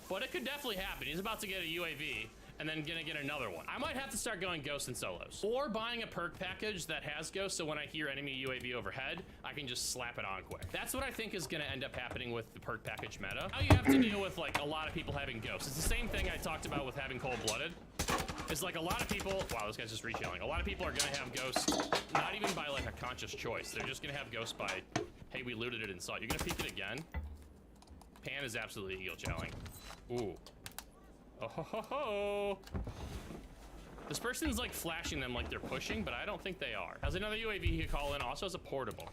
but it could definitely happen. He's about to get a UAV, and then gonna get another one. I might have to start going Ghost and solos, or buying a perk package that has Ghost, so when I hear enemy UAV overhead, I can just slap it on quick. That's what I think is gonna end up happening with the perk package meta. Now you have to deal with like a lot of people having Ghosts. It's the same thing I talked about with having Cold-Blooded. It's like a lot of people, wow, this guy's just re-chilling. A lot of people are gonna have Ghosts, not even by like a conscious choice. They're just gonna have Ghosts by, hey, we looted it and saw it. You're gonna peek it again? Pan is absolutely ego challenging. Ooh. Oh ho ho ho! This person's like flashing them like they're pushing, but I don't think they are. Has another UAV he could call in, also has a portable.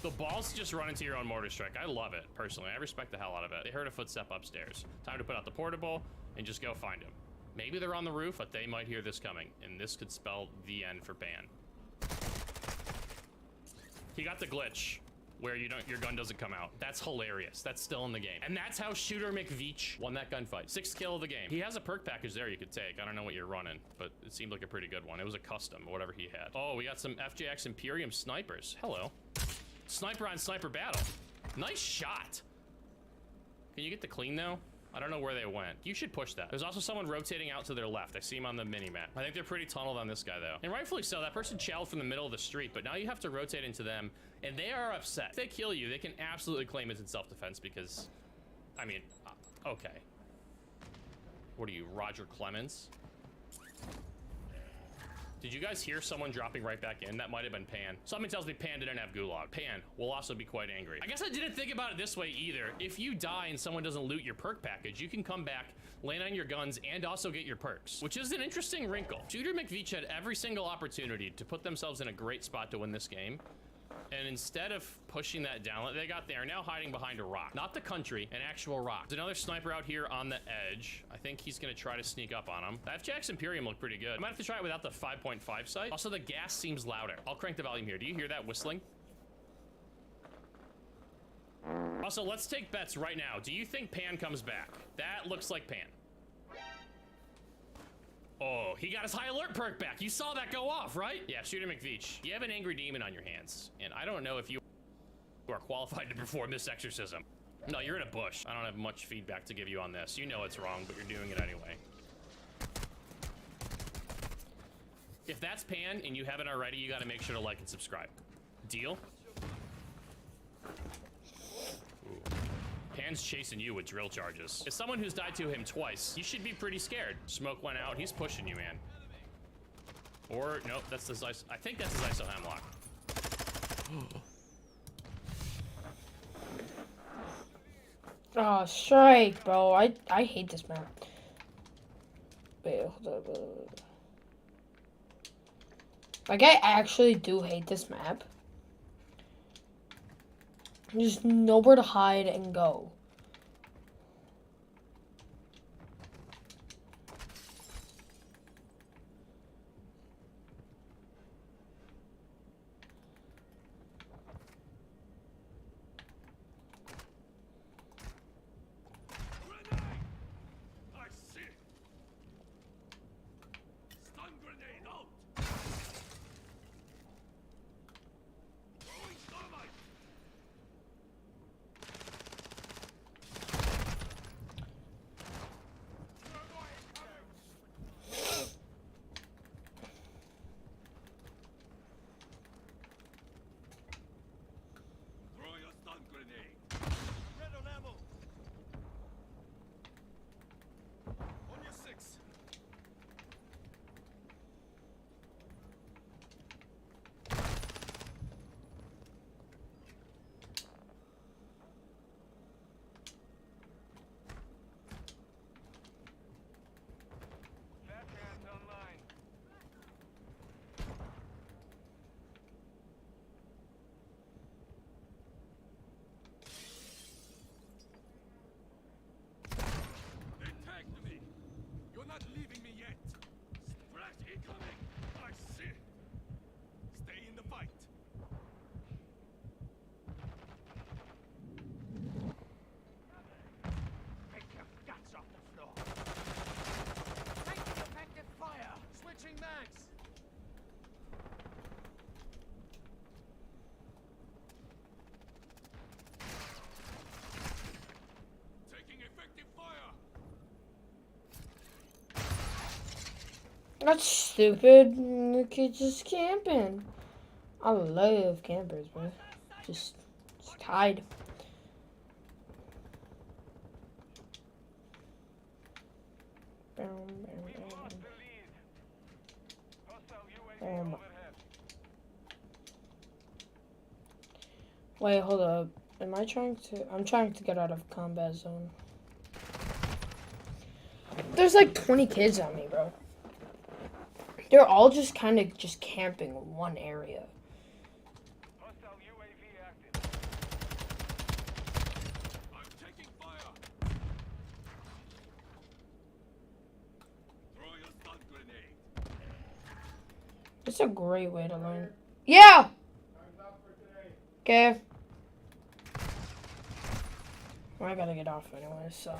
The balls just run into your own mortar strike. I love it, personally. I respect the hell out of it. They heard a footstep upstairs. Time to put out the portable and just go find them. Maybe they're on the roof, but they might hear this coming, and this could spell the end for Pan. He got the glitch where your gun doesn't come out. That's hilarious. That's still in the game. And that's how Shooter McVeach won that gunfight. 6th kill of the game. He has a perk package there you could take. I don't know what you're running, but it seemed like a pretty good one. It was a custom, whatever he had. Oh, we got some FJX Imperium snipers. Hello. Sniper on sniper battle. Nice shot. Can you get the clean though? I don't know where they went. You should push that. There's also someone rotating out to their left. I see him on the mini-map. I think they're pretty tunneled on this guy though. And rightfully so, that person challenged from the middle of the street, but now you have to rotate into them and they are upset. If they kill you, they can absolutely claim it's in self-defense because, I mean, okay. What are you, Roger Clemens? Did you guys hear someone dropping right back in? That might have been Pan. Something tells me Pan didn't have gulag. Pan will also be quite angry. I guess I didn't think about it this way either. If you die and someone doesn't loot your perk package, you can come back, land on your guns, and also get your perks, which is an interesting wrinkle. Shooter McVeach had every single opportunity to put themselves in a great spot to win this game. And instead of pushing that down, they are now hiding behind a rock. Not the country, an actual rock. There's another sniper out here on the edge. I think he's gonna try to sneak up on him. That FJX Imperium looked pretty good. I might have to try it without the 5.5 sight. Also, the gas seems louder. I'll crank the volume here. Do you hear that whistling? Also, let's take bets right now. Do you think Pan comes back? That looks like Pan. Oh, he got his high alert perk back. You saw that go off, right? Yeah, Shooter McVeach. You have an angry demon on your hands, and I don't know if you are qualified to perform this exorcism. No, you're in a bush. I don't have much feedback to give you on this. You know it's wrong, but you're doing it anyway. If that's Pan and you haven't already, you gotta make sure to like and subscribe. Deal? Ooh. Pan's chasing you with drill charges. As someone who's died to him twice, you should be pretty scared. Smoke went out. He's pushing you, man. Or, nope, that's the ISO. I think that's his ISO hemlock. Oh, strike, bro. I hate this map. Wait, hold up. Like, I actually do hate this map. There's nowhere to hide and go. I see. Stun grenade out. Throwing thermite. Throw your stun grenade. Red on ammo. On your 6. Backhand's online. They tagged me. You're not leaving me yet. Splash incoming. I see. Stay in the fight. Pick your guts off the floor. Taking effective fire. Switching mags. Taking effective fire. That's stupid. The kid just camping. I love campers, bro. Just hide. Wait, hold up. Am I trying to? I'm trying to get out of combat zone. There's like 20 kids on me, bro. They're all just kind of just camping in one area. It's a great way to learn. Yeah! Okay. Well, I gotta get off anyway, so.